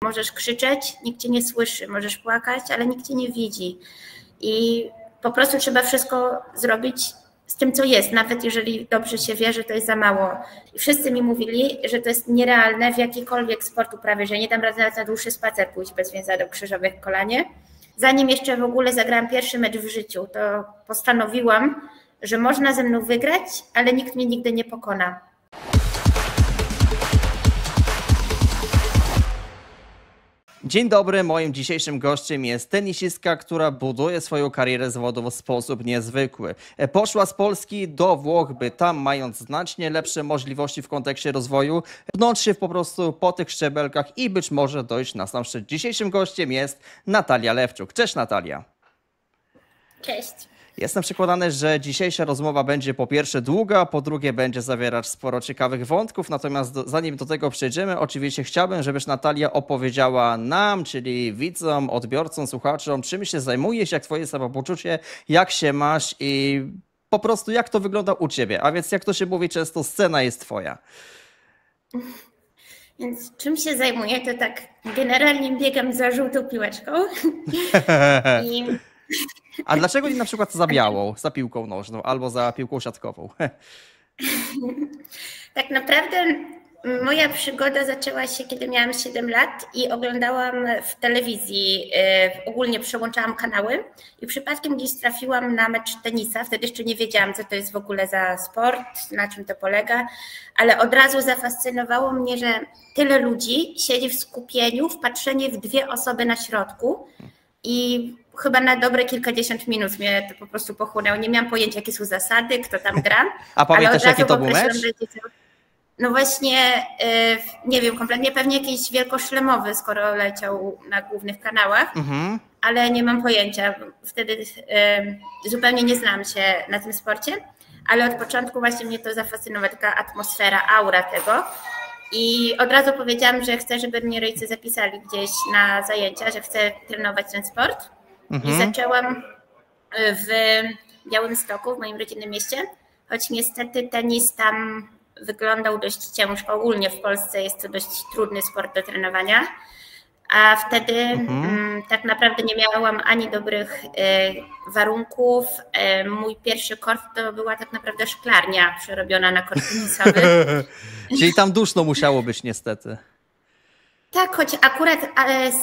możesz krzyczeć, nikt cię nie słyszy, możesz płakać, ale nikt cię nie widzi. I po prostu trzeba wszystko zrobić z tym, co jest, nawet jeżeli dobrze się wie, że to jest za mało. I wszyscy mi mówili, że to jest nierealne w jakikolwiek sport uprawie, że nie dam rady nawet na dłuższy spacer pójść bez więzadeł krzyżowych w kolanie. Zanim jeszcze w ogóle zagrałam pierwszy mecz w życiu, to postanowiłam, że można ze mną wygrać, ale nikt mnie nigdy nie pokona. Dzień dobry, moim dzisiejszym gościem jest tenisistka, która buduje swoją karierę zawodową w sposób niezwykły. Poszła z Polski do Włoch, by tam, mając znacznie lepsze możliwości w kontekście rozwoju, pnąć się po prostu po tych szczebelkach i być może dojść na sam szczyt. Dzisiejszym gościem jest Natalia Lewczuk. Cześć Natalia. Cześć. Jestem przekonany, że dzisiejsza rozmowa będzie po pierwsze długa, po drugie będzie zawierać sporo ciekawych wątków, natomiast zanim do tego przejdziemy, oczywiście chciałbym, żebyś Natalia opowiedziała nam, czyli widzom, odbiorcom, słuchaczom, czym się zajmujesz, jak twoje samopoczucie, jak się masz i po prostu jak to wygląda u ciebie. A więc jak to się mówi często, scena jest twoja. Więc czym się zajmuję, to tak generalnie biegam za żółtą piłeczką. A dlaczego nie na przykład za białą, za piłką nożną albo za piłką siatkową? Tak naprawdę moja przygoda zaczęła się, kiedy miałam 7 lat i oglądałam w telewizji, ogólnie przełączałam kanały i przypadkiem gdzieś trafiłam na mecz tenisa. Wtedy jeszcze nie wiedziałam, co to jest w ogóle za sport, na czym to polega, ale od razu zafascynowało mnie, że tyle ludzi siedzi w skupieniu, wpatrzenie w 2 osoby na środku i chyba na dobre kilkadziesiąt minut mnie to po prostu pochłonęło. Nie miałam pojęcia, jakie są zasady, kto tam gra. A pamiętasz, jaki to był mecz? No właśnie, nie wiem, kompletnie pewnie jakiś wielkoszlemowy, skoro leciał na głównych kanałach, ale nie mam pojęcia. Wtedy zupełnie nie znałam się na tym sporcie, ale od początku właśnie mnie to zafascynowała taka atmosfera, aura tego. I od razu powiedziałam, że chcę, żeby mnie rodzice zapisali gdzieś na zajęcia, że chcę trenować ten sport. I zaczęłam w Białymstoku, w moim rodzinnym mieście, choć niestety tenis tam wyglądał dość ciężko. Ogólnie w Polsce jest to dość trudny sport do trenowania, a wtedy tak naprawdę nie miałam ani dobrych warunków. Mój pierwszy kort to była tak naprawdę szklarnia przerobiona na kort tenisowy. Czyli tam duszno musiało być niestety. Tak, choć akurat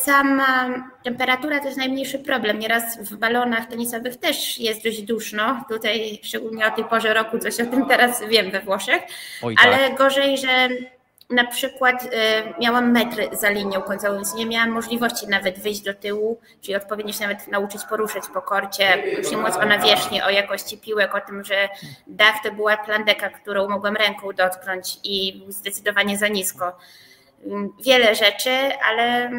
sama temperatura to jest najmniejszy problem. Nieraz w balonach tenisowych też jest dość duszno. Tutaj szczególnie o tej porze roku, coś o tym teraz wiem we Włoszech. Oj, tak. Ale gorzej, że na przykład miałam metry za linią końcową, więc nie miałam możliwości nawet wyjść do tyłu, czyli odpowiednio się nawet nauczyć poruszać po korcie, już nie mówiąc o nawierzchni, o jakości piłek, o tym, że dach to była plandeka, którą mogłam ręką dotknąć i był zdecydowanie za nisko. Wiele rzeczy, ale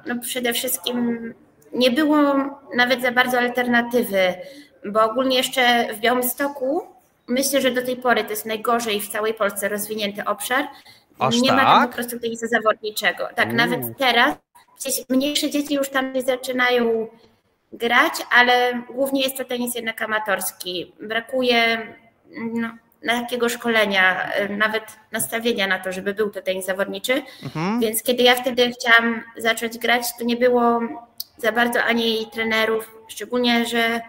no przede wszystkim nie było nawet za bardzo alternatywy, bo ogólnie jeszcze w Białymstoku myślę, że do tej pory to jest najgorzej w całej Polsce rozwinięty obszar. Nie ma tam po prostu tenisa zawodniczego. Tak, nawet teraz gdzieś mniejsze dzieci już tam zaczynają grać, ale głównie jest to tenis jednak amatorski. Brakuje takiego szkolenia, nawet nastawienia na to, żeby był to tenis zawodniczy. Więc kiedy ja wtedy chciałam zacząć grać, to nie było za bardzo ani trenerów, szczególnie, że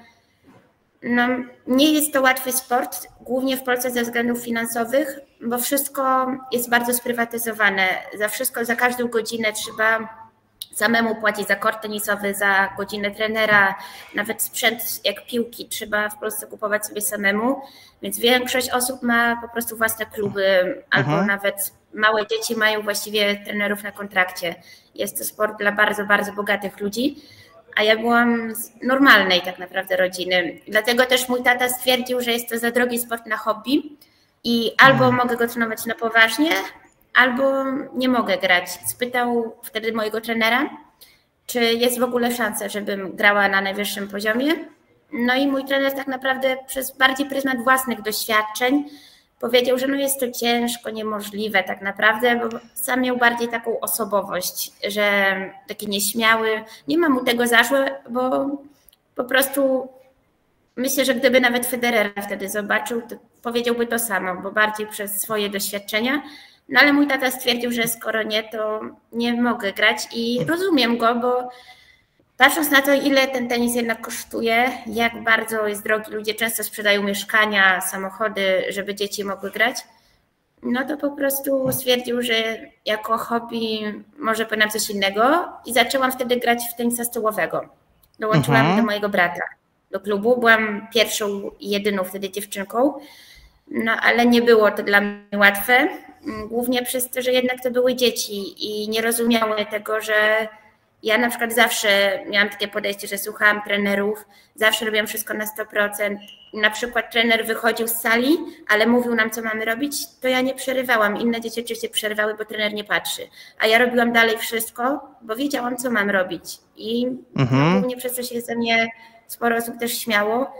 nie jest to łatwy sport, głównie w Polsce ze względów finansowych, bo wszystko jest bardzo sprywatyzowane. Za wszystko, za każdą godzinę trzeba samemu płacić za kort tenisowy, za godzinę trenera, nawet sprzęt jak piłki trzeba w Polsce kupować sobie samemu, więc większość osób ma po prostu własne kluby albo nawet małe dzieci mają właściwie trenerów na kontrakcie. Jest to sport dla bardzo, bardzo bogatych ludzi, a ja byłam z normalnej tak naprawdę rodziny. Dlatego też mój tata stwierdził, że jest to za drogi sport na hobby i albo mogę go trenować na poważnie, albo nie mogę grać. Spytał wtedy mojego trenera, czy jest w ogóle szansa, żebym grała na najwyższym poziomie. No i mój trener tak naprawdę przez bardziej pryzmat własnych doświadczeń powiedział, że jest to ciężko, niemożliwe tak naprawdę, bo sam miał bardziej taką osobowość, że taki nieśmiały. Nie ma mu tego za złe, bo po prostu myślę, że gdyby nawet Federera wtedy zobaczył, to powiedziałby to samo, bo bardziej przez swoje doświadczenia. No ale mój tata stwierdził, że skoro nie, to nie mogę grać i rozumiem go, bo patrząc na to, ile ten tenis jednak kosztuje, jak bardzo jest drogi, ludzie często sprzedają mieszkania, samochody, żeby dzieci mogły grać, no to po prostu stwierdził, że jako hobby może powinnam coś innego i zaczęłam wtedy grać w tenisa stołowego. Dołączyłam do mojego brata do klubu, byłam pierwszą i jedyną wtedy dziewczynką, no ale nie było to dla mnie łatwe, głównie przez to, że jednak to były dzieci i nie rozumiały tego, że ja na przykład zawsze miałam takie podejście, że słuchałam trenerów, zawsze robiłam wszystko na 100%. Na przykład trener wychodził z sali, ale mówił nam, co mamy robić, to ja nie przerywałam. Inne dzieci oczywiście przerywały, bo trener nie patrzy. A ja robiłam dalej wszystko, bo wiedziałam, co mam robić. I głównie przez to się ze mnie sporo osób też śmiało,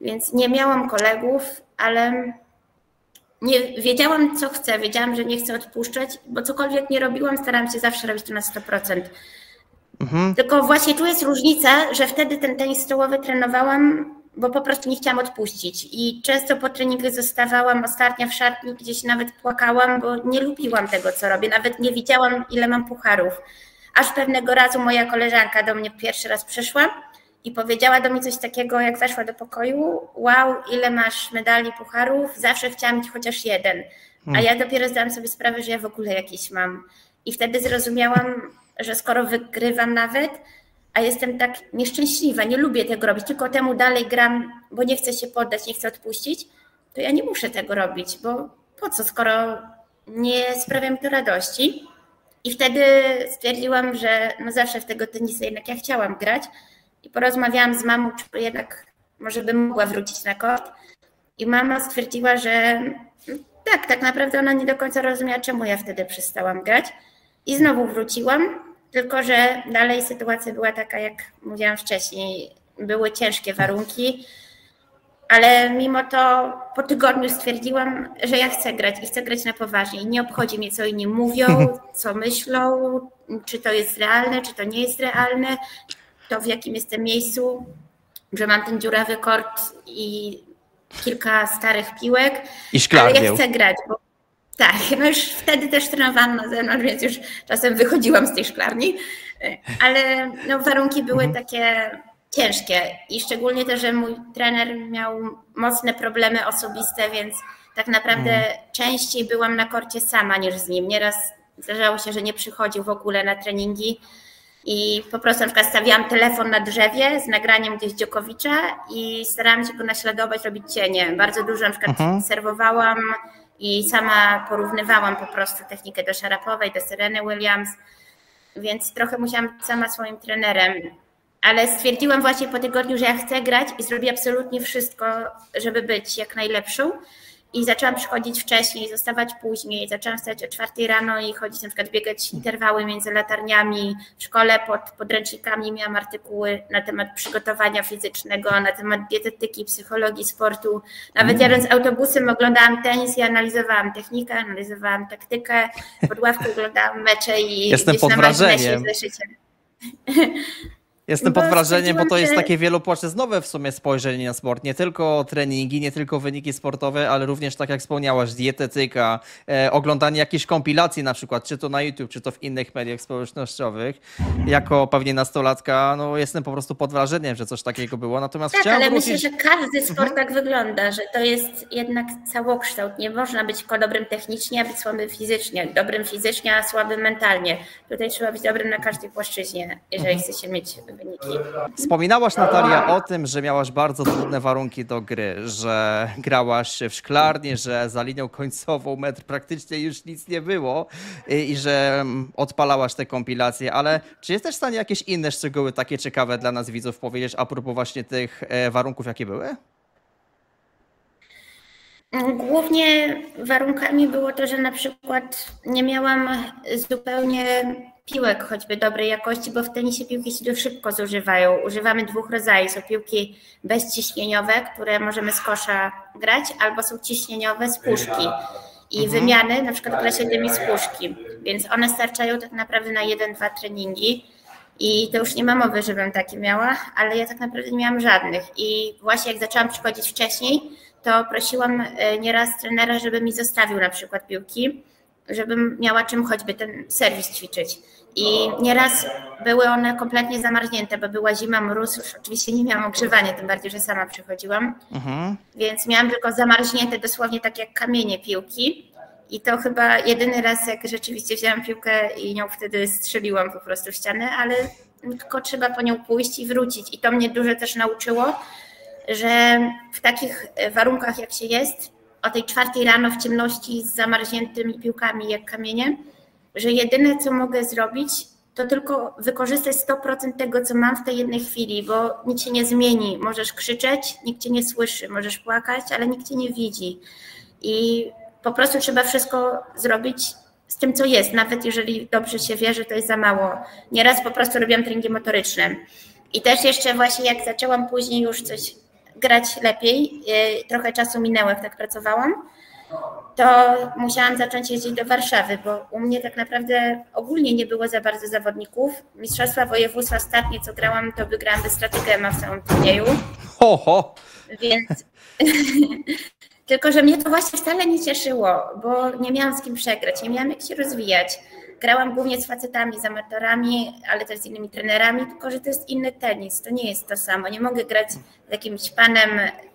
więc nie miałam kolegów, ale nie wiedziałam, co chcę. Wiedziałam, że nie chcę odpuszczać, bo cokolwiek nie robiłam, starałam się zawsze robić to na 100%. Tylko właśnie tu jest różnica, że wtedy ten tenis stołowy trenowałam, bo po prostu nie chciałam odpuścić i często po treningu zostawałam ostatnia w szatni, gdzieś nawet płakałam, bo nie lubiłam tego, co robię, nawet nie wiedziałam, ile mam pucharów. Aż pewnego razu moja koleżanka do mnie pierwszy raz przyszła i powiedziała do mnie coś takiego, jak weszła do pokoju: wow, ile masz medali, pucharów, zawsze chciałam mieć chociaż jeden. A ja dopiero zdałam sobie sprawę, że ja w ogóle jakiś mam. I wtedy zrozumiałam, że skoro wygrywam nawet, a jestem tak nieszczęśliwa, nie lubię tego robić, tylko temu dalej gram, bo nie chcę się poddać, nie chcę odpuścić, to ja nie muszę tego robić, bo po co, skoro nie sprawia mi to radości. I wtedy stwierdziłam, że no zawsze w tego tenisa jednak ja chciałam grać i porozmawiałam z mamą, czy jednak może bym mogła wrócić na kort. I mama stwierdziła, że tak naprawdę ona nie do końca rozumiała, czemu ja wtedy przestałam grać. I znowu wróciłam, tylko że dalej sytuacja była taka, jak mówiłam wcześniej. Były ciężkie warunki, ale mimo to po tygodniu stwierdziłam, że ja chcę grać i chcę grać na poważnie. I nie obchodzi mnie, co inni mówią, co myślą, czy to jest realne, czy to nie jest realne, to w jakim jestem miejscu, że mam ten dziurawy kort i kilka starych piłek, ale ja chcę grać, bo tak, no już wtedy też trenowałam na zewnątrz, więc już czasem wychodziłam z tej szklarni, ale no warunki były takie ciężkie i szczególnie też, że mój trener miał mocne problemy osobiste, więc tak naprawdę częściej byłam na korcie sama niż z nim. Nieraz zdarzało się, że nie przychodził w ogóle na treningi i po prostu na przykład stawiałam telefon na drzewie z nagraniem gdzieś Dziokowicza i starałam się go naśladować, robić cienie. Bardzo dużo na przykład serwowałam i sama porównywałam po prostu technikę do Szarapowej, do Sereny Williams, więc trochę musiałam być sama swoim trenerem. Ale stwierdziłam właśnie po tygodniu, że ja chcę grać i zrobię absolutnie wszystko, żeby być jak najlepszą. I zaczęłam przychodzić wcześniej, zostawać później. Zaczęłam wstać o 4 rano i chodzić na przykład biegać interwały między latarniami. W szkole pod podręcznikami miałam artykuły na temat przygotowania fizycznego, na temat dietetyki, psychologii, sportu. Nawet jadąc autobusem oglądałam tenis i analizowałam technikę, analizowałam taktykę. Pod ławką oglądałam mecze i jestem pod wrażeniem. Jestem pod wrażeniem, bo to jest takie wielopłaszczyznowe w sumie spojrzenie na sport. Nie tylko treningi, nie tylko wyniki sportowe, ale również, tak jak wspomniałaś, dietetyka, oglądanie jakichś kompilacji na przykład, czy to na YouTube, czy to w innych mediach społecznościowych. Jako pewnie nastolatka, no jestem po prostu pod wrażeniem, że coś takiego było. Natomiast tak, ale myślę, że każdy sport tak wygląda, że to jest jednak całokształt. Nie można być tylko dobrym technicznie, a być słabym fizycznie. Dobrym fizycznie, a słabym mentalnie. Tutaj trzeba być dobrym na każdej płaszczyźnie, jeżeli chce się mieć wyniki. Wspominałaś, Natalia, o tym, że miałaś bardzo trudne warunki do gry, że grałaś w szklarni, że za linią końcową metr praktycznie już nic nie było i że odpalałaś te kompilacje, ale czy jesteś w stanie jakieś inne szczegóły takie ciekawe dla nas widzów powiedzieć a propos właśnie tych warunków, jakie były? Głównie warunkami było to, że na przykład nie miałam zupełnie piłek choćby dobrej jakości, bo w tenisie piłki się dość szybko zużywają. Używamy 2 rodzajów. Są piłki bezciśnieniowe, które możemy z kosza grać, albo są ciśnieniowe z puszki. I wymiany na przykład gra się tymi z puszki, więc one starczają tak naprawdę na 1-2 treningi. I to już nie ma mowy, żebym takie miała, ale ja tak naprawdę nie miałam żadnych. I właśnie jak zaczęłam przychodzić wcześniej, to prosiłam nieraz trenera, żeby mi zostawił na przykład piłki żebym miała czym choćby ten serwis ćwiczyć. I nieraz były one kompletnie zamarznięte, bo była zima, mróz, już oczywiście nie miałam ogrzewania, tym bardziej, że sama przychodziłam, więc miałam tylko zamarznięte dosłownie tak jak kamienie piłki. I to chyba jedyny raz, jak rzeczywiście wzięłam piłkę i nią wtedy strzeliłam po prostu w ścianę, ale tylko trzeba po nią pójść i wrócić. I to mnie dużo też nauczyło, że w takich warunkach jak się jest, o tej 4 rano w ciemności z zamarzniętymi piłkami jak kamienie, że jedyne co mogę zrobić, to tylko wykorzystać 100% tego, co mam w tej jednej chwili, bo nic się nie zmieni. Możesz krzyczeć, nikt cię nie słyszy, możesz płakać, ale nikt cię nie widzi. I po prostu trzeba wszystko zrobić z tym, co jest, nawet jeżeli dobrze się wie, że to jest za mało. Nieraz po prostu robiłam treningi motoryczne. I też jeszcze właśnie jak zaczęłam później już coś grać lepiej, trochę czasu minęło, jak tak pracowałam, to musiałam zacząć jeździć do Warszawy, bo u mnie tak naprawdę ogólnie nie było za bardzo zawodników. Mistrzostwa województwa ostatnie, co grałam, to wygrałam bez straty Gema w całym turnieju. Więc... Tylko że mnie to właśnie wcale nie cieszyło, bo nie miałam z kim przegrać, nie miałam jak się rozwijać. Grałam głównie z facetami, z amatorami, ale też z innymi trenerami, tylko że to jest inny tenis, to nie jest to samo. Nie mogę grać z jakimś panem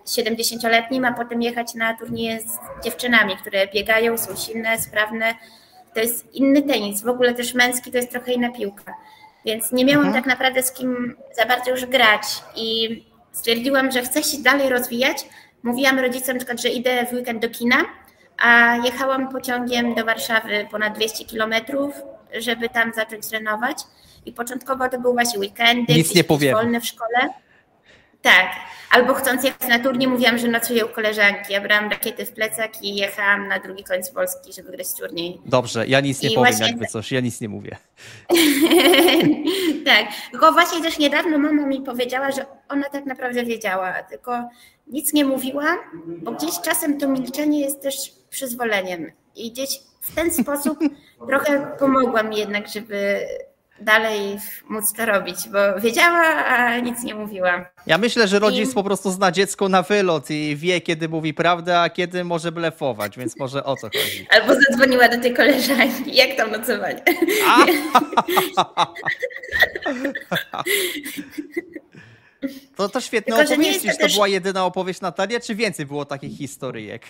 70-letnim, a potem jechać na turnieje z dziewczynami, które biegają, są silne, sprawne. To jest inny tenis, w ogóle też męski to jest trochę inna piłka. Więc nie miałam tak naprawdę z kim za bardzo już grać i stwierdziłam, że chcę się dalej rozwijać. Mówiłam rodzicom na przykład, że idę w weekend do kina, a jechałam pociągiem do Warszawy ponad 200 kilometrów, żeby tam zacząć trenować. I początkowo to były właśnie weekendy, nic nie powiem, wolne w szkole. Tak, albo chcąc jechać na turniej, mówiłam, że nocuję u koleżanki. Ja brałam rakiety w plecak i jechałam na drugi koniec Polski, żeby grać turniej. Dobrze, ja nic nie powiem, jakby coś, ja nic nie mówię. Tak, tylko właśnie też niedawno mama mi powiedziała, że ona tak naprawdę wiedziała, tylko nic nie mówiła, bo gdzieś czasem to milczenie jest też przyzwoleniem i gdzieś w ten sposób trochę pomogła mi jednak, żeby dalej móc to robić, bo wiedziała, a nic nie mówiła. Ja myślę, że rodzic po prostu zna dziecko na wylot i wie, kiedy mówi prawdę, a kiedy może blefować, więc może o co chodzi. Albo zadzwoniła do tej koleżanki, jak tam nocowanie. To świetne opowieści, czy to była jedyna opowieść Natalia, czy więcej było takich historyjek?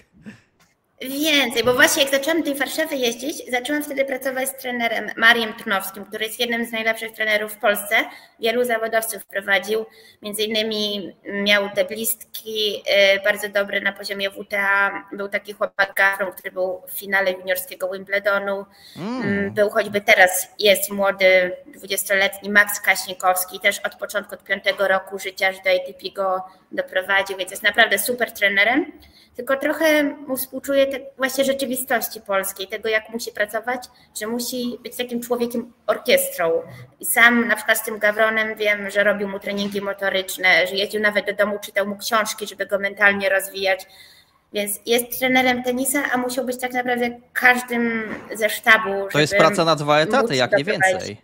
Więcej, bo właśnie jak zaczęłam do tej Warszawy jeździć, zaczęłam wtedy pracować z trenerem Mariem Trnowskim, który jest jednym z najlepszych trenerów w Polsce. Wielu zawodowców prowadził, między innymi miał deblistki bardzo dobre na poziomie WTA. Był taki chłopak Gafron, który był w finale juniorskiego Wimbledonu. Był choćby teraz, jest młody, 20-letni Max Kaśnikowski, też od początku, od 5 roku życia, aż do ATP go doprowadził, więc jest naprawdę super trenerem. Tylko trochę mu współczuję właśnie rzeczywistości polskiej, tego jak musi pracować, że musi być takim człowiekiem orkiestrą. I sam na przykład z tym Gawronem wiem, że robił mu treningi motoryczne, że jeździł nawet do domu, czytał mu książki, żeby go mentalnie rozwijać. Więc jest trenerem tenisa, a musiał być tak naprawdę każdym ze sztabu. To jest praca na 2 etaty, jak nie więcej.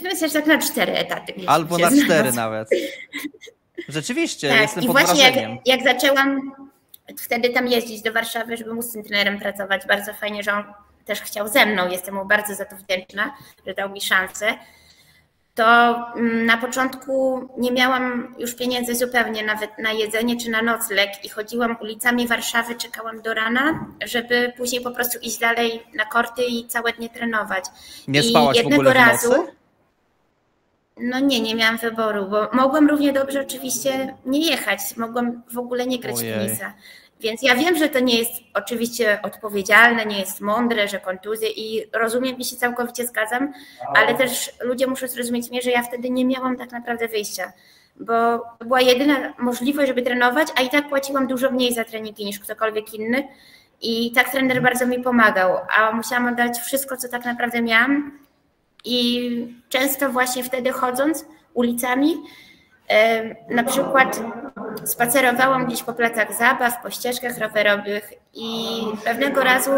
Myślę, że tak na 4 etaty. Albo na 4 nawet. Rzeczywiście, tak, jestem pod wrażeniem. I właśnie jak zaczęłam wtedy tam jeździć do Warszawy, żeby móc z tym trenerem pracować. Bardzo fajnie, że on też chciał ze mną. Jestem mu bardzo za to wdzięczna, że dał mi szansę. To na początku nie miałam już pieniędzy zupełnie nawet na jedzenie czy na nocleg i chodziłam ulicami Warszawy, czekałam do rana, żeby później po prostu iść dalej na korty i całe dnie trenować. Nie spałaś w ogóle w nocy? No nie miałam wyboru, bo mogłam równie dobrze oczywiście nie jechać, mogłam w ogóle nie grać w tenisa. Więc ja wiem, że to nie jest oczywiście odpowiedzialne, nie jest mądre, że kontuzje i rozumiem i się całkowicie zgadzam, ale też ludzie muszą zrozumieć mnie, że ja wtedy nie miałam tak naprawdę wyjścia, bo była jedyna możliwość, żeby trenować, a i tak płaciłam dużo mniej za treningi niż ktokolwiek inny i tak trener bardzo mi pomagał, a musiałam oddać wszystko, co tak naprawdę miałam. I często właśnie wtedy chodząc ulicami, na przykład spacerowałam gdzieś po placach zabaw, po ścieżkach rowerowych i pewnego razu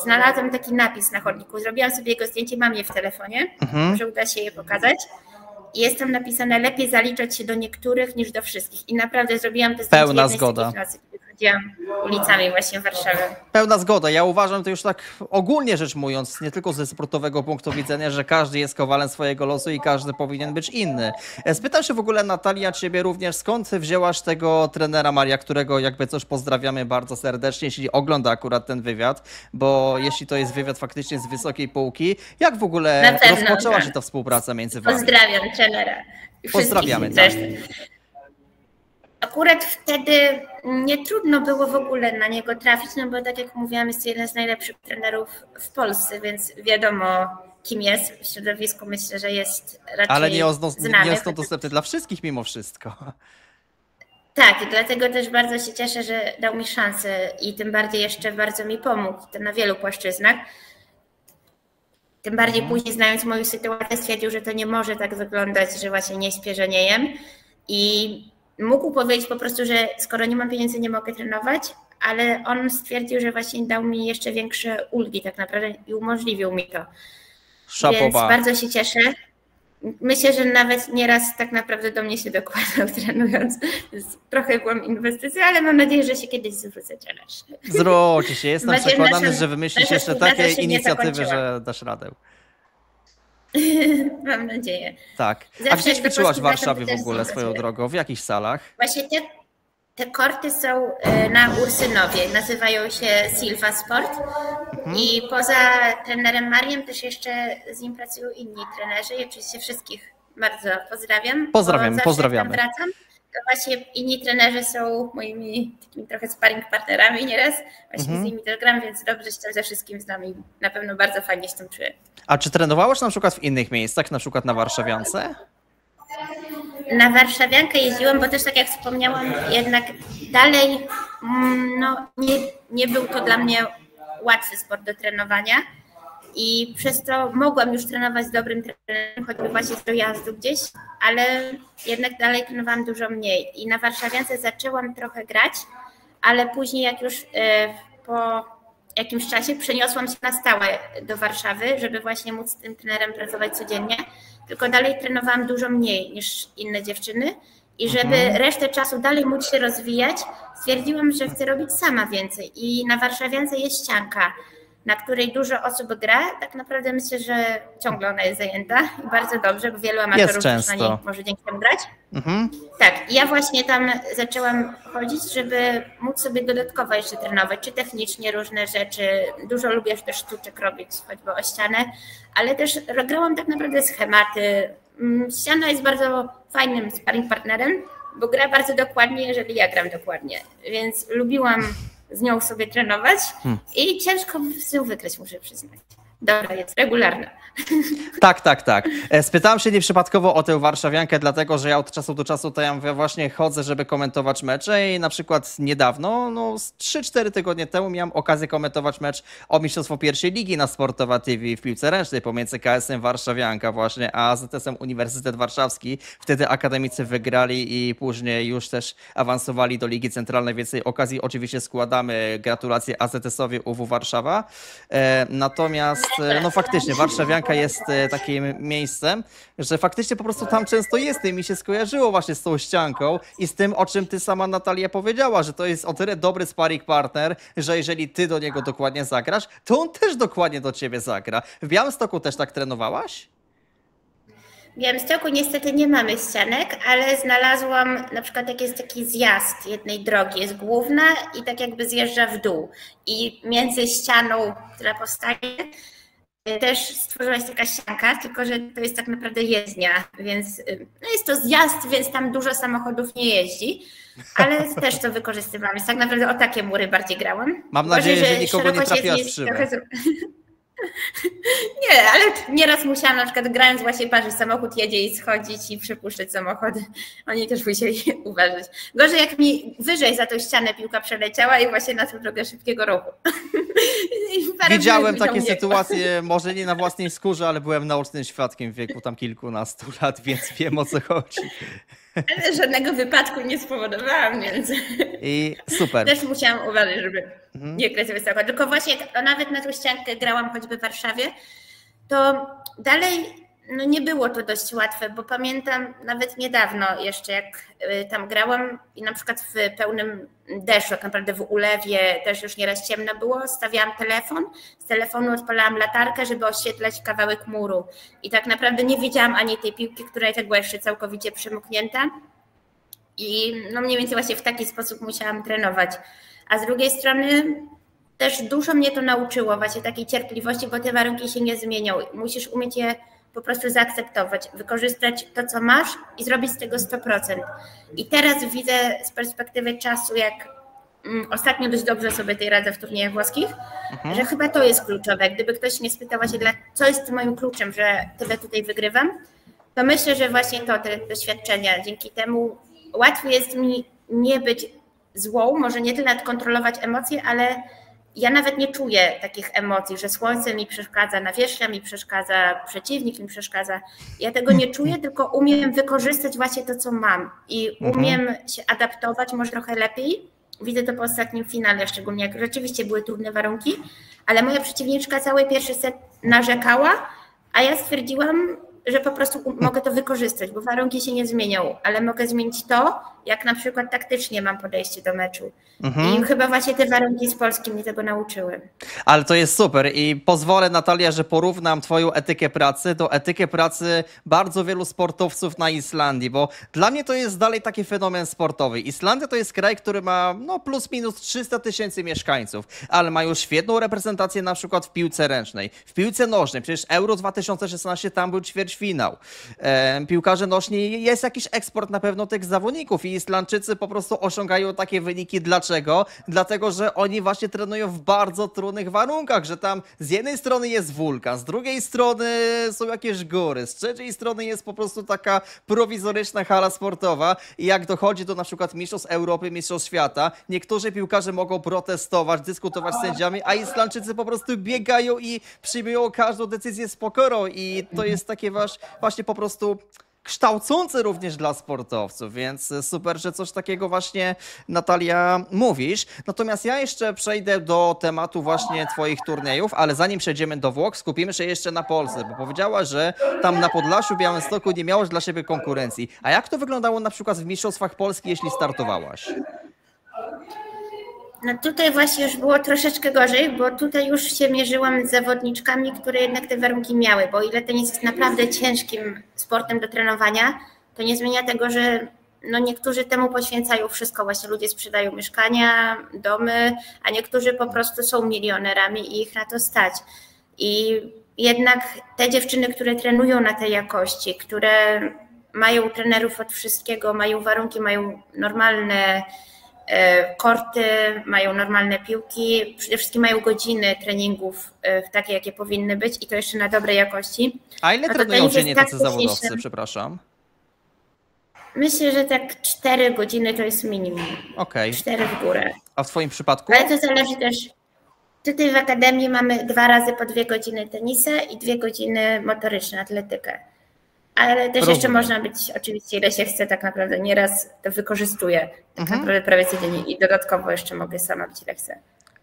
znalazłam taki napis na chodniku. Zrobiłam sobie jego zdjęcie, mam je w telefonie, może uda się je pokazać. I jest tam napisane, lepiej zaliczać się do niektórych niż do wszystkich. I naprawdę zrobiłam to zdjęcie pełna zgoda. chodziłam ulicami właśnie Warszawy. Pełna zgoda. Ja uważam to już tak ogólnie rzecz mówiąc, nie tylko ze sportowego punktu widzenia, że każdy jest kowalem swojego losu i każdy powinien być inny. Spytam się w ogóle, Natalia, ciebie również, skąd wzięłaś tego trenera Maria, którego jakby coś pozdrawiamy bardzo serdecznie, jeśli ogląda akurat ten wywiad, bo jeśli to jest wywiad faktycznie z wysokiej półki, jak w ogóle rozpoczęła się ta współpraca między wami? Pozdrawiam trenera. Pozdrawiamy, tak. Akurat wtedy nie trudno było w ogóle na niego trafić, no bo tak jak mówiłam, jest to jeden z najlepszych trenerów w Polsce, więc wiadomo, kim jest. W środowisku myślę, że jest raczej ale nie znany. jest to dostępne dla wszystkich mimo wszystko. Tak, i dlatego też bardzo się cieszę, że dał mi szansę i tym bardziej jeszcze bardzo mi pomógł to na wielu płaszczyznach. Tym bardziej później, znając moją sytuację, stwierdził, że to nie może tak wyglądać, że właśnie nie śpię, że nie jem. I mógł powiedzieć po prostu, że skoro nie mam pieniędzy, nie mogę trenować, ale on stwierdził, że właśnie dał mi jeszcze większe ulgi tak naprawdę i umożliwił mi to. Szapoba. Więc bardzo się cieszę. Myślę, że nawet nieraz tak naprawdę do mnie się dokładał trenując. Trochę byłam inwestycją, ale mam nadzieję, że się kiedyś zwrócę challenge. Zwróci się. Jestem przekonany, że wymyślisz jeszcze takie inicjatywy, że dasz radę. Mam nadzieję. Tak. A gdzie ćwiczyłaś w Warszawie w ogóle swoją drogą? W jakich salach? Właśnie te korty są na Ursynowie. Nazywają się Silva Sport. I poza trenerem Mariem też jeszcze z nim pracują inni trenerzy. I oczywiście wszystkich bardzo pozdrawiam. Pozdrawiamy. Jak tam wracam, to właśnie inni trenerzy są moimi takimi trochę sparring partnerami nieraz. Właśnie z nimi też gram, więc dobrze się tam ze wszystkim znam i na pewno bardzo fajnie się tam czuję. A czy trenowałaś na przykład w innych miejscach, na przykład na Warszawiance? Na Warszawiankę jeździłam, bo też tak jak wspomniałam, jednak dalej no, nie był to dla mnie łatwy sport do trenowania i przez to mogłam już trenować z dobrym trenerem, choćby właśnie z dojazdu gdzieś, ale jednak dalej trenowałam dużo mniej i na Warszawiance zaczęłam trochę grać, ale później jak już po jakimś czasie przeniosłam się na stałe do Warszawy, żeby właśnie móc z tym trenerem pracować codziennie, tylko dalej trenowałam dużo mniej niż inne dziewczyny i żeby resztę czasu dalej móc się rozwijać, stwierdziłam, że chcę robić sama więcej i na Warszawiance jest ścianka, na której dużo osób gra. Tak naprawdę myślę, że ciągle ona jest zajęta i bardzo dobrze, bo wielu amatorów na niej może dzięki temu grać. Tak, ja właśnie tam zaczęłam chodzić, żeby móc sobie dodatkowo jeszcze trenować, czy technicznie różne rzeczy. Dużo lubię też sztuczek robić, choćby o ścianę, ale też grałam tak naprawdę schematy. Ściana jest bardzo fajnym sparring partnerem, bo gra bardzo dokładnie, jeżeli ja gram dokładnie, więc lubiłam z nią sobie trenować i ciężko z nią wygrać, muszę przyznać. Dobra, jest regularna. Tak. Spytałem się nieprzypadkowo o tę warszawiankę, dlatego że ja od czasu do czasu tam właśnie chodzę, żeby komentować mecze i na przykład niedawno, 3-4 tygodnie temu miałem okazję komentować mecz o mistrzostwo pierwszej ligi na Sportowa TV w piłce ręcznej pomiędzy KS-em Warszawianka właśnie, a AZS-em Uniwersytet Warszawski. Wtedy akademicy wygrali i później już też awansowali do Ligi Centralnej, więc tej okazji oczywiście składamy gratulacje AZS-owi UW Warszawa. Natomiast no faktycznie Warszawianka jest takim miejscem, że faktycznie po prostu tam często jestem i mi się skojarzyło właśnie z tą ścianką i z tym, o czym ty sama, Natalia, powiedziała, że to jest o tyle dobry sparring partner, że jeżeli ty do niego dokładnie zagrasz, to on też dokładnie do ciebie zagra. W Białymstoku też tak trenowałaś? W Białymstoku niestety nie mamy ścianek, ale znalazłam na przykład jak jest taki zjazd jednej drogi, jest główna i tak jakby zjeżdża w dół i między ścianą, która powstaje, też stworzyła się taka ścianka, tylko że to jest tak naprawdę jezdnia, więc no jest to zjazd, więc tam dużo samochodów nie jeździ, ale też to wykorzystywałam, więc tak naprawdę o takie mury bardziej grałam. Mam nadzieję, że nikogo nie trafiłaś w szybę. Nie, ale nieraz musiałam na przykład grając właśnie patrzeć, samochód jedzie i schodzić i przepuszczać samochody. Oni też musieli uważać. Gorzej jak mi wyżej za tą ścianę piłka przeleciała i właśnie na tą drogę szybkiego ruchu. Widziałem takie sytuacje, może nie na własnej skórze, ale byłem naocznym świadkiem w wieku tam kilkunastu lat, więc wiem, o co chodzi. Ale żadnego wypadku nie spowodowałam, więc i super. Też musiałam uważać, żeby nie grać wysoko. Tylko właśnie nawet na tą ściankę grałam choćby w Warszawie, to dalej no nie było to dość łatwe, bo pamiętam nawet niedawno jeszcze, jak tam grałam i na przykład w pełnym deszczu, tak naprawdę w ulewie, też już nieraz ciemno było, stawiałam telefon, z telefonu odpalałam latarkę, żeby oświetlać kawałek muru i tak naprawdę nie widziałam ani tej piłki, która i tak była jeszcze całkowicie przymknięta i no mniej więcej właśnie w taki sposób musiałam trenować. A z drugiej strony też dużo mnie to nauczyło właśnie takiej cierpliwości, bo te warunki się nie zmienią. Musisz umieć je po prostu zaakceptować, wykorzystać to, co masz i zrobić z tego 100%. I teraz widzę z perspektywy czasu, jak ostatnio dość dobrze sobie tej radzę w turniejach włoskich, że chyba to jest kluczowe. Gdyby ktoś mnie spytał właśnie, co jest moim kluczem, że tyle tutaj wygrywam, to myślę, że właśnie to, te doświadczenia. Dzięki temu łatwiej jest mi nie być złą, może nie tyle kontrolować emocje, ale ja nawet nie czuję takich emocji, że słońce mi przeszkadza, nawierzchnia mi przeszkadza, przeciwnik mi przeszkadza. Ja tego nie czuję, tylko umiem wykorzystać właśnie to, co mam i umiem się adaptować może trochę lepiej. Widzę to po ostatnim finale, szczególnie jak rzeczywiście były trudne warunki, ale moja przeciwniczka cały pierwszy set narzekała, a ja stwierdziłam, że po prostu mogę to wykorzystać, bo warunki się nie zmienią, ale mogę zmienić to, jak na przykład taktycznie mam podejście do meczu. I chyba właśnie te warunki z Polski mnie tego nauczyły. Ale to jest super i pozwolę, Natalia, że porównam twoją etykę pracy do etyki pracy bardzo wielu sportowców na Islandii, bo dla mnie to jest dalej taki fenomen sportowy. Islandia to jest kraj, który ma no plus minus 300 000 mieszkańców, ale mają świetną reprezentację na przykład w piłce ręcznej, w piłce nożnej. Przecież Euro 2016 tam był ćwierćfinał. Piłkarze nośni, jest jakiś eksport na pewno tych zawodników i Islandczycy po prostu osiągają takie wyniki. Dlaczego? Dlatego, że oni właśnie trenują w bardzo trudnych warunkach, że tam z jednej strony jest wulkan, z drugiej strony są jakieś góry, z trzeciej strony jest po prostu taka prowizoryczna hala sportowa i jak dochodzi do na przykład mistrzostw Europy, mistrzostw świata, niektórzy piłkarze mogą protestować, dyskutować z sędziami, a Islandczycy po prostu biegają i przyjmują każdą decyzję z pokorą i to jest takie właśnie po prostu kształcące również dla sportowców, więc super, że coś takiego właśnie, Natalia, mówisz. Natomiast ja jeszcze przejdę do tematu właśnie twoich turniejów, ale zanim przejdziemy do Włoch, skupimy się jeszcze na Polsce, bo powiedziała, że tam na Podlasiu, Białymstoku nie miałaś dla siebie konkurencji. A jak to wyglądało na przykład w Mistrzostwach Polski, jeśli startowałaś? No tutaj właśnie już było troszeczkę gorzej, bo tutaj już się mierzyłam z zawodniczkami, które jednak te warunki miały, bo o ile tenis jest naprawdę ciężkim sportem do trenowania, to nie zmienia tego, że no niektórzy temu poświęcają wszystko, właśnie ludzie sprzedają mieszkania, domy, a niektórzy po prostu są milionerami i ich na to stać. I jednak te dziewczyny, które trenują na tej jakości, które mają trenerów od wszystkiego, mają warunki, mają normalne korty, mają normalne piłki, przede wszystkim mają godziny treningów takie, jakie powinny być i to jeszcze na dobrej jakości. A ile trenują dziennie tacy zawodowcy, przepraszam? Myślę, że tak 4 godziny to jest minimum. Okej. 4 w górę. A w twoim przypadku? Ale to zależy też. Tutaj w akademii mamy 2 razy po 2 godziny tenisa i 2 godziny motoryczne, atletykę. Ale też jeszcze można być, oczywiście ile się chce, tak naprawdę nieraz to wykorzystuję, tak naprawdę prawie codziennie i dodatkowo jeszcze mogę sama być ile chcę.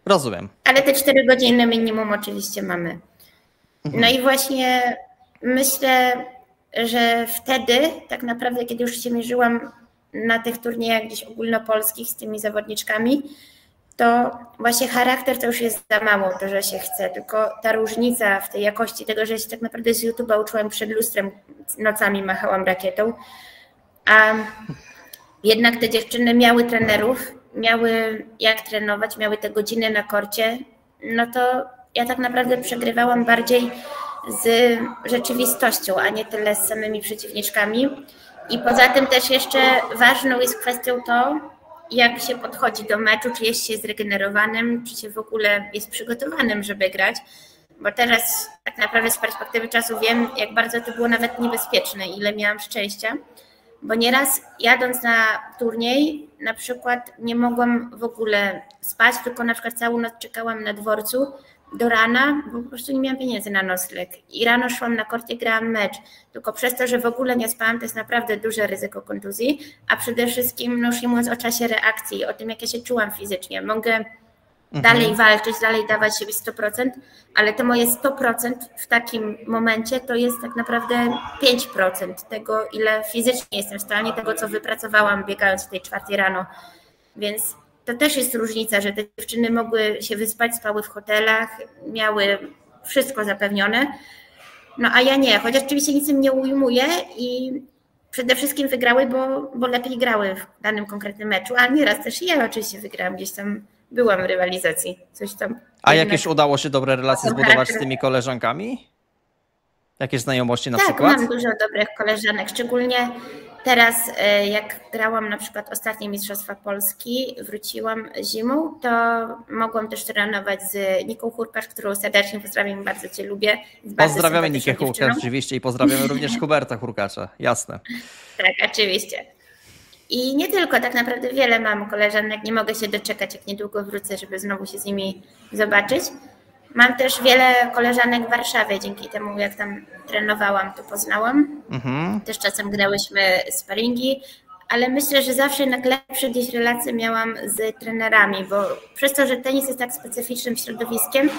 Rozumiem. Ale te 4 godziny minimum oczywiście mamy. No i właśnie myślę, że wtedy tak naprawdę, kiedy już się mierzyłam na tych turniejach gdzieś ogólnopolskich z tymi zawodniczkami, to właśnie charakter to już jest za mało, to, że się chce, tylko ta różnica w tej jakości tego, że ja się tak naprawdę z YouTube'a uczyłam przed lustrem, nocami machałam rakietą, a jednak te dziewczyny miały trenerów, miały jak trenować, miały te godziny na korcie, no to ja tak naprawdę przegrywałam bardziej z rzeczywistością, a nie tyle z samymi przeciwniczkami. I poza tym też jeszcze ważną jest kwestią to, jak się podchodzi do meczu, czy jest się zregenerowanym, czy się w ogóle jest przygotowanym, żeby grać, bo teraz tak naprawdę z perspektywy czasu wiem, jak bardzo to było nawet niebezpieczne, ile miałam szczęścia, bo nieraz jadąc na turniej na przykład nie mogłam w ogóle spać, tylko na przykład całą noc czekałam na dworcu do rana, bo po prostu nie miałam pieniędzy na nocleg i rano szłam na kort i grałam mecz, tylko przez to, że w ogóle nie spałam, to jest naprawdę duże ryzyko kontuzji, a przede wszystkim, no już nie mówiąc o czasie reakcji, o tym, jak ja się czułam fizycznie. Mogę dalej walczyć, dalej dawać siebie 100%, ale to moje 100% w takim momencie to jest tak naprawdę 5% tego, ile fizycznie jestem w stanie, tego co wypracowałam biegając o tej 4 rano, więc to też jest różnica, że te dziewczyny mogły się wyspać, spały w hotelach, miały wszystko zapewnione, no a ja nie, chociaż oczywiście nic im nie ujmuję i przede wszystkim wygrały, bo lepiej grały w danym konkretnym meczu, a nieraz też ja oczywiście wygrałam, gdzieś tam byłam w rywalizacji, coś tam. A jakieś udało się dobre relacje zbudować z tymi koleżankami? Jakieś znajomości na przykład? Tak, mam dużo dobrych koleżanek, szczególnie teraz jak grałam na przykład ostatnie Mistrzostwa Polski, wróciłam zimą, to mogłam też trenować z Niką Hurkacz, którą serdecznie pozdrawiam, bardzo Cię lubię. Pozdrawiamy Nikę Hurkacz oczywiście i pozdrawiamy również Huberta Hurkacza, jasne. Tak, oczywiście. I nie tylko, tak naprawdę wiele mam koleżanek, nie mogę się doczekać, jak niedługo wrócę, żeby znowu się z nimi zobaczyć. Mam też wiele koleżanek w Warszawie, dzięki temu jak tam trenowałam, to poznałam. Też czasem grałyśmy sparingi, ale myślę, że zawsze jednak lepsze gdzieś relacje miałam z trenerami, bo przez to, że tenis jest tak specyficznym środowiskiem,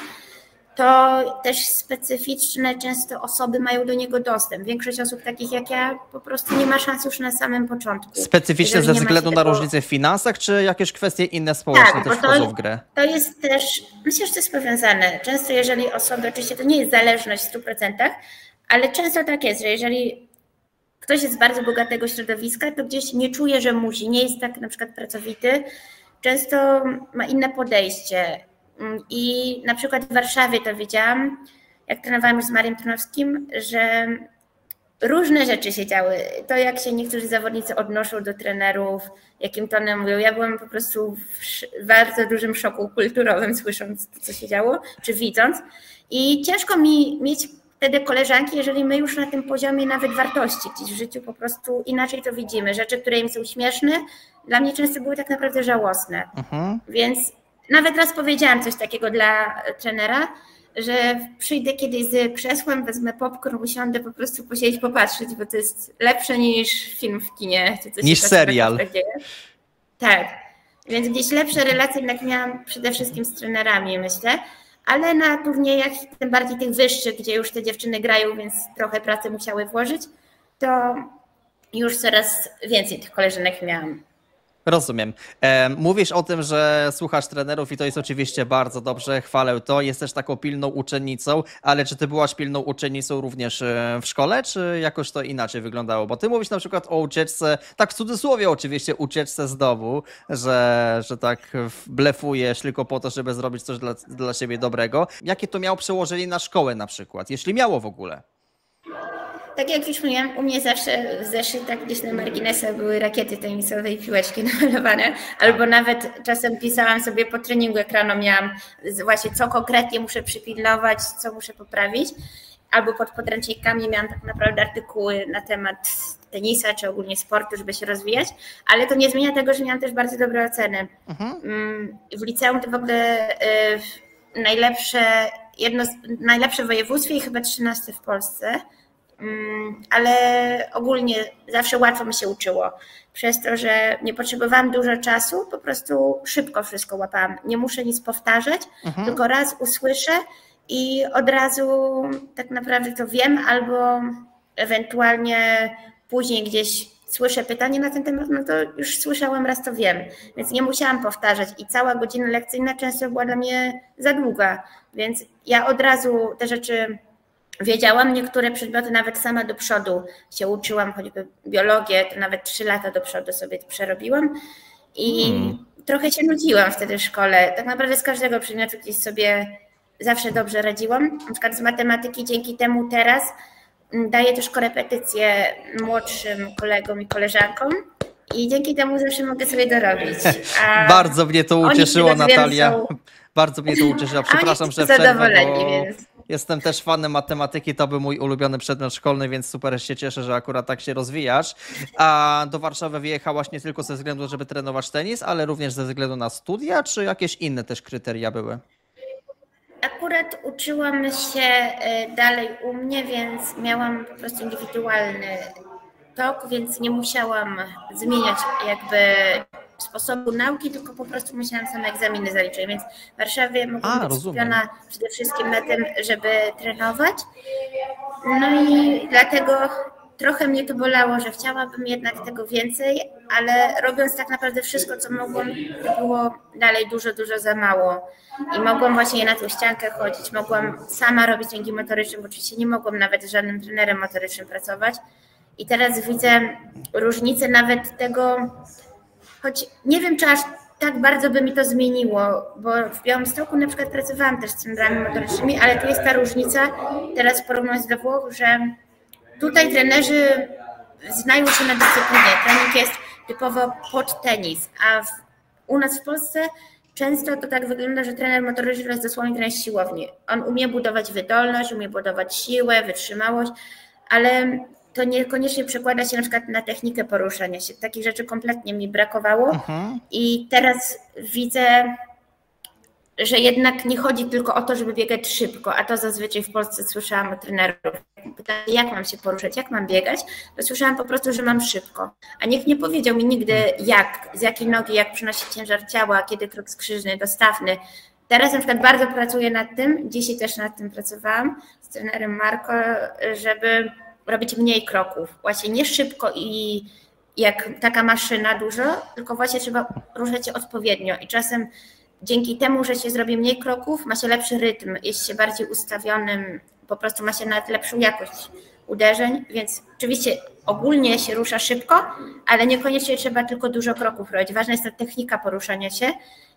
to też specyficzne często osoby mają do niego dostęp. Większość osób takich jak ja po prostu nie ma szans już na samym początku. Specyficzne ze względu na różnice w finansach, czy jakieś kwestie inne społeczne też wchodzą w grę? To jest też, myślę, że to jest powiązane. Często jeżeli osoby, oczywiście to nie jest zależność w 100%, ale często tak jest, że jeżeli ktoś jest z bardzo bogatego środowiska, to gdzieś nie czuje, że musi, nie jest tak na przykład pracowity, często ma inne podejście. I na przykład w Warszawie to widziałam, jak trenowałam już z Mariem Trnowskim, że różne rzeczy się działy. To jak się niektórzy zawodnicy odnoszą do trenerów, jakim tonem mówią. Ja byłam po prostu w bardzo dużym szoku kulturowym, słysząc to, co się działo, czy widząc. I ciężko mi mieć wtedy koleżanki, jeżeli my już na tym poziomie nawet wartości gdzieś w życiu po prostu inaczej to widzimy. Rzeczy, które im są śmieszne, dla mnie często były tak naprawdę żałosne. Więc nawet raz powiedziałam coś takiego dla trenera, że przyjdę kiedyś z krzesłem, wezmę popcorn, usiądę po prostu posiedzieć, popatrzeć, bo to jest lepsze niż film w kinie. Czy coś niż serial. Tak, więc gdzieś lepsze relacje jednak miałam przede wszystkim z trenerami, myślę, ale na turniejach, tym bardziej tych wyższych, gdzie już te dziewczyny grają, więc trochę pracy musiały włożyć, to już coraz więcej tych koleżanek miałam. Rozumiem. Mówisz o tym, że słuchasz trenerów i to jest oczywiście bardzo dobrze, chwalę to. Jesteś taką pilną uczennicą, ale czy ty byłaś pilną uczennicą również w szkole, czy jakoś to inaczej wyglądało? Bo ty mówisz na przykład o ucieczce, tak w cudzysłowie oczywiście, ucieczce z domu, że tak blefujesz tylko po to, żeby zrobić coś dla siebie dobrego. Jakie to miało przełożenie na szkołę na przykład, jeśli miało w ogóle? Tak jak już mówiłam, u mnie zawsze w zeszytach gdzieś na marginesach były rakiety tenisowe i piłeczki namalowane, albo nawet czasem pisałam sobie po treningu ekranu, miałam właśnie co konkretnie muszę przypilnować, co muszę poprawić, albo pod podręcznikami miałam tak naprawdę artykuły na temat tenisa czy ogólnie sportu, żeby się rozwijać, ale to nie zmienia tego, że miałam też bardzo dobre oceny. W liceum to w ogóle najlepsze w województwie i chyba 13 w Polsce. Ale ogólnie zawsze łatwo mi się uczyło. Przez to, że nie potrzebowałam dużo czasu, po prostu szybko wszystko łapałam. Nie muszę nic powtarzać, tylko raz usłyszę i od razu tak naprawdę to wiem, albo ewentualnie później gdzieś słyszę pytanie na ten temat, no to już słyszałam, raz to wiem. Więc nie musiałam powtarzać i cała godzina lekcyjna często była dla mnie za długa. Więc ja od razu te rzeczy wiedziałam, niektóre przedmioty nawet sama do przodu się uczyłam, choćby biologię, to nawet 3 lata do przodu sobie to przerobiłam i trochę się nudziłam wtedy w szkole. Tak naprawdę z każdego przedmiotu gdzieś sobie zawsze dobrze radziłam. Na przykład z matematyki dzięki temu teraz daję też korepetycje młodszym kolegom i koleżankom i dzięki temu zawsze mogę sobie dorobić. Bardzo mnie to ucieszyło, Natalia. Bardzo mnie to ucieszyło. Przepraszam, że przerwę, bo jestem też fanem matematyki, to był mój ulubiony przedmiot szkolny, więc super się cieszę, że akurat tak się rozwijasz. A do Warszawy wyjechałaś nie tylko ze względu, żeby trenować tenis, ale również ze względu na studia, czy jakieś inne też kryteria były? Akurat uczyłam się dalej u mnie, więc miałam po prostu indywidualny tok, więc nie musiałam zmieniać jakby sposobu nauki, tylko po prostu musiałam same egzaminy zaliczyć, więc w Warszawie mogłam być skupiona przede wszystkim na tym, żeby trenować. No i dlatego trochę mnie to bolało, że chciałabym jednak tego więcej, ale robiąc tak naprawdę wszystko, co mogłam, to było dalej dużo za mało. I mogłam właśnie na tą ściankę chodzić, mogłam sama robić treningi motoryczne, bo oczywiście nie mogłam nawet z żadnym trenerem motorycznym pracować. I teraz widzę różnicę nawet tego, choć nie wiem, czy aż tak bardzo by mi to zmieniło, bo w Białymstoku na przykład pracowałam też z trenerami motorycznymi, ale tu jest ta różnica, teraz porównując do Włoch, że tutaj trenerzy znają się na dyscyplinie. Trening jest typowo pod tenis, a u nas w Polsce często to tak wygląda, że trener motoryczny to jest dosłownie trener siłowni. On umie budować wydolność, umie budować siłę, wytrzymałość, ale to niekoniecznie przekłada się na przykład na technikę poruszania się. Takich rzeczy kompletnie mi brakowało i teraz widzę, że jednak nie chodzi tylko o to, żeby biegać szybko, a to zazwyczaj w Polsce słyszałam od trenerów. Pytali, jak mam się poruszać, jak mam biegać, to słyszałam po prostu, że mam szybko. A nikt nie powiedział mi nigdy jak, z jakiej nogi, jak przynosić ciężar ciała, kiedy krok skrzyżny, dostawny. Teraz na przykład bardzo pracuję nad tym, dzisiaj też nad tym pracowałam z trenerem Marko, żeby robić mniej kroków. Właśnie nie szybko i jak taka maszyna dużo, tylko właśnie trzeba ruszać się odpowiednio i czasem dzięki temu, że się zrobi mniej kroków, ma się lepszy rytm, jest się bardziej ustawionym, po prostu ma się nawet lepszą jakość uderzeń, więc oczywiście ogólnie się rusza szybko, ale niekoniecznie trzeba tylko dużo kroków robić. Ważna jest ta technika poruszania się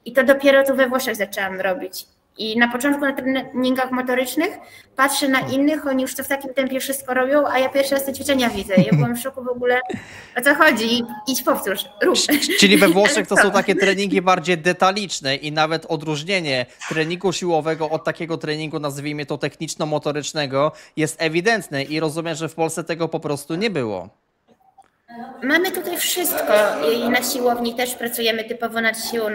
i to dopiero tu we Włoszech zaczęłam robić. I na początku na treningach motorycznych patrzę na innych, oni już to w takim tempie wszystko robią, a ja pierwszy raz te ćwiczenia widzę. Ja byłam w szoku w ogóle, o co chodzi, idź powtórz, rób. Czyli we Włoszech to są takie treningi bardziej detaliczne i nawet odróżnienie treningu siłowego od takiego treningu, nazwijmy to techniczno-motorycznego, jest ewidentne i rozumiem, że w Polsce tego po prostu nie było. Mamy tutaj wszystko i na siłowni też pracujemy typowo nad siłą,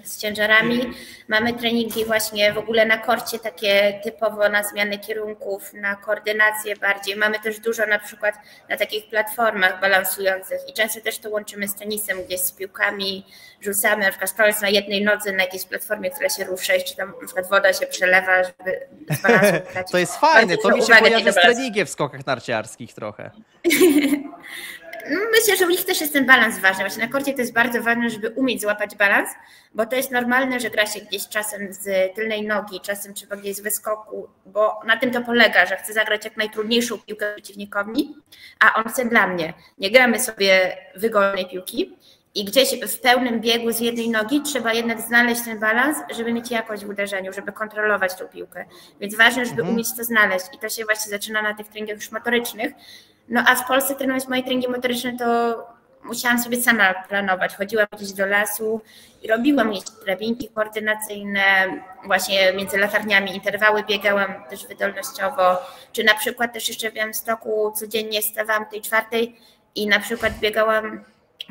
z ciężarami. Mamy treningi właśnie w ogóle na korcie takie typowo na zmianę kierunków, na koordynację bardziej. Mamy też dużo na przykład na takich platformach balansujących i często też to łączymy z tenisem, gdzieś z piłkami rzucamy, na przykład stojąc na jednej nodze na jakiejś platformie, która się rusza i czy tam na przykład woda się przelewa, żeby z balansu tracić. To jest fajne, to mi się kojarzy z treningiem w skokach narciarskich trochę. Myślę, że u nich też jest ten balans ważny. Właśnie na korcie to jest bardzo ważne, żeby umieć złapać balans, bo to jest normalne, że gra się gdzieś czasem z tylnej nogi, czasem trzeba gdzieś z wyskoku, bo na tym to polega, że chcę zagrać jak najtrudniejszą piłkę przeciwnikowi, a on chce dla mnie. Nie gramy sobie wygodnej piłki i gdzieś w pełnym biegu z jednej nogi trzeba jednak znaleźć ten balans, żeby mieć jakość w uderzeniu, żeby kontrolować tą piłkę. Więc ważne, żeby umieć to znaleźć i to się właśnie zaczyna na tych treningach już motorycznych. No a w Polsce trenując moje treningi motoryczne, to musiałam sobie sama planować. Chodziłam gdzieś do lasu i robiłam jakieś drabinki koordynacyjne, właśnie między latarniami interwały biegałam też wydolnościowo, czy na przykład też jeszcze w Białymstoku codziennie stawałam tej 4 i na przykład biegałam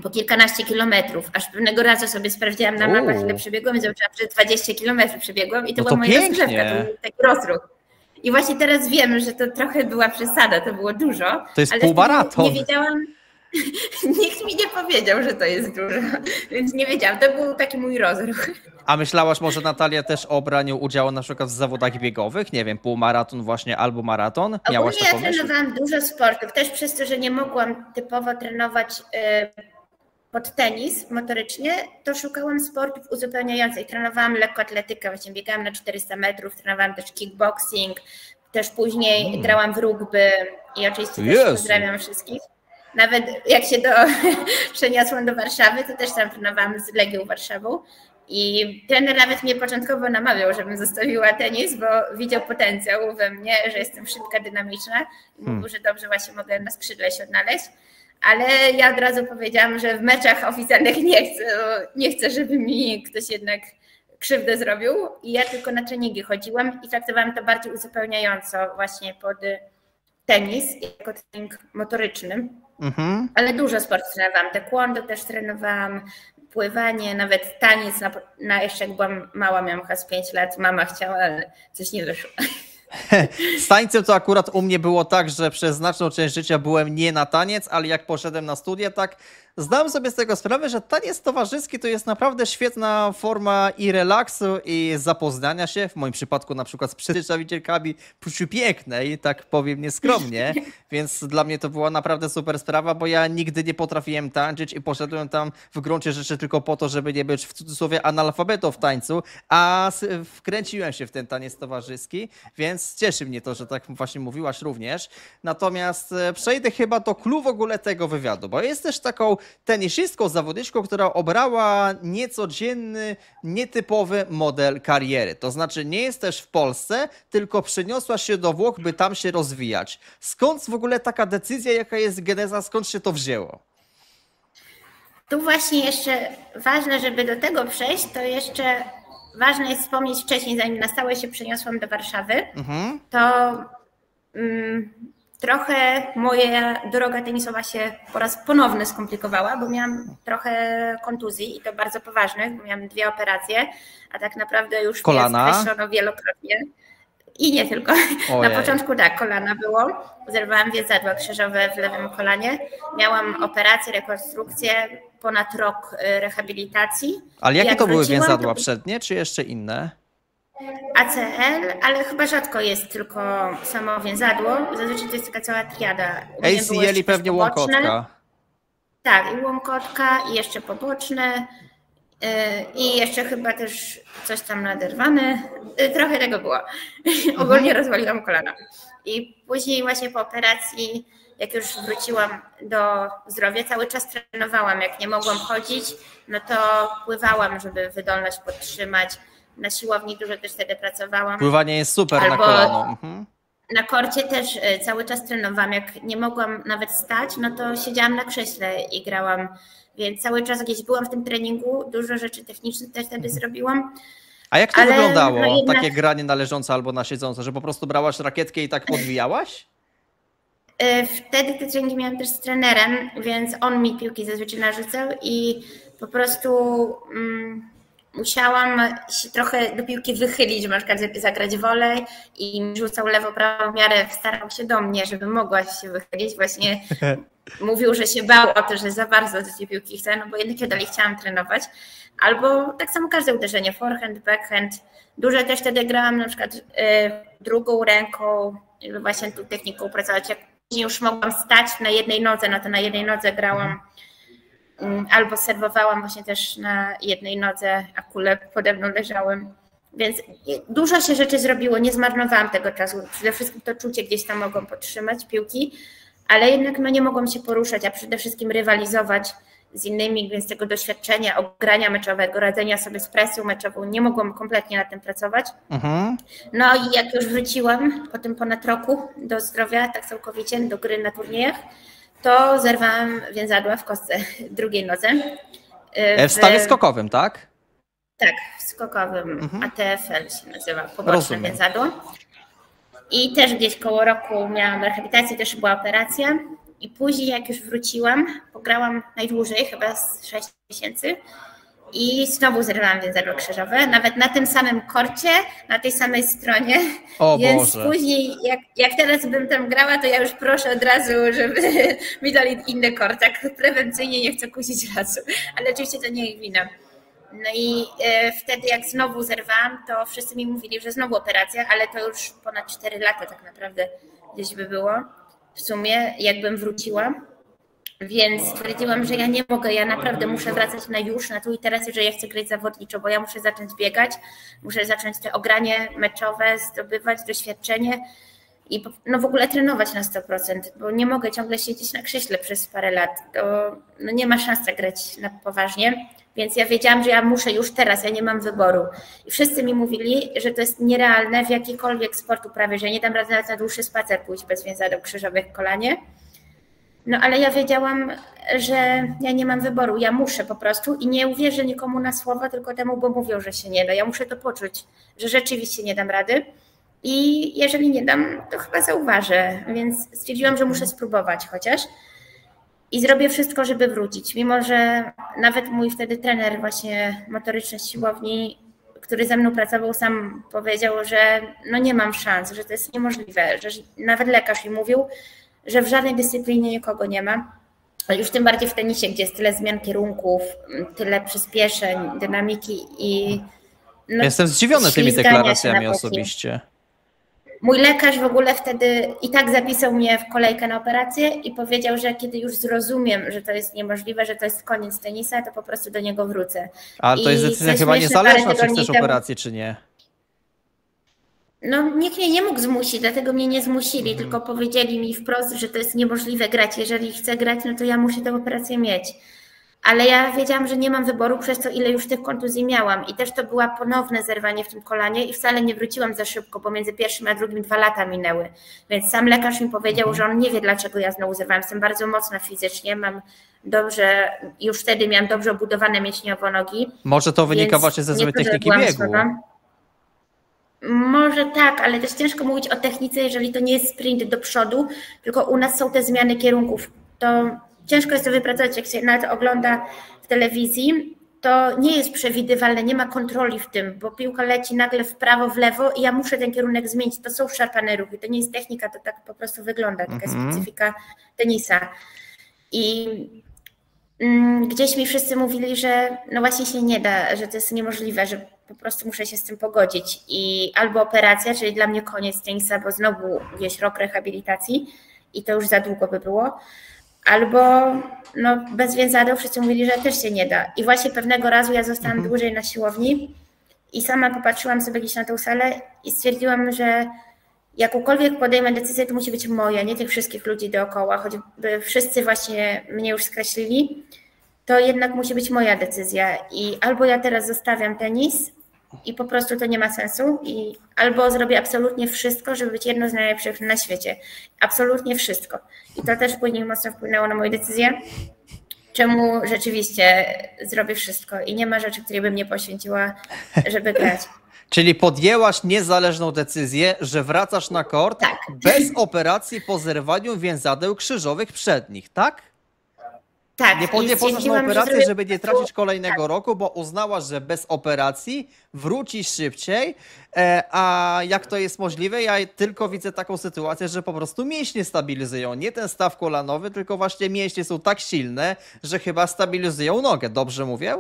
po kilkanaście kilometrów, aż pewnego razu sobie sprawdziłam na mapach, ile przebiegłam i zobaczyłam, że 20 kilometrów przebiegłam i to była moja rozgrzewka, to był taki rozruch. I właśnie teraz wiem, że to trochę była przesada, to było dużo. To jest półmaraton. Nie wiedziałam, nikt mi nie powiedział, że to jest dużo, więc nie wiedziałam, to był taki mój rozruch. A myślałaś może, Natalia, też o braniu udziału na przykład w zawodach biegowych? Nie wiem, półmaraton właśnie albo maraton? Miałaś taką myśl? Ja trenowałam dużo sportów, też przez to, że nie mogłam typowo trenować pod tenis motorycznie, to szukałam sportów uzupełniających. Trenowałam lekkoatletykę, właśnie biegałam na 400 metrów, trenowałam też kickboxing, też później grałam w rugby i oczywiście też pozdrawiam wszystkich. Nawet jak się przeniosłam do Warszawy, to też tam trenowałam z Legią Warszawą i trener nawet mnie początkowo namawiał, żebym zostawiła tenis, bo widział potencjał we mnie, że jestem szybka, dynamiczna i mówił, że dobrze właśnie mogę na skrzydle się odnaleźć. Ale ja od razu powiedziałam, że w meczach oficjalnych nie chcę, żeby mi ktoś jednak krzywdę zrobił i ja tylko na treningi chodziłam i traktowałam to bardziej uzupełniająco właśnie pod tenis jako trening motoryczny. Ale dużo sportów trenowałam, taekwondo też trenowałam, pływanie, nawet taniec, jeszcze jak byłam mała, miałam chyba 5 lat, mama chciała, ale coś nie wyszło. Z tańcem to akurat u mnie było tak, że przez znaczną część życia byłem nie na taniec, ale jak poszedłem na studia, tak zdałem sobie z tego sprawę, że taniec towarzyski to jest naprawdę świetna forma i relaksu, i zapoznania się, w moim przypadku na przykład z przedstawicielkami płci pięknej, tak powiem nieskromnie, więc dla mnie to była naprawdę super sprawa, bo ja nigdy nie potrafiłem tańczyć i poszedłem tam w gruncie rzeczy tylko po to, żeby nie być w cudzysłowie analfabetą w tańcu, a wkręciłem się w ten taniec towarzyski, więc cieszy mnie to, że tak właśnie mówiłaś również. Natomiast przejdę chyba do clou w ogóle tego wywiadu, bo jest też taką tenisistką, zawodniczką, która obrała niecodzienny, nietypowy model kariery. To znaczy nie jest też w Polsce, tylko przeniosła się do Włoch, by tam się rozwijać. Skąd w ogóle taka decyzja, jaka jest geneza, skąd się to wzięło? Tu właśnie jeszcze ważne, żeby do tego przejść, to jeszcze ważne jest wspomnieć wcześniej, zanim na stałe się przeniosłam do Warszawy, to trochę moja droga tenisowa się po raz ponowny skomplikowała, bo miałam trochę kontuzji i to bardzo poważnych, bo miałam 2 operacje, a tak naprawdę już kolana? mnie skreślono wielokrotnie. I nie tylko. Ojej. Na początku tak, kolana było. Zerwałam więzadła krzyżowe w lewym kolanie. Miałam operację, rekonstrukcję, ponad rok rehabilitacji. Ale jakie Jak to były wróciłam, więzadła? to Przednie czy jeszcze inne? ACL, ale chyba rzadko jest tylko samo więzadło. Zazwyczaj to jest taka cała triada. U mnie było ACL jeszcze i pewnie też poboczne. łąkotka. Tak, i łąkotka, i jeszcze poboczne. I jeszcze chyba też coś tam naderwane. Trochę tego było. Ogólnie rozwaliłam kolana. I później właśnie po operacji, jak już wróciłam do zdrowia, cały czas trenowałam. Jak nie mogłam chodzić, no to pływałam, żeby wydolność podtrzymać. Na siłowni dużo też wtedy pracowałam. Pływanie jest super na kolano. Na korcie też cały czas trenowałam. Jak nie mogłam nawet stać, no to siedziałam na krześle i grałam. Więc cały czas gdzieś byłam w tym treningu, dużo rzeczy technicznych też wtedy zrobiłam. A jak to wyglądało, no jednak, takie granie na leżące albo na siedzące, że po prostu brałaś rakietkę i tak podwijałaś? Wtedy te treningi miałam też z trenerem, więc on mi piłki zazwyczaj narzucał i po prostu musiałam się trochę do piłki wychylić, żeby na przykład zagrać wolej i rzucał lewo, prawo w miarę, starał się do mnie, żeby mogła się wychylić. Właśnie mówił, że się bał o to, że za bardzo do tej piłki chcę, no bo jednak ja dalej chciałam trenować. Albo tak samo każde uderzenie, forehand, backhand. Dużo też wtedy grałam na przykład drugą ręką, właśnie tą techniką pracować. Jak później już mogłam stać na jednej nodze, no to na jednej nodze grałam. Albo serwowałam właśnie też na jednej nodze, a kule pode mną leżały. Więc dużo się rzeczy zrobiło, nie zmarnowałam tego czasu. Przede wszystkim to czucie gdzieś tam mogłam podtrzymać piłki, ale jednak no nie mogłam się poruszać, a przede wszystkim rywalizować z innymi, więc tego doświadczenia, ogrania meczowego, radzenia sobie z presją meczową, nie mogłam kompletnie nad tym pracować. No i jak już wróciłam po tym ponad roku do zdrowia, tak całkowicie, do gry na turniejach, to zerwałam więzadła w kostce drugiej nodze. W stanie skokowym, tak? Tak, w skokowym ATFL się nazywa, poboczne więzadło. I też gdzieś koło roku miałam rehabilitację, też była operacja. I później jak już wróciłam, pograłam najdłużej, chyba z 6 miesięcy. I znowu zerwałam więzadło krzyżowe, nawet na tym samym korcie, na tej samej stronie. O Więc Boże. później, jak teraz bym tam grała, to ja już proszę od razu, żeby mi dali inny kort. Tak prewencyjnie nie chcę kusić razu, ale oczywiście to nie ich wina. No i wtedy jak znowu zerwałam, to wszyscy mi mówili, że znowu operacja, ale to już ponad 4 lata tak naprawdę gdzieś by było w sumie, jakbym wróciła. Więc stwierdziłam, że ja nie mogę, ja naprawdę muszę wracać na już, na tu i teraz, że ja chcę grać zawodniczo, bo ja muszę zacząć biegać, muszę zacząć te ogranie meczowe, zdobywać doświadczenie i no w ogóle trenować na 100%, bo nie mogę ciągle siedzieć na krześle przez parę lat, to no nie ma szans grać na poważnie, więc ja wiedziałam, że ja muszę już teraz, ja nie mam wyboru. I wszyscy mi mówili, że to jest nierealne w jakikolwiek sportu prawie, że nie dam rady nawet na dłuższy spacer pójść bez więzadeł krzyżowych w kolanie. No ale ja wiedziałam, że ja nie mam wyboru, ja muszę po prostu i nie uwierzę nikomu na słowo, tylko temu, bo mówią, że się nie da. Ja muszę to poczuć, że rzeczywiście nie dam rady i jeżeli nie dam, to chyba zauważę, więc stwierdziłam, że muszę spróbować chociaż i zrobię wszystko, żeby wrócić, mimo że nawet mój wtedy trener właśnie motoryczny z siłowni, który ze mną pracował, sam powiedział, że no nie mam szans, że to jest niemożliwe, że nawet lekarz mi mówił, że w żadnej dyscyplinie nikogo nie ma, Już tym bardziej w tenisie, gdzie jest tyle zmian kierunków, tyle przyspieszeń, dynamiki i no, Jestem zdziwiony tymi deklaracjami osobiście. Mój lekarz w ogóle wtedy i tak zapisał mnie w kolejkę na operację i powiedział, że kiedy już zrozumiem, że to jest niemożliwe, że to jest koniec tenisa, to po prostu do niego wrócę. Ale to jest decyzja chyba niezależna, czy chcesz operację, czy nie. No nikt mnie nie mógł zmusić, dlatego mnie nie zmusili, tylko powiedzieli mi wprost, że to jest niemożliwe grać. Jeżeli chcę grać, no to ja muszę tę operację mieć. Ale ja wiedziałam, że nie mam wyboru przez to, ile już tych kontuzji miałam. I też to było ponowne zerwanie w tym kolanie i wcale nie wróciłam za szybko, bo między pierwszym a drugim 2 lata minęły. Więc sam lekarz mi powiedział, że on nie wie, dlaczego ja znowu zerwałam. Jestem bardzo mocna fizycznie, mam dobrze, już wtedy miałam dobrze obudowane mięśniowo nogi. Może to wynika właśnie ze złej techniki biegu. Może tak, ale też ciężko mówić o technice, jeżeli to nie jest sprint do przodu, tylko u nas są te zmiany kierunków. To ciężko jest to wypracować, jak się nawet ogląda w telewizji, to nie jest przewidywalne, nie ma kontroli w tym, bo piłka leci nagle w prawo, w lewo i ja muszę ten kierunek zmienić. To są szarpane ruchy, to nie jest technika, to tak po prostu wygląda, taka specyfika tenisa. I gdzieś mi wszyscy mówili, że no właśnie się nie da, że to jest niemożliwe, że po prostu muszę się z tym pogodzić i albo operacja, czyli dla mnie koniec tenisa, bo znowu gdzieś rok rehabilitacji i to już za długo by było, albo no bez więzadeł wszyscy mówili, że też się nie da. I właśnie pewnego razu ja zostałam dłużej na siłowni i sama popatrzyłam sobie gdzieś na tą salę i stwierdziłam, że jakąkolwiek podejmę decyzję, to musi być moja, nie tych wszystkich ludzi dookoła, choćby wszyscy właśnie mnie już skreślili, to jednak musi być moja decyzja i albo ja teraz zostawiam tenis i po prostu to nie ma sensu, albo zrobię absolutnie wszystko, żeby być jedną z najlepszych na świecie. Absolutnie wszystko. I to też później mocno wpłynęło na moją decyzję, czemu rzeczywiście zrobię wszystko i nie ma rzeczy, której bym nie poświęciła, żeby grać. Czyli podjęłaś niezależną decyzję, że wracasz na kort bez operacji po zerwaniu więzadeł krzyżowych przednich, tak? Tak. Nie poszłaś na operację, żeby nie tracić kolejnego roku, bo uznałaś, że bez operacji wrócisz szybciej, a jak to jest możliwe? Ja tylko widzę taką sytuację, że po prostu mięśnie stabilizują. Nie ten staw kolanowy, tylko właśnie mięśnie są tak silne, że chyba stabilizują nogę. Dobrze mówię?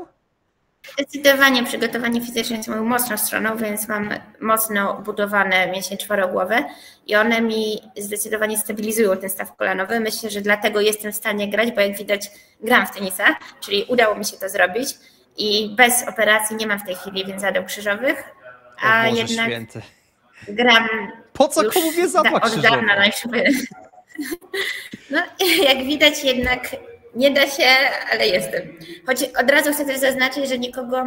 Zdecydowanie przygotowanie fizyczne jest moją mocną stroną, więc mam mocno budowane mięśnie czworogłowe i one mi zdecydowanie stabilizują ten staw kolanowy. Myślę, że dlatego jestem w stanie grać, bo jak widać gram w tenisa, czyli udało mi się to zrobić i bez operacji nie mam w tej chwili więzadeł krzyżowych, a Boże jednak święty. gram po co komu więzadła krzyżowe? No jak widać jednak nie da się, ale jestem. Choć od razu chcę też zaznaczyć, że nikogo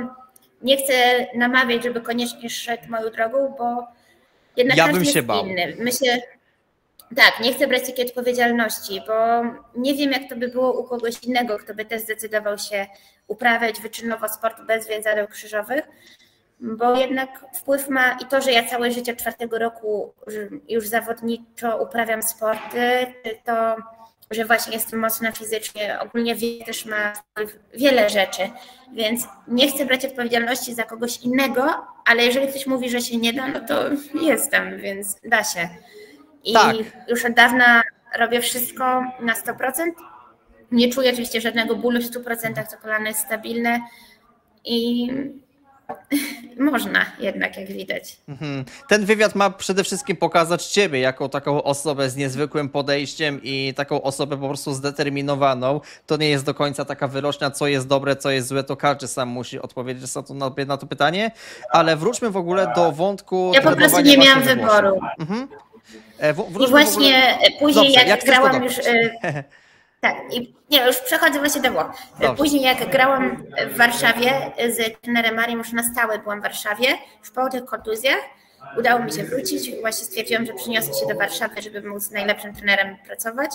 nie chcę namawiać, żeby koniecznie szedł moją drogą, bo jednak ja każdy bym się jest bał. inny. Myślę, tak, nie chcę brać takiej odpowiedzialności, bo nie wiem, jak to by było u kogoś innego, kto by też zdecydował się uprawiać wyczynowo sport bez więzadeł krzyżowych, bo jednak wpływ ma i to, że ja całe życie od 4 roku już zawodniczo uprawiam sporty, to że właśnie jestem mocna fizycznie, ogólnie też ma wiele rzeczy, więc nie chcę brać odpowiedzialności za kogoś innego, ale jeżeli ktoś mówi, że się nie da, no to jestem, więc da się. I już od dawna robię wszystko na 100%. Nie czuję oczywiście żadnego bólu w 100%, to kolano jest stabilne i można jednak, jak widać. Ten wywiad ma przede wszystkim pokazać ciebie jako taką osobę z niezwykłym podejściem i taką osobę po prostu zdeterminowaną. To nie jest do końca taka wyrocznia, co jest dobre, co jest złe, to każdy sam musi odpowiedzieć na to pytanie, ale wróćmy w ogóle do wątku. Ja po prostu nie miałam wyboru. I właśnie później jak grałam już... Tak, i nie, już przechodzę właśnie do Włoch. Później jak grałam w Warszawie z trenerem Mariem, już na stałe byłam w Warszawie, już po tych kontuzjach udało mi się wrócić. Właśnie stwierdziłam, że przyniosę się do Warszawy, żeby móc z najlepszym trenerem pracować,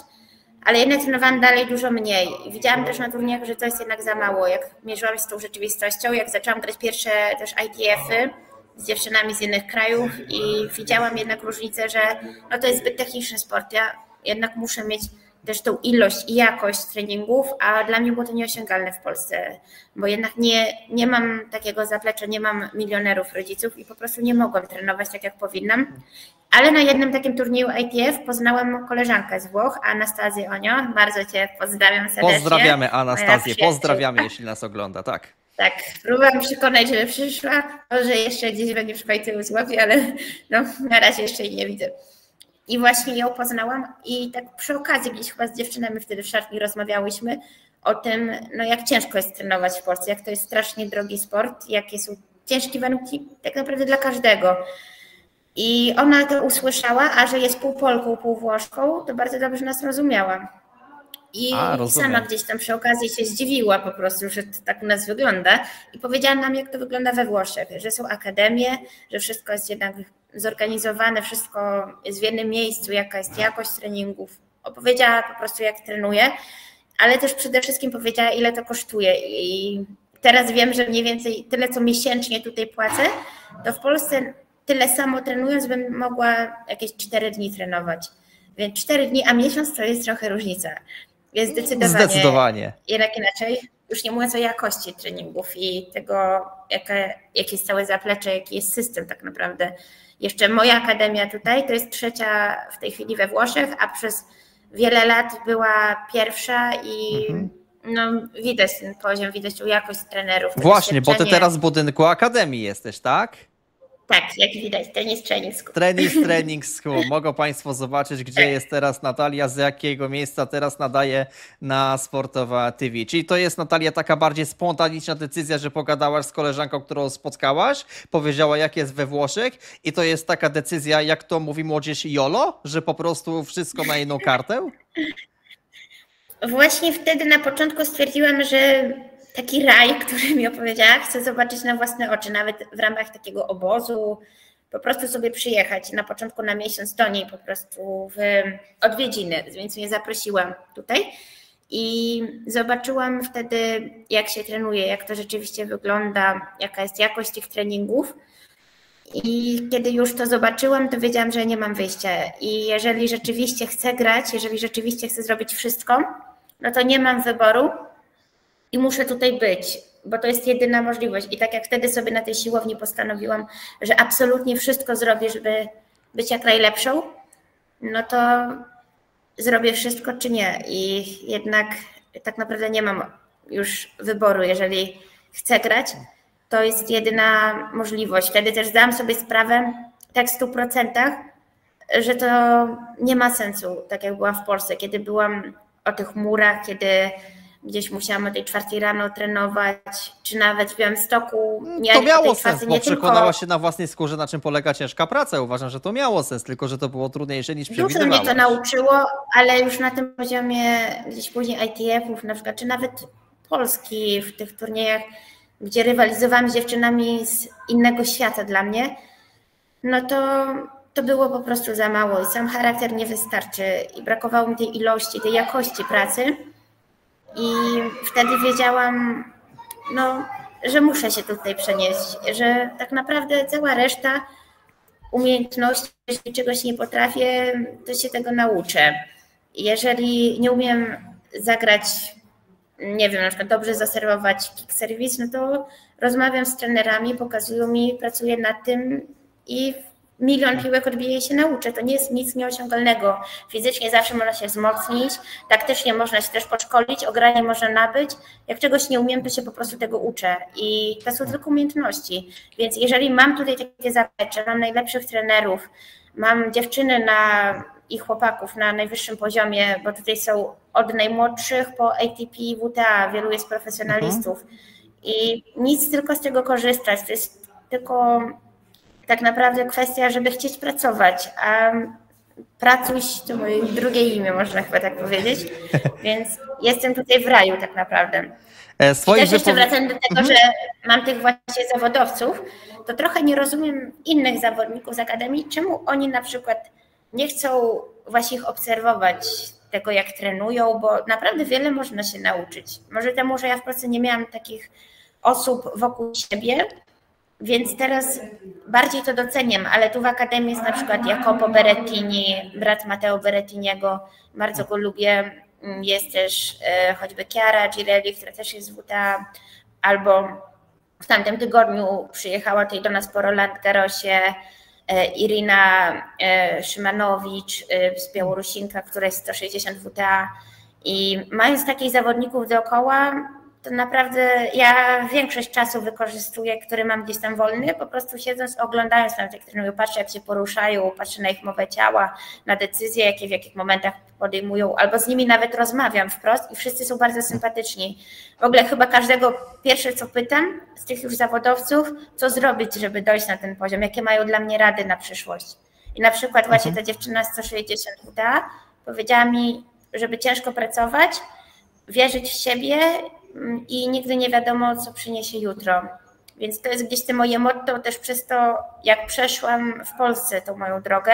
ale jednak trenowałam dalej dużo mniej. Widziałam też na turniejach, że to jest jednak za mało, jak mierzyłam się z tą rzeczywistością, jak zaczęłam grać pierwsze też ITF-y z dziewczynami z innych krajów i widziałam jednak różnicę, że no to jest zbyt techniczny sport. Ja jednak muszę mieć też tą ilość i jakość treningów, a dla mnie było to nieosiągalne w Polsce, bo jednak nie mam takiego zaplecza, nie mam milionerów rodziców i po prostu nie mogłam trenować tak, jak powinnam. Ale na jednym takim turnieju ITF poznałam koleżankę z Włoch, Anastazję Onio. Bardzo Cię pozdrawiam serdecznie. Pozdrawiamy Anastazję, pozdrawiamy, jeśli nas ogląda, tak. Tak, próbowałam przekonać, żeby przyszła, może jeszcze gdzieś będzie w Szwajcarii złapie, ale no, na razie jeszcze jej nie widzę. I właśnie ją poznałam i tak przy okazji gdzieś chyba z dziewczynami wtedy w szatni rozmawiałyśmy o tym, no jak ciężko jest trenować w Polsce, jak to jest strasznie drogi sport, jakie są ciężkie warunki tak naprawdę dla każdego. I ona to usłyszała, a że jest pół Polką, pół Włoszką, to bardzo dobrze nas rozumiała. I sama gdzieś tam przy okazji się zdziwiła po prostu, że to tak u nas wygląda i powiedziała nam, jak to wygląda we Włoszech, że są akademie, że wszystko jest jednak zorganizowane, wszystko jest w jednym miejscu, jaka jest jakość treningów. Opowiedziała po prostu, jak trenuje, ale też przede wszystkim powiedziała, ile to kosztuje. I teraz wiem, że mniej więcej tyle, co miesięcznie tutaj płacę, to w Polsce tyle samo trenując bym mogła jakieś 4 dni trenować. Więc 4 dni, a miesiąc to jest trochę różnica. Jest zdecydowanie. Jednak inaczej, już nie mówiąc o jakości treningów i tego, jakie jest całe zaplecze, jaki jest system tak naprawdę. Jeszcze moja akademia tutaj to jest 3. w tej chwili we Włoszech, a przez wiele lat była 1. i no, widać ten poziom, widać tą jakość trenerów. Właśnie, bo ty teraz w budynku akademii jesteś, tak? Tak, jak widać, tenis training school. Training school. Mogą Państwo zobaczyć, gdzie jest teraz Natalia, z jakiego miejsca teraz nadaje na Sportowa TV. Czyli to jest, Natalia, taka bardziej spontaniczna decyzja, że pogadałaś z koleżanką, którą spotkałaś, powiedziała, jak jest we Włoszech i to jest taka decyzja, jak to mówi młodzież, YOLO, że po prostu wszystko na jedną kartę? Właśnie wtedy na początku stwierdziłam, że taki raj, który mi opowiedziała, chcę zobaczyć na własne oczy, nawet w ramach takiego obozu, po prostu sobie przyjechać na początku na miesiąc do niej po prostu w odwiedziny, więc mnie zaprosiłam tutaj i zobaczyłam wtedy, jak się trenuje, jak to rzeczywiście wygląda, jaka jest jakość tych treningów. I kiedy już to zobaczyłam, to wiedziałam, że nie mam wyjścia i jeżeli rzeczywiście chcę grać, jeżeli rzeczywiście chcę zrobić wszystko, no to nie mam wyboru i muszę tutaj być, bo to jest jedyna możliwość. I tak jak wtedy sobie na tej siłowni postanowiłam, że absolutnie wszystko zrobię, żeby być jak najlepszą, no to zrobię wszystko czy nie. I jednak tak naprawdę nie mam już wyboru, jeżeli chcę grać, to jest jedyna możliwość. Wtedy też zdałam sobie sprawę, tak w 100%, że to nie ma sensu, tak jak byłam w Polsce, kiedy byłam o tych murach, kiedy gdzieś musiałam o tej 4 rano trenować, czy nawet w Białymstoku. To miało sens, bo przekonałaś się na własnej skórze, na czym polega ciężka praca. Uważam, że to miało sens, tylko że to było trudniejsze niż przewidywałaś. Dużo mnie to nauczyło, ale już na tym poziomie gdzieś później ITF-ów na przykład, czy nawet Polski w tych turniejach, gdzie rywalizowałam z dziewczynami z innego świata dla mnie, no to było po prostu za mało i sam charakter nie wystarczy i brakowało mi tej ilości, tej jakości pracy i wtedy wiedziałam, no, że muszę się tutaj przenieść, że tak naprawdę cała reszta umiejętności, jeśli czegoś nie potrafię, to się tego nauczę. Jeżeli nie umiem zagrać, nie wiem, na przykład dobrze zaserwować kick service, no to rozmawiam z trenerami, pokazują mi, pracuję nad tym i 1 000 000 piłek odbije się nauczę. To nie jest nic nieosiągalnego. Fizycznie zawsze można się wzmocnić, taktycznie można się też podszkolić, ogranie można nabyć. Jak czegoś nie umiem, to się po prostu tego uczę i to są tylko umiejętności. Więc jeżeli mam tutaj takie zaplecze, mam najlepszych trenerów, mam dziewczyny i chłopaków na najwyższym poziomie, bo tutaj są od najmłodszych po ATP, WTA, wielu jest profesjonalistów i nic tylko z tego korzystać. To jest tylko tak naprawdę kwestia, żeby chcieć pracować, a pracuj to moje drugie imię, można chyba tak powiedzieć, więc jestem tutaj w raju tak naprawdę. I też jeszcze wracając do tego, że mam tych właśnie zawodowców, to trochę nie rozumiem innych zawodników z Akademii, czemu oni na przykład nie chcą właśnie ich obserwować, tego jak trenują, bo naprawdę wiele można się nauczyć. Może temu, że ja w Polsce nie miałam takich osób wokół siebie, Więc teraz bardziej to doceniam, ale tu w Akademii jest na przykład Jacopo Berettini, brat Matteo Berettiniego, bardzo go lubię. Jest też choćby Chiara Girelli, która też jest z WTA, albo w tamtym tygodniu przyjechała tutaj do nas po Roland Garrosie Irina Szymanowicz z Białorusinka, która jest 160 WTA i mając takich zawodników dookoła, to naprawdę ja większość czasu wykorzystuję, który mam gdzieś tam wolny, po prostu siedząc, oglądając na tych trenerów, patrzę jak się poruszają, patrzę na ich mowę ciała, na decyzje, jakie w jakich momentach podejmują, albo z nimi nawet rozmawiam wprost i wszyscy są bardzo sympatyczni. W ogóle chyba każdego pierwsze co pytam z tych już zawodowców, co zrobić, żeby dojść na ten poziom, jakie mają dla mnie rady na przyszłość. I na przykład właśnie ta dziewczyna z 160 WTA powiedziała mi, żeby ciężko pracować, wierzyć w siebie i nigdy nie wiadomo, co przyniesie jutro. Więc to jest gdzieś to moje motto też przez to, jak przeszłam w Polsce tą moją drogę,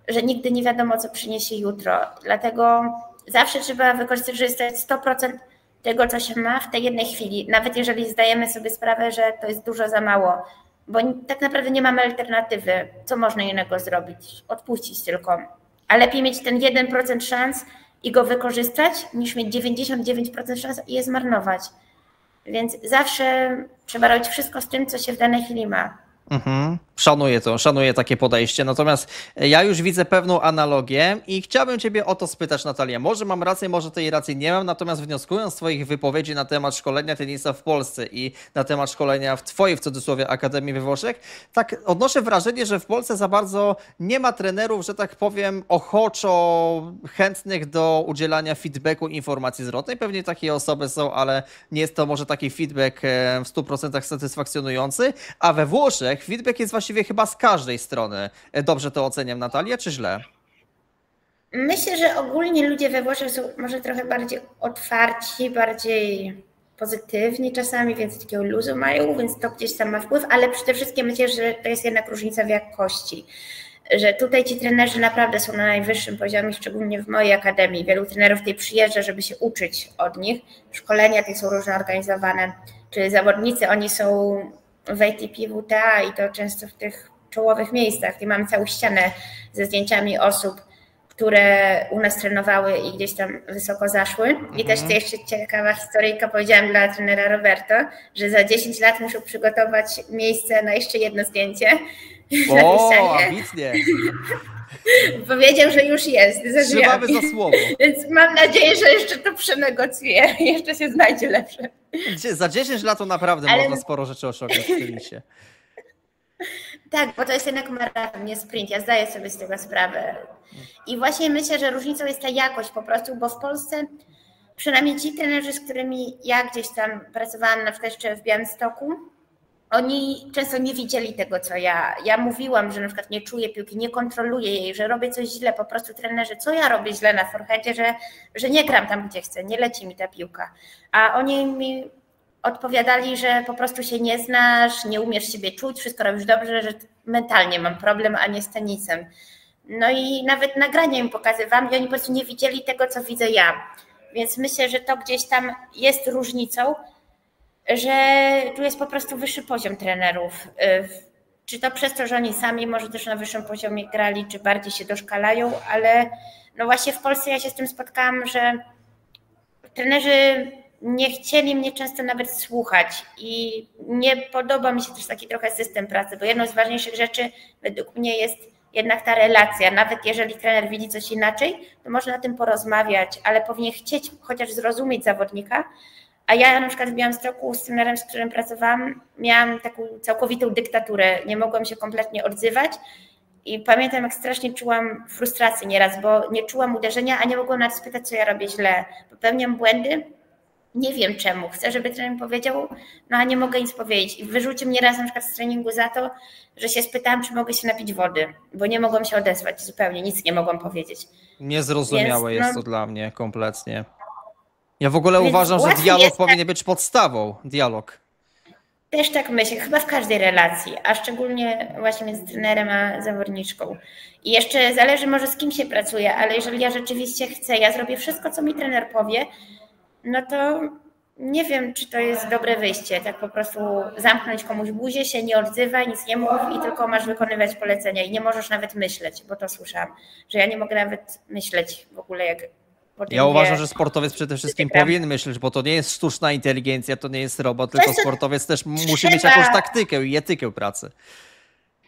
że nigdy nie wiadomo, co przyniesie jutro. Dlatego zawsze trzeba wykorzystać 100% tego, co się ma w tej jednej chwili, nawet jeżeli zdajemy sobie sprawę, że to jest dużo za mało, bo tak naprawdę nie mamy alternatywy. Co można innego zrobić? Odpuścić tylko. A lepiej mieć ten 1% szans i go wykorzystać, niż mieć 99% szans i je zmarnować. Więc zawsze trzeba robić wszystko z tym, co się w danej chwili ma. Szanuję to, szanuję takie podejście. Natomiast ja już widzę pewną analogię i chciałbym Ciebie o to spytać, Natalia. Może mam rację, może tej racji nie mam, natomiast wnioskując z Twoich wypowiedzi na temat szkolenia tenisa w Polsce i na temat szkolenia w Twojej, w cudzysłowie, Akademii we Włoszech, tak odnoszę wrażenie, że w Polsce za bardzo nie ma trenerów, że tak powiem, ochoczo chętnych do udzielania feedbacku, informacji zwrotnej. Pewnie takie osoby są, ale nie jest to może taki feedback w 100% satysfakcjonujący, a we Włoszech feedback jest właściwie chyba z każdej strony. Dobrze to oceniam, Natalia, czy źle? Myślę, że ogólnie ludzie we Włoszech są może trochę bardziej otwarci, bardziej pozytywni czasami, więcej takiego luzu mają, więc to gdzieś tam ma wpływ, ale przede wszystkim myślę, że to jest jednak różnica w jakości. Że tutaj ci trenerzy naprawdę są na najwyższym poziomie, szczególnie w mojej akademii. Wielu trenerów tutaj przyjeżdża, żeby się uczyć od nich. Szkolenia tutaj są różne organizowane, czy zawodnicy, oni są w ATP, WTA i to często w tych czołowych miejscach. I mamy całą ścianę ze zdjęciami osób, które u nas trenowały i gdzieś tam wysoko zaszły. I też to jeszcze ciekawa historyjka, powiedziałam dla trenera Roberto, że za 10 lat muszę przygotować miejsce na jeszcze jedno zdjęcie. O, ambitnie. Powiedział, że już jest. Trzymamy za słowo. Więc mam nadzieję, że jeszcze to przenegocjuję. Jeszcze się znajdzie lepsze. Za 10 lat to naprawdę można sporo rzeczy osiągnąć w tenisie. Tak, bo to jest jednak maraton, nie sprint. Ja zdaję sobie z tego sprawę. I właśnie myślę, że różnicą jest ta jakość po prostu, bo w Polsce przynajmniej ci trenerzy, z którymi ja gdzieś tam pracowałam, na przykład jeszcze w Białymstoku, oni często nie widzieli tego, co ja. Ja mówiłam, że na przykład nie czuję piłki, nie kontroluję jej, że robię coś źle. Po prostu trenerzy, co ja robię źle na forehandzie, że nie gram tam, gdzie chcę, nie leci mi ta piłka. A oni mi odpowiadali, że po prostu się nie znasz, nie umiesz siebie czuć, wszystko robisz dobrze, że mentalnie mam problem, a nie z tenisem. No i nawet nagrania im pokazywałam i oni po prostu nie widzieli tego, co widzę ja. Więc myślę, że to gdzieś tam jest różnicą, że tu jest po prostu wyższy poziom trenerów. Czy to przez to, że oni sami może też na wyższym poziomie grali, czy bardziej się doszkalają, ale no właśnie w Polsce ja się z tym spotkałam, że trenerzy nie chcieli mnie często nawet słuchać i nie podoba mi się też taki trochę system pracy, bo jedną z ważniejszych rzeczy według mnie jest jednak ta relacja. Nawet jeżeli trener widzi coś inaczej, to można o tym porozmawiać, ale powinien chcieć chociaż zrozumieć zawodnika. A ja na przykład w Białymstoku z trenerem, z którym pracowałam, miałam taką całkowitą dyktaturę. Nie mogłam się kompletnie odzywać i pamiętam, jak strasznie czułam frustrację nieraz, bo nie czułam uderzenia, a nie mogłam nawet spytać, co ja robię źle. Popełniam błędy, nie wiem czemu. Chcę, żeby trener mi powiedział, no a nie mogę nic powiedzieć. I wyrzucił mnie raz na przykład z treningu za to, że się spytałam, czy mogę się napić wody, bo nie mogłam się odezwać zupełnie, nic nie mogłam powiedzieć. Niezrozumiałe jest to dla mnie kompletnie. Ja w ogóle uważam, że dialog powinien być podstawą. Dialog. Też tak myślę, chyba w każdej relacji, a szczególnie właśnie między trenerem a zawodniczką. I jeszcze zależy może z kim się pracuje, ale jeżeli ja rzeczywiście chcę, ja zrobię wszystko, co mi trener powie, no to nie wiem, czy to jest dobre wyjście, tak po prostu zamknąć komuś buzię, się nie odzywaj, nic nie mów i tylko masz wykonywać polecenia i nie możesz nawet myśleć, bo to słyszałam, że ja nie mogę nawet myśleć w ogóle, jak Ja uważam, że sportowiec przede wszystkim powinien myśleć, bo to nie jest sztuczna inteligencja, to nie jest robot, tylko sportowiec też musi mieć jakąś taktykę i etykę pracy.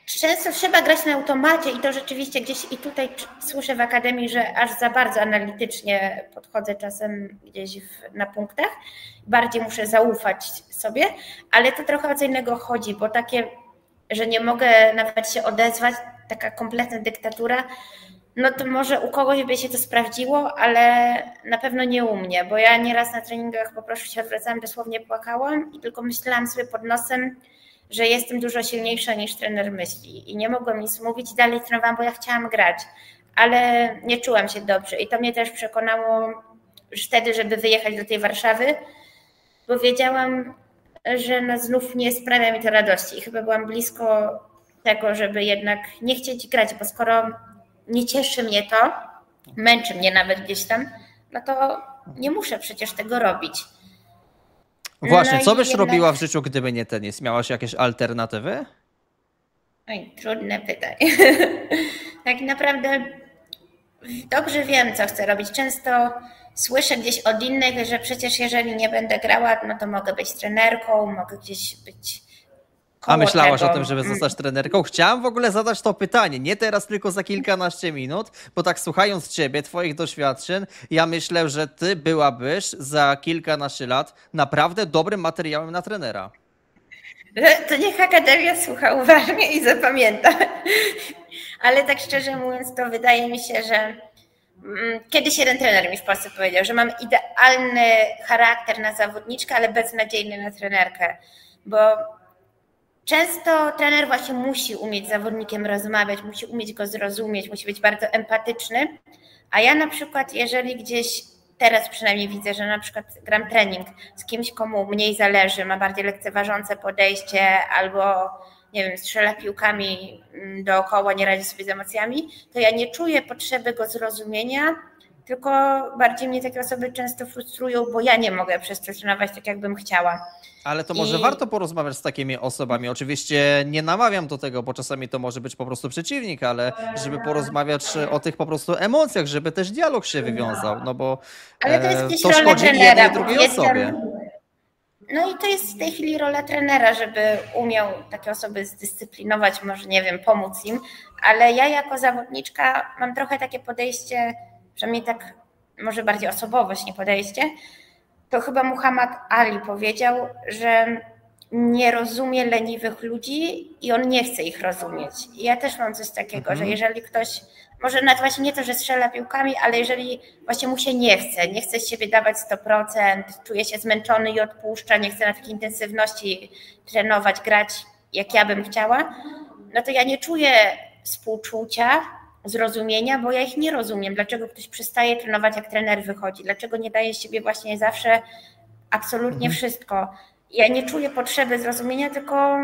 Często trzeba grać na automacie i to rzeczywiście gdzieś i tutaj słyszę w akademii, że aż za bardzo analitycznie podchodzę czasem gdzieś na punktach. Bardziej muszę zaufać sobie, ale to trochę o co innego chodzi, bo takie, że nie mogę nawet się odezwać, taka kompletna dyktatura, no to może u kogoś by się to sprawdziło, ale na pewno nie u mnie, bo ja nieraz na treningach po prostu się odwracałam, dosłownie płakałam i tylko myślałam sobie pod nosem, że jestem dużo silniejsza niż trener myśli i nie mogłam nic mówić i dalej trenowałam, bo ja chciałam grać, ale nie czułam się dobrze i to mnie też przekonało już wtedy, żeby wyjechać do tej Warszawy, bo wiedziałam, że no znów nie sprawia mi to radości i chyba byłam blisko tego, żeby jednak nie chcieć grać, bo skoro nie cieszy mnie to, męczy mnie nawet gdzieś tam, no to nie muszę przecież tego robić. Właśnie, co byś robiła w życiu, gdyby nie tenis? Miałaś jakieś alternatywy? Oj, trudne pytanie. Tak naprawdę dobrze wiem, co chcę robić. Często słyszę gdzieś od innych, że przecież jeżeli nie będę grała, no to mogę być trenerką, mogę gdzieś być koło A myślałaś tego. o tym, żeby zostać trenerką? Chciałam w ogóle zadać to pytanie, nie teraz, tylko za kilkanaście minut, bo tak słuchając ciebie, twoich doświadczeń, ja myślę, że ty byłabyś za kilkanaście lat naprawdę dobrym materiałem na trenera. To niech Akademia słucha uważnie i zapamięta. Ale tak szczerze mówiąc, to wydaje mi się, że kiedyś jeden trener mi w Polsce powiedział, że mam idealny charakter na zawodniczkę, ale beznadziejny na trenerkę, bo często trener właśnie musi umieć z zawodnikiem rozmawiać, musi umieć go zrozumieć, musi być bardzo empatyczny, a ja na przykład, jeżeli gdzieś teraz przynajmniej widzę, że na przykład gram trening z kimś, komu mniej zależy, ma bardziej lekceważące podejście albo nie wiem, strzela piłkami dookoła, nie radzi sobie z emocjami, to ja nie czuję potrzeby go zrozumienia, tylko bardziej mnie takie osoby często frustrują, bo ja nie mogę przez to trenować tak, jakbym chciała. Ale to może warto porozmawiać z takimi osobami. Oczywiście nie namawiam do tego, bo czasami to może być po prostu przeciwnik, ale żeby porozmawiać o tych po prostu emocjach, żeby też dialog się wywiązał, no bo ale to, jest to szkodzi jednej i drugiej osobie. No i to jest w tej chwili rola trenera, żeby umiał takie osoby zdyscyplinować, może nie wiem, pomóc im, ale ja jako zawodniczka mam trochę takie podejście, że mnie tak, może bardziej osobowość, nie podejście, to chyba Muhammad Ali powiedział, że nie rozumie leniwych ludzi i on nie chce ich rozumieć. I ja też mam coś takiego, że jeżeli ktoś, może nawet właśnie nie to, że strzela piłkami, ale jeżeli właśnie mu się nie chce z siebie dawać 100%, czuje się zmęczony i odpuszcza, nie chce na takiej intensywności trenować, grać jak ja bym chciała, no to ja nie czuję współczucia, zrozumienia, bo ja ich nie rozumiem. Dlaczego ktoś przestaje trenować, jak trener wychodzi? Dlaczego nie daje z siebie właśnie zawsze absolutnie wszystko? Ja nie czuję potrzeby zrozumienia, tylko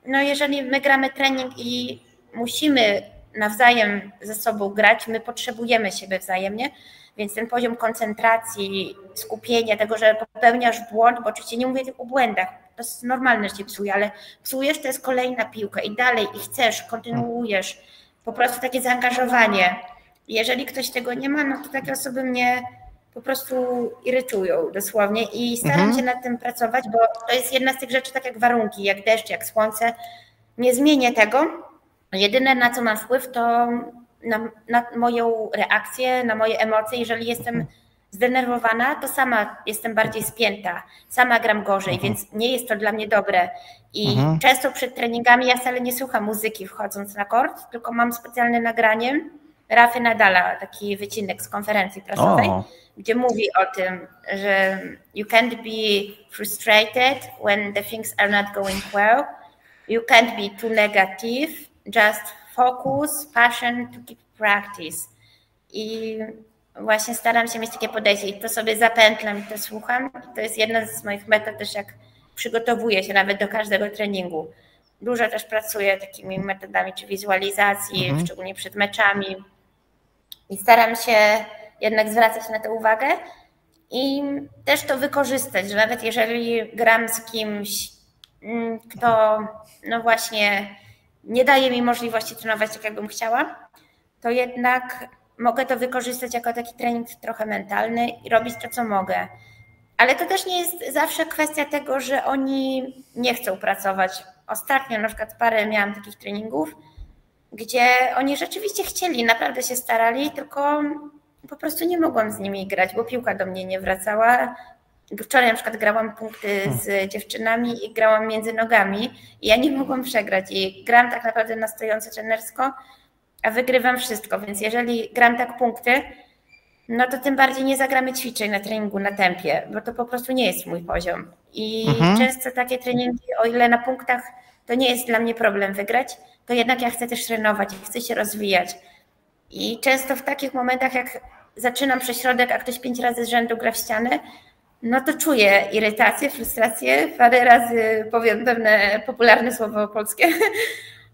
no jeżeli my gramy trening i musimy nawzajem ze sobą grać, my potrzebujemy siebie wzajemnie, więc ten poziom koncentracji, skupienia, tego, że popełniasz błąd, bo oczywiście nie mówię tylko o błędach, to jest normalne, że się psuje, ale psujesz, to jest kolejna piłka i dalej, i chcesz, kontynuujesz, po prostu takie zaangażowanie. Jeżeli ktoś tego nie ma, no to takie osoby mnie po prostu irytują dosłownie i staram się nad tym pracować, bo to jest jedna z tych rzeczy, tak jak warunki, jak deszcz, jak słońce. Nie zmienię tego. Jedyne, na co mam wpływ, to na moją reakcję, na moje emocje. Jeżeli jestem zdenerwowana, to sama jestem bardziej spięta, sama gram gorzej, więc nie jest to dla mnie dobre. I często przed treningami ja wcale nie słucham muzyki wchodząc na kort, tylko mam specjalne nagranie Rafy Nadala, taki wycinek z konferencji prasowej, gdzie mówi o tym, że you can't be frustrated when the things are not going well, you can't be too negative, just focus, passion to keep practice. I właśnie staram się mieć takie podejście i to sobie zapętlam i to słucham. I to jest jedna z moich metod też, jak przygotowuję się nawet do każdego treningu. Dużo też pracuję takimi metodami czy wizualizacji, szczególnie przed meczami. I staram się jednak zwracać na to uwagę. i też to wykorzystać, że nawet jeżeli gram z kimś, kto no właśnie nie daje mi możliwości trenować tak, jakbym chciała, to jednak mogę to wykorzystać jako taki trening trochę mentalny i robić to, co mogę. Ale to też nie jest zawsze kwestia tego, że oni nie chcą pracować. Ostatnio na przykład parę miałam takich treningów, gdzie oni rzeczywiście chcieli, naprawdę się starali, tylko po prostu nie mogłam z nimi grać, bo piłka do mnie nie wracała. Wczoraj na przykład grałam punkty z dziewczynami i grałam między nogami i ja nie mogłam przegrać i gram tak naprawdę na stojąco trenersko, a wygrywam wszystko, więc jeżeli gram tak punkty, no to tym bardziej nie zagramy ćwiczeń na treningu na tempie, bo to po prostu nie jest mój poziom. I często takie treningi, o ile na punktach to nie jest dla mnie problem wygrać, to jednak ja chcę też trenować, chcę się rozwijać. I często w takich momentach, jak zaczynam prześrodek, a ktoś 5 razy z rzędu gra w ścianę, no to czuję irytację, frustrację. Parę razy powiem pewne popularne słowo polskie,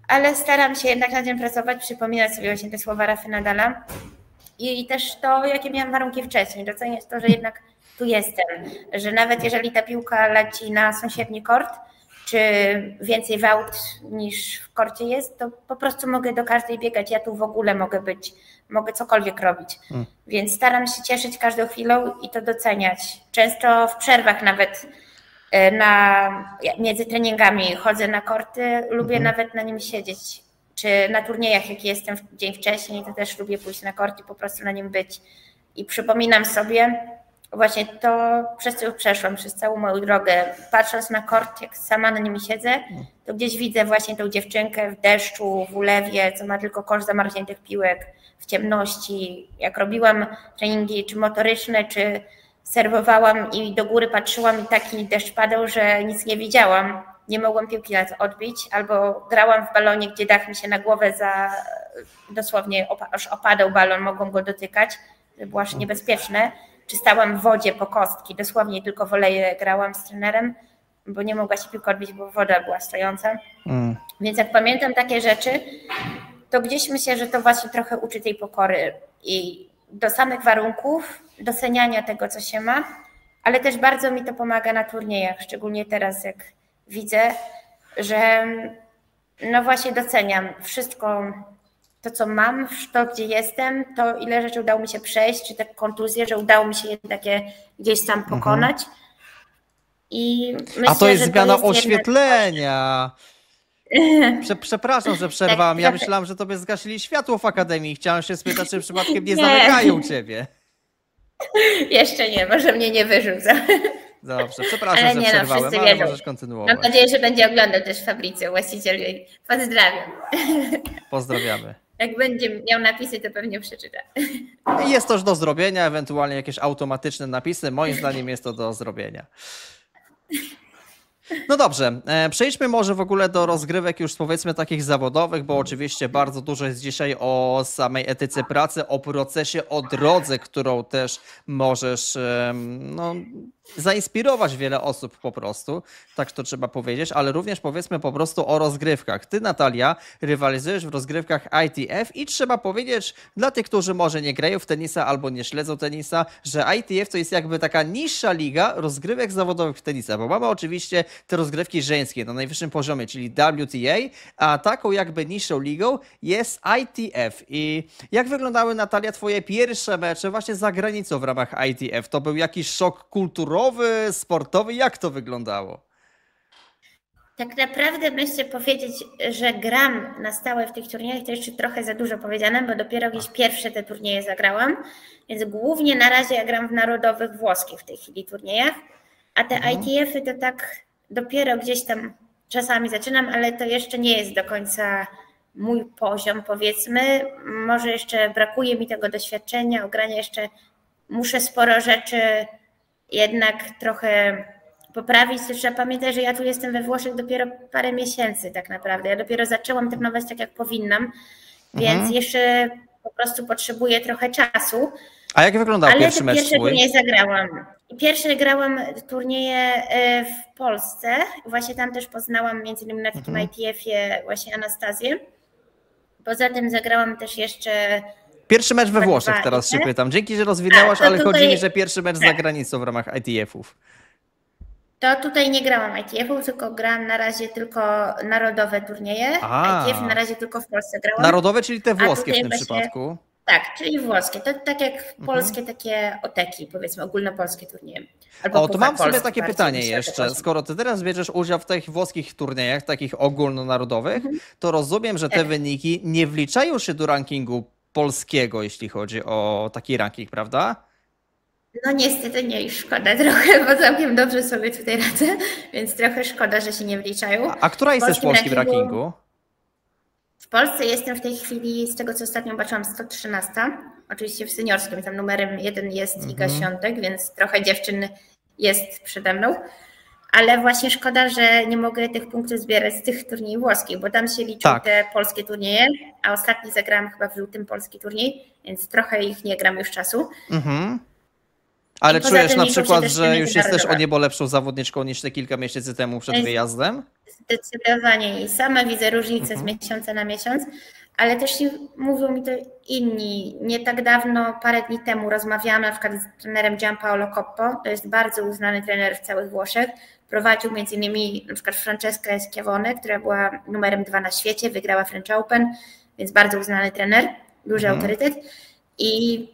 ale staram się jednak na tym pracować, przypominać sobie właśnie te słowa Rafy Nadala i też to, jakie miałam warunki wcześniej. Doceniać to, że jednak tu jestem, że nawet jeżeli ta piłka leci na sąsiedni kort, czy więcej w aut niż w korcie jest, to po prostu mogę do każdej biegać. Ja tu w ogóle mogę być, mogę cokolwiek robić. Więc staram się cieszyć każdą chwilą i to doceniać. Często w przerwach nawet między treningami chodzę na korty, lubię nawet na nim siedzieć. Czy na turniejach, jak jestem dzień wcześniej, to też lubię pójść na kort i po prostu na nim być. I przypominam sobie właśnie to, przez co przeszłam, przez całą moją drogę. Patrząc na kort, jak sama na nim siedzę, to gdzieś widzę właśnie tą dziewczynkę w deszczu, w ulewie, co ma tylko kosz zamarzniętych piłek, w ciemności. Jak robiłam treningi czy motoryczne, czy serwowałam i do góry patrzyłam i taki deszcz padał, że nic nie widziałam. Nie mogłam piłki nawet odbić, albo grałam w balonie, gdzie dach mi się na głowę dosłownie aż opadał balon, mogłam go dotykać, to było aż niebezpieczne. Czy stałam w wodzie po kostki, dosłownie tylko w oleje grałam z trenerem, bo nie mogła się piłka odbić, bo woda była stojąca. Więc jak pamiętam takie rzeczy, to gdzieś myślę, że to właśnie trochę uczy tej pokory i do samych warunków, doceniania tego, co się ma, ale też bardzo mi to pomaga na turniejach, szczególnie teraz, jak widzę, że no właśnie doceniam wszystko to, co mam, to, gdzie jestem, to ile rzeczy udało mi się przejść, czy te kontuzje, że udało mi się jednak je gdzieś tam pokonać. I myślę, a to jest że zmiana to jest oświetlenia. Przepraszam, że przerwałam. Ja myślałam, że tobie zgasili światło w akademii. Chciałam się spytać, czy przypadkiem nie zamykają ciebie. Jeszcze nie, może mnie nie wyrzuca. Dobrze, przepraszam, że przerwałem, ale możesz kontynuować. Mam nadzieję, że będzie oglądał też Fabrycjo, właściciel jej. Pozdrawiam. Pozdrawiamy. Jak będzie miał napisy, to pewnie przeczyta. Jest też do zrobienia, ewentualnie jakieś automatyczne napisy. Moim zdaniem jest to do zrobienia. No dobrze, przejdźmy może w ogóle do rozgrywek już powiedzmy takich zawodowych, bo oczywiście bardzo dużo jest dzisiaj o samej etyce pracy, o procesie, o drodze, którą też możesz zainspirować wiele osób po prostu, tak to trzeba powiedzieć, ale również powiedzmy po prostu o rozgrywkach. Ty, Natalia, rywalizujesz w rozgrywkach ITF i trzeba powiedzieć dla tych, którzy może nie grają w tenisa albo nie śledzą tenisa, że ITF to jest jakby taka niższa liga rozgrywek zawodowych w tenisa, bo mamy oczywiście te rozgrywki żeńskie na najwyższym poziomie, czyli WTA, a taką jakby niższą ligą jest ITF. I jak wyglądały, Natalia, twoje pierwsze mecze właśnie za granicą w ramach ITF? To był jakiś szok kulturowy, sportowy? Jak to wyglądało? Tak naprawdę myślę powiedzieć, że gram na stałe w tych turniejach, to jeszcze trochę za dużo powiedziane, bo dopiero gdzieś pierwsze te turnieje zagrałam, więc głównie na razie ja gram w narodowych włoskich w tej chwili turniejach, a te ITF-y to tak dopiero gdzieś tam czasami zaczynam, ale to jeszcze nie jest do końca mój poziom, powiedzmy. Może jeszcze brakuje mi tego doświadczenia, ogrania jeszcze muszę sporo rzeczy jednak trochę poprawić. Trzeba pamiętać, że ja tu jestem we Włoszech dopiero parę miesięcy tak naprawdę. Ja dopiero zaczęłam trenować tak, jak powinnam, więc jeszcze po prostu potrzebuję trochę czasu. A jak wyglądał pierwszy mecz swój? Turniej zagrałam. Pierwsze grałam turnieje w Polsce. Właśnie tam też poznałam między innymi na takim ITF-ie właśnie Anastazję. Poza tym zagrałam też jeszcze Pierwszy mecz we Włoszech teraz się pytam. Dzięki, że rozwinęłaś, ale tutaj... chodzi mi, że pierwszy mecz za granicą w ramach ITF-ów. To tutaj nie grałam ITF-ów, tylko grałam na razie tylko narodowe turnieje. ITF na razie tylko w Polsce grałam. Narodowe, czyli te włoskie w tym przypadku? Tak, czyli włoskie. To tak jak polskie takie oteki, powiedzmy ogólnopolskie turnieje. To mam sobie takie pytanie jeszcze. Skoro ty teraz bierzesz udział w tych włoskich turniejach, takich ogólnonarodowych, to rozumiem, że te wyniki nie wliczają się do rankingu polskiego, jeśli chodzi o taki ranking, prawda? No niestety nie, już szkoda trochę, bo całkiem dobrze sobie tutaj radzę, więc trochę szkoda, że się nie wliczają. A która jesteś w polskim rankingu? W Polsce jestem w tej chwili, z tego co ostatnio baczyłam, 113. Oczywiście w seniorskim, tam numerem 1 jest Iga Świątek, więc trochę dziewczyn jest przede mną. Ale właśnie szkoda, że nie mogę tych punktów zbierać z tych turniejów włoskich, bo tam się liczą te polskie turnieje, a ostatni zagrałam chyba w lutym polski turniej, więc trochę ich nie gram już czasu. Ale czujesz na przykład, że już jesteś o niebo lepszą zawodniczką niż te kilka miesięcy temu przed wyjazdem? Zdecydowanie i sama widzę różnicę z miesiąca na miesiąc, ale też mówią mi to inni. Nie tak dawno, parę dni temu rozmawiałam na przykład z trenerem Gianpaolo Coppo, to jest bardzo uznany trener w całych Włoszech. Prowadził m.in. na przykład Francesca Schiavone, która była numerem 2 na świecie, wygrała French Open, więc bardzo uznany trener, duży autorytet. I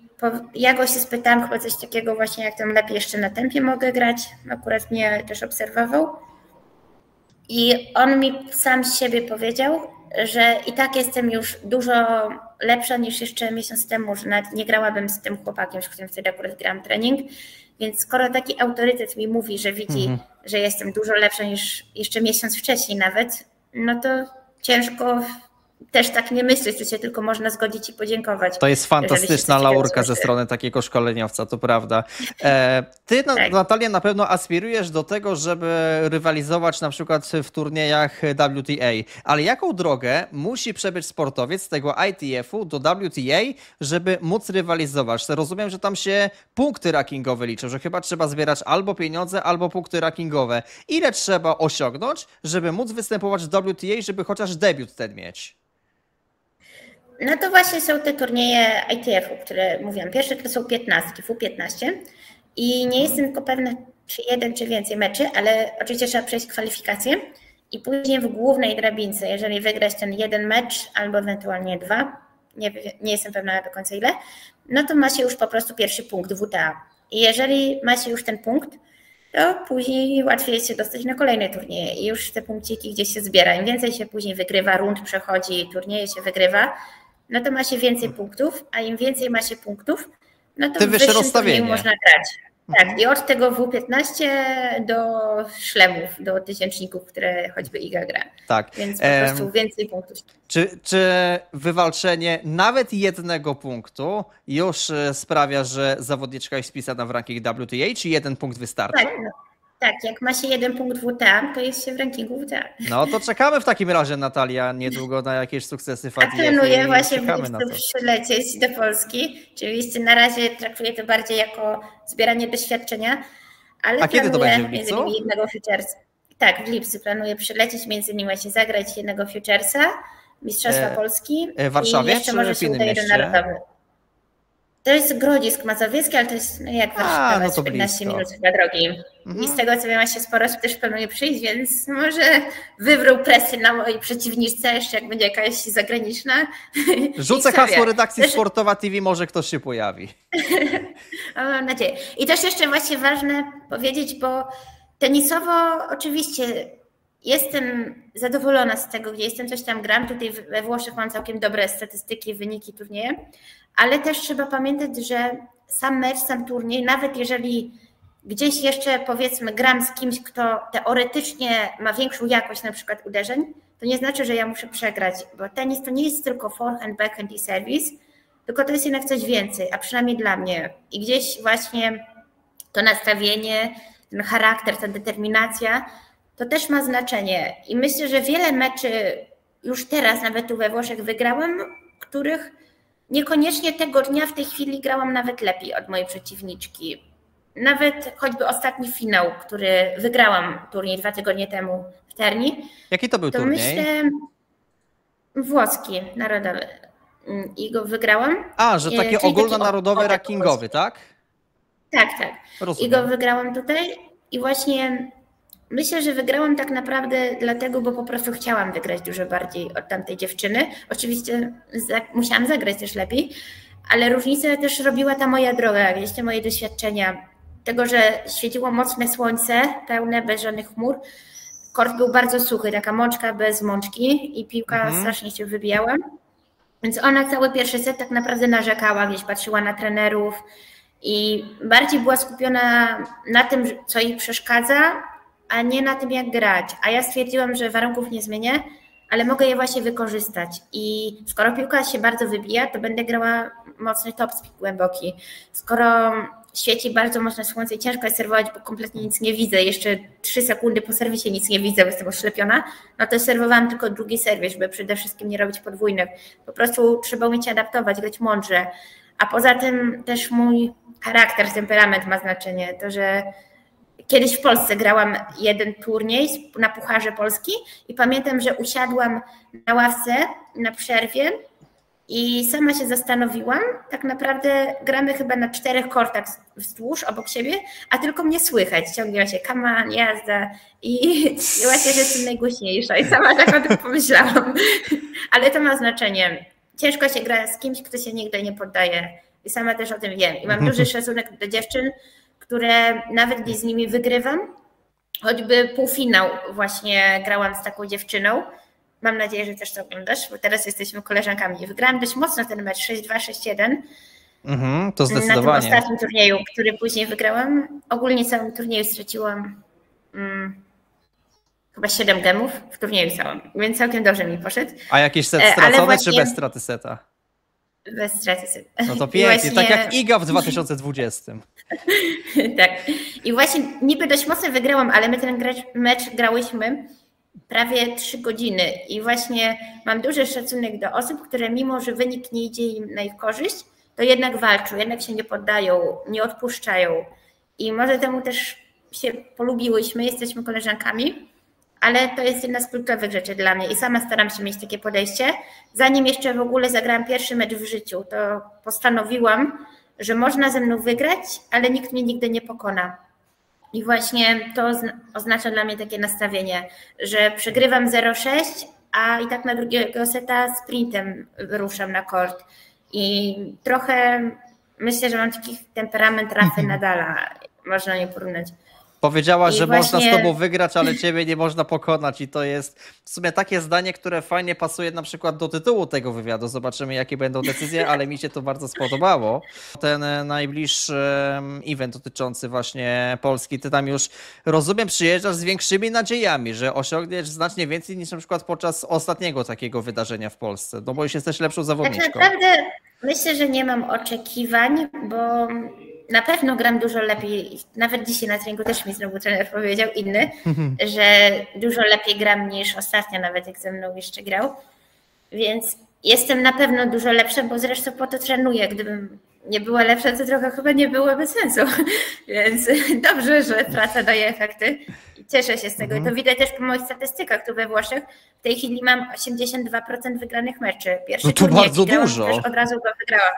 ja go się spytałam chyba coś takiego właśnie, jak tam lepiej jeszcze na tempie mogę grać, akurat mnie też obserwował. I on mi sam z siebie powiedział, że i tak jestem już dużo lepsza niż jeszcze miesiąc temu, że nawet nie grałabym z tym chłopakiem, z którym wtedy akurat grałam trening. Więc skoro taki autorytet mi mówi, że widzi, że jestem dużo lepsza niż jeszcze miesiąc wcześniej nawet, no to ciężko też tak nie myśleć, to się tylko można zgodzić i podziękować. To jest fantastyczna laurka ze strony takiego szkoleniowca, to prawda. Ty, Natalia, na pewno aspirujesz do tego, żeby rywalizować na przykład w turniejach WTA, ale jaką drogę musi przebyć sportowiec z tego ITF-u do WTA, żeby móc rywalizować? Rozumiem, że tam się punkty rankingowe liczą, że chyba trzeba zbierać albo pieniądze, albo punkty rankingowe. Ile trzeba osiągnąć, żeby móc występować w WTA, żeby chociaż debiut ten mieć? No to właśnie są te turnieje ITF-u, które mówiłam. Pierwsze to są 15, W15 i nie jestem tylko pewna, czy jeden, czy więcej meczy, ale oczywiście trzeba przejść kwalifikacje i później w głównej drabince, jeżeli wygrać ten jeden mecz albo ewentualnie 2, nie jestem pewna do końca ile, no to ma się już po prostu pierwszy punkt WTA. I jeżeli ma się już ten punkt, to później łatwiej jest się dostać na kolejne turnieje i już te punkciki gdzieś się zbiera. Im więcej się później wygrywa, rund przechodzi, turnieje się wygrywa, no to ma się więcej punktów, a im więcej ma się punktów, no to w wyższym turnieju można grać. Tak, i od tego W15 do szlemów, do tysięczników, które choćby Iga gra. Tak. Więc po prostu więcej punktów. Czy wywalczenie nawet jednego punktu już sprawia, że zawodniczka jest wpisana w ranking WTA, czy jeden punkt wystarczy? Tak, tak, jak ma się jeden punkt WTA, to jest się w rankingu WTA. No to czekamy w takim razie, Natalia, niedługo na jakieś sukcesy w ITF. Planuję właśnie w lipcu przylecieć do Polski. Oczywiście na razie traktuję to bardziej jako zbieranie doświadczenia, ale kiedy to będzie w lipcu? Jednego Futuresa. Tak, w lipcu planuję przylecieć, między innymi właśnie zagrać jednego Futuresa, Mistrzostwa Polski. W Warszawie, i jeszcze czy może w innym mieście? Narodowy. To jest Grodzisk Mazowiecki, ale to jest jak Warszawa, no to 15 minut chyba drogi. I z tego co wiem, się sporo osób też planuje przyjść, więc może wywrą presję na mojej przeciwniczce, jeszcze jak będzie jakaś zagraniczna. Rzucę hasło redakcji Sportowa TV, może ktoś się pojawi. Mam nadzieję. I też jeszcze właśnie ważne powiedzieć, bo tenisowo oczywiście jestem zadowolona z tego, gdzie jestem, coś tam gram. Tutaj we Włoszech mam całkiem dobre statystyki, wyniki turnieje, ale też trzeba pamiętać, że sam mecz, sam turniej, nawet jeżeli gdzieś jeszcze powiedzmy gram z kimś, kto teoretycznie ma większą jakość na przykład uderzeń, to nie znaczy, że ja muszę przegrać, bo tenis to nie jest tylko forehand, backhand i serwis, tylko to jest jednak coś więcej, a przynajmniej dla mnie. I gdzieś właśnie to nastawienie, ten charakter, ta determinacja, to też ma znaczenie. I myślę, że wiele meczy już teraz, nawet tu we Włoszech wygrałam, których niekoniecznie tego dnia w tej chwili grałam nawet lepiej od mojej przeciwniczki. Nawet choćby ostatni finał, który wygrałam turniej 2 tygodnie temu w Terni. Jaki to był turniej? Myślę włoski, narodowy. i go wygrałam. A, że takie Czyli ogólnonarodowy rankingowy, tak? Tak, tak. Rozumiem. I go wygrałam tutaj i właśnie myślę, że wygrałam tak naprawdę dlatego, bo po prostu chciałam wygrać dużo bardziej od tamtej dziewczyny. Oczywiście musiałam zagrać też lepiej, ale różnicę też robiła ta moja droga, gdzieś te moje doświadczenia. Tego, że świeciło mocne słońce, pełne, bez żadnych chmur. Kort był bardzo suchy, taka mączka bez mączki i piłka strasznie się wybijała. Więc ona cały pierwszy set tak naprawdę narzekała, gdzieś patrzyła na trenerów i bardziej była skupiona na tym, co jej przeszkadza, a nie na tym, jak grać. A ja stwierdziłam, że warunków nie zmienię, ale mogę je właśnie wykorzystać. I skoro piłka się bardzo wybija, to będę grała mocny topspin głęboki. Skoro świeci bardzo mocno słońce i ciężko jest serwować, bo kompletnie nic nie widzę, jeszcze 3 sekundy po serwisie nic nie widzę, bo jestem oślepiona, no to serwowałam tylko drugi serwis, żeby przede wszystkim nie robić podwójnych. Po prostu trzeba umieć adaptować, grać mądrze. A poza tym też mój charakter, temperament ma znaczenie. To, że kiedyś w Polsce grałam jeden turniej na Pucharze Polski i pamiętam, że usiadłam na ławce na przerwie i sama się zastanowiłam, tak naprawdę gramy chyba na 4 kortach wzdłuż obok siebie, a tylko mnie słychać. Ciągnie się kaman, jazda i właśnie, że jestem najgłośniejsza i sama tak o tym pomyślałam. Ale to ma znaczenie. Ciężko się gra z kimś, kto się nigdy nie poddaje i sama też o tym wiem. I mam duży szacunek do dziewczyn, które nawet gdy z nimi wygrywam, choćby półfinał właśnie grałam z taką dziewczyną. Mam nadzieję, że też to oglądasz, bo teraz jesteśmy koleżankami. Wygrałam dość mocno ten mecz 6-2, 6-1. To zdecydowanie. Na tym ostatnim turnieju, który później wygrałam. Ogólnie całym turnieju straciłam chyba 7 gemów w turnieju całym, więc całkiem dobrze mi poszedł. A jakiś set stracony, właśnie, czy bez straty seta? Bez straty seta. No to pięknie, tak jak Iga w 2020. Tak. I właśnie niby dość mocno wygrałam, ale my ten mecz grałyśmy prawie 3 godziny i właśnie mam duży szacunek do osób, które mimo, że wynik nie idzie im na ich korzyść, to jednak walczą, jednak się nie poddają, nie odpuszczają i może temu też się polubiłyśmy, jesteśmy koleżankami, ale to jest jedna z kluczowych rzeczy dla mnie i sama staram się mieć takie podejście. Zanim jeszcze w ogóle zagrałam pierwszy mecz w życiu, to postanowiłam, że można ze mną wygrać, ale nikt mnie nigdy nie pokona. I właśnie to oznacza dla mnie takie nastawienie, że przegrywam 0-6, a i tak na drugiego seta sprintem ruszam na kort. I trochę myślę, że mam taki temperament Rafaela Nadala, można nie porównać. Powiedziała, że można z tobą wygrać, ale ciebie nie można pokonać i to jest w sumie takie zdanie, które fajnie pasuje na przykład do tytułu tego wywiadu. Zobaczymy, jakie będą decyzje, ale mi się to bardzo spodobało. Ten najbliższy event dotyczący właśnie Polski, ty tam już, rozumiem, przyjeżdżasz z większymi nadziejami, że osiągniesz znacznie więcej niż na przykład podczas ostatniego takiego wydarzenia w Polsce, no bo już jesteś lepszą zawodniczką. Tak naprawdę myślę, że nie mam oczekiwań, bo na pewno gram dużo lepiej, nawet dzisiaj na treningu też mi znowu trener powiedział, inny, że dużo lepiej gram niż ostatnio, nawet jak ze mną jeszcze grał, więc jestem na pewno dużo lepsza, bo zresztą po to trenuję. Gdybym nie była lepsza, to trochę chyba nie byłoby sensu, więc dobrze, że praca daje efekty i cieszę się z tego. I to widać też po moich statystykach tu we Włoszech. W tej chwili mam 82% wygranych meczy. Pierwszy no to turniej, bardzo dużo. też od razu go wygrałam.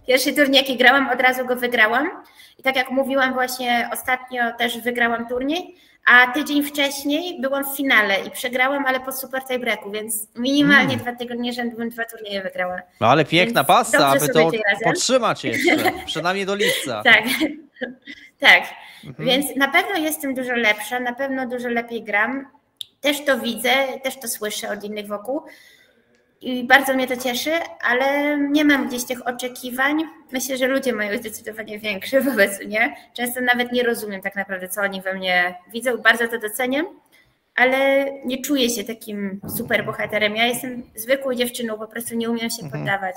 Pierwszy turniej, jaki grałam, od razu go wygrałam. I tak jak mówiłam, właśnie ostatnio też wygrałam turniej, a tydzień wcześniej byłam w finale i przegrałam, ale po super tiebreaku, więc minimalnie 2 tygodnie rzędu bym 2 turnieje wygrała. No ale piękna pasa, aby to razem podtrzymać jeszcze, przynajmniej do lipca. Tak, tak. Więc na pewno jestem dużo lepsza, na pewno dużo lepiej gram. Też to widzę, też to słyszę od innych wokół. I bardzo mnie to cieszy, ale nie mam gdzieś tych oczekiwań. Myślę, że ludzie mają zdecydowanie większe wobec mnie. Często nawet nie rozumiem tak naprawdę, co oni we mnie widzą. Bardzo to doceniam, ale nie czuję się takim super bohaterem. Ja jestem zwykłą dziewczyną, po prostu nie umiem się poddawać.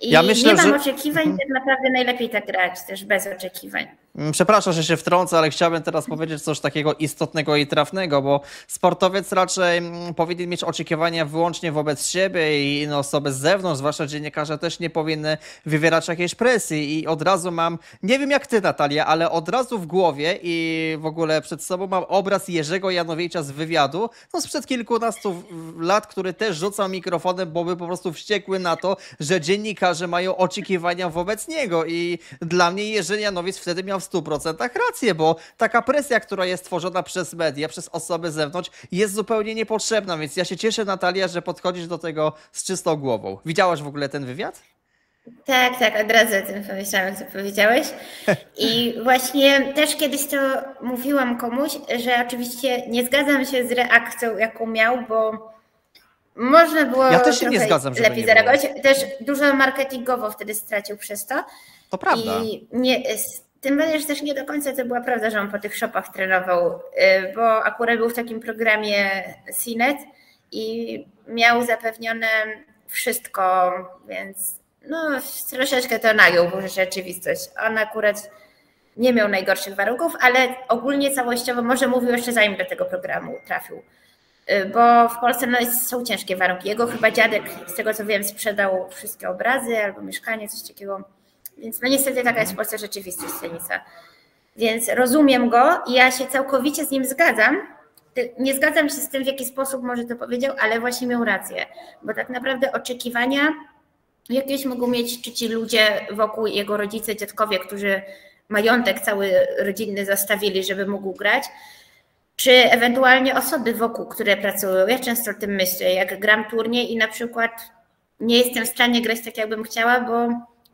I ja myślę, nie mam oczekiwań, tak naprawdę najlepiej tak grać, też bez oczekiwań. Przepraszam, że się wtrącę, ale chciałbym teraz powiedzieć coś takiego istotnego i trafnego, bo sportowiec raczej powinien mieć oczekiwania wyłącznie wobec siebie i inne osoby z zewnątrz, zwłaszcza dziennikarze też nie powinny wywierać jakiejś presji i od razu mam, nie wiem jak ty Natalia, ale od razu w głowie i w ogóle przed sobą mam obraz Jerzego Janowicza z wywiadu, no sprzed kilkunastu lat, który też rzucał mikrofonem, bo był po prostu wściekły na to, że dziennikarze mają oczekiwania wobec niego i dla mnie Jerzy Janowicz wtedy miał w 100% rację, bo taka presja, która jest tworzona przez media, przez osoby z zewnątrz, jest zupełnie niepotrzebna, więc ja się cieszę, Natalia, że podchodzisz do tego z czystą głową. Widziałaś w ogóle ten wywiad? Tak, tak, od razu o tym pomyślałam, co powiedziałeś. I właśnie też kiedyś to mówiłam komuś, że oczywiście nie zgadzam się z reakcją, jaką miał, bo można było Ja też się nie zgadzam, żeby lepiej nie było. zareagować. Też dużo marketingowo wtedy stracił przez to. To prawda. I nie, tym bardziej, że też nie do końca to była prawda, że on po tych shopach trenował, bo akurat był w takim programie CNET i miał zapewnione wszystko, więc no troszeczkę to nagiął rzeczywistość. On akurat nie miał najgorszych warunków, ale ogólnie całościowo może mówił jeszcze zanim do tego programu trafił. Bo w Polsce są ciężkie warunki. Jego chyba dziadek, z tego co wiem, sprzedał wszystkie obrazy albo mieszkanie, coś takiego. Więc no niestety taka jest w Polsce rzeczywistość tenisa. Więc rozumiem go i ja się całkowicie z nim zgadzam. Nie zgadzam się z tym, w jaki sposób może to powiedział, ale właśnie miał rację. Bo tak naprawdę oczekiwania jakieś mogą mieć czy ci ludzie wokół, jego rodzice, dziadkowie, którzy majątek cały rodzinny zostawili, żeby mógł grać, czy ewentualnie osoby wokół, które pracują. Ja często o tym myślę, jak gram turniej i na przykład nie jestem w stanie grać tak, jakbym chciała, bo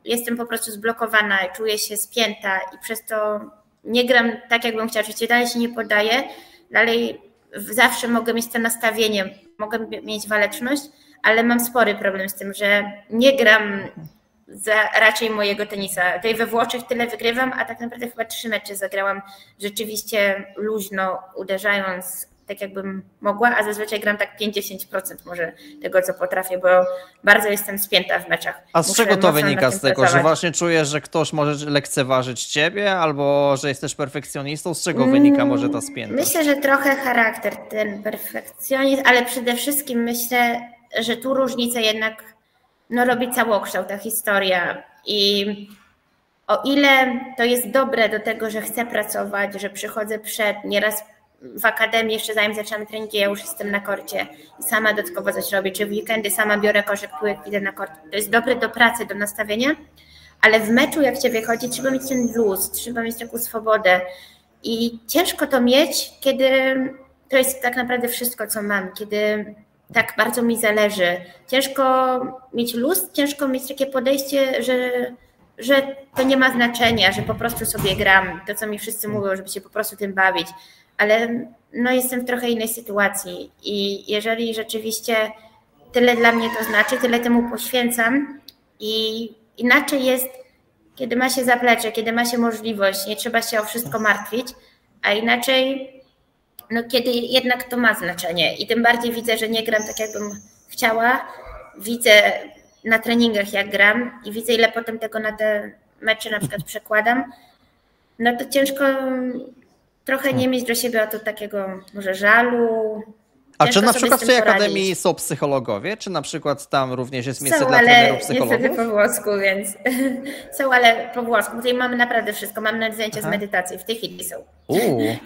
jestem po prostu zblokowana, czuję się spięta i przez to nie gram tak, jakbym chciała. Oczywiście dalej się nie poddaję, dalej zawsze mogę mieć to nastawienie, mogę mieć waleczność, ale mam spory problem z tym, że nie gram za raczej mojego tenisa. Tutaj we Włoszech tyle wygrywam, a tak naprawdę chyba 3 mecze zagrałam rzeczywiście luźno, uderzając tak jakbym mogła, a zazwyczaj gram tak 50% może tego, co potrafię, bo bardzo jestem spięta w meczach. A z czego to wynika z tego, że właśnie czujesz, że ktoś może lekceważyć ciebie, albo że jesteś perfekcjonistą? Z czego wynika może ta spiętość? Myślę, że trochę charakter, ten perfekcjonizm, ale przede wszystkim myślę, że tu różnicę jednak robi całokształt, ta historia. I o ile to jest dobre do tego, że chcę pracować, że przychodzę nieraz w akademii, jeszcze zanim zaczynamy treningi, ja już jestem na korcie i sama dodatkowo coś robię, czy w weekendy sama biorę koszyk, piłek, idę na kort. To jest dobre do pracy, do nastawienia, ale w meczu jak cię wychodzi, trzeba mieć ten luz, trzeba mieć taką swobodę i ciężko to mieć, kiedy to jest tak naprawdę wszystko, co mam, kiedy tak bardzo mi zależy. Ciężko mieć luz, ciężko mieć takie podejście, że to nie ma znaczenia, że po prostu sobie gram, to co mi wszyscy mówią, żeby się po prostu tym bawić, ale jestem w trochę innej sytuacji i jeżeli rzeczywiście tyle dla mnie to znaczy, tyle temu poświęcam i inaczej jest, kiedy ma się zaplecze, kiedy ma się możliwość, nie trzeba się o wszystko martwić, a inaczej kiedy jednak to ma znaczenie i tym bardziej widzę, że nie gram tak, jakbym chciała, widzę na treningach jak gram i widzę, ile potem tego na te mecze na przykład przekładam, to ciężko trochę nie mieć do siebie o to takiego może żalu. A czy na przykład w tej akademii są psychologowie? Czy na przykład tam również jest miejsce dla trenerów psychologów? Niestety po włosku, więc są, ale po włosku. Tutaj mamy naprawdę wszystko. Mam nawet zajęcia z medytacji. W tej chwili są.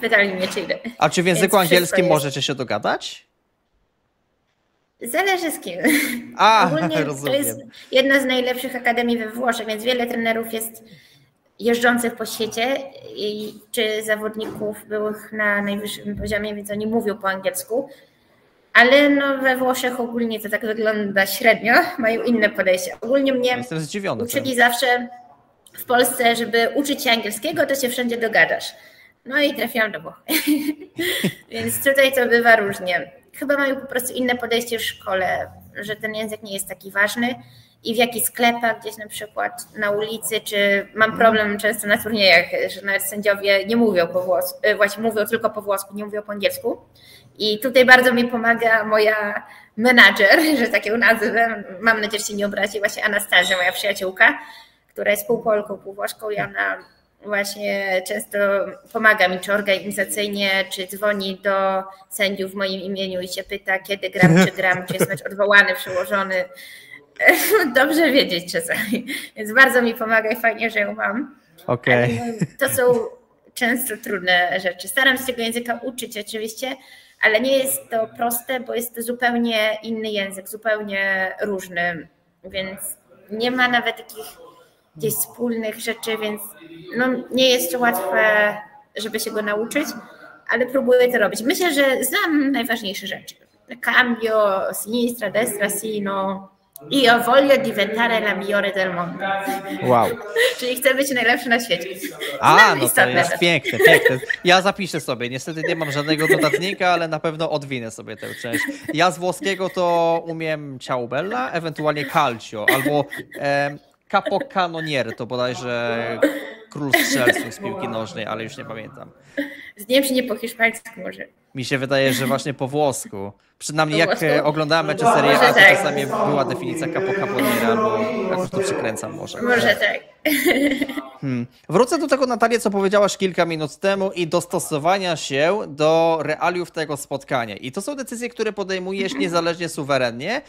Pytali mnie, czy idę. A czy w języku angielskim możecie się dogadać? Zależy z kim. Ogólnie to jest jedna z najlepszych akademii we Włoszech, więc wiele trenerów jest jeżdżących po świecie czy zawodników byłych na najwyższym poziomie, więc oni mówią po angielsku. Ale we Włoszech ogólnie to tak wygląda średnio, mają inne podejście. Ogólnie mnie uczyli zawsze w Polsce, żeby uczyć się angielskiego, to się wszędzie dogadasz. I trafiłam do Włoch. Więc tutaj to bywa różnie. Chyba mają po prostu inne podejście w szkole, że ten język nie jest taki ważny i w jakichś sklepach, gdzieś na przykład na ulicy, czy mam problem często na turniejach, że nawet sędziowie nie mówią po włosku, właśnie mówią tylko po włosku, nie mówią po angielsku. I tutaj bardzo mi pomaga moja menadżer, że tak ją nazywam, mam nadzieję, że się nie obrazi, właśnie Anastazja, moja przyjaciółka, która jest pół Polką, pół Włoszką i ona właśnie często pomaga mi, czy organizacyjnie, czy dzwoni do sędziów w moim imieniu i się pyta, kiedy gram, czy jest mecz odwołany, przełożony. Dobrze wiedzieć czasami, więc bardzo mi pomaga i fajnie, że ją mam. Okay. To są często trudne rzeczy. Staram się tego języka uczyć oczywiście, ale nie jest to proste, bo jest to zupełnie inny język, zupełnie różny, więc nie ma nawet takich gdzieś wspólnych rzeczy, więc no, nie jest to łatwe, żeby się go nauczyć, ale próbuję to robić. Myślę, że znam najważniejsze rzeczy. Cambio, sinistra, destra, sino. Io voglio diventare la migliore del mondo. Wow. Czyli chcę być najlepszy na świecie. No to jest piękne. Ja zapiszę sobie. Niestety nie mam żadnego dodatnika, ale na pewno odwinę sobie tę część. Ja z włoskiego to umiem ciao bella, ewentualnie calcio, albo capocannoniere, to bodajże król strzelców z piłki nożnej, ale już nie pamiętam. Nie wiem, czy nie po hiszpańsku może. Mi się wydaje, że właśnie po włosku. Przynajmniej jak oglądałem mecze Serie A, to czasami była definicja capocannoniere, albo jakoś to przekręcam może. Może tak. Wrócę do tego, Natalia, co powiedziałaś kilka minut temu i dostosowania się do realiów tego spotkania. I to są decyzje, które podejmujesz niezależnie, suwerennie,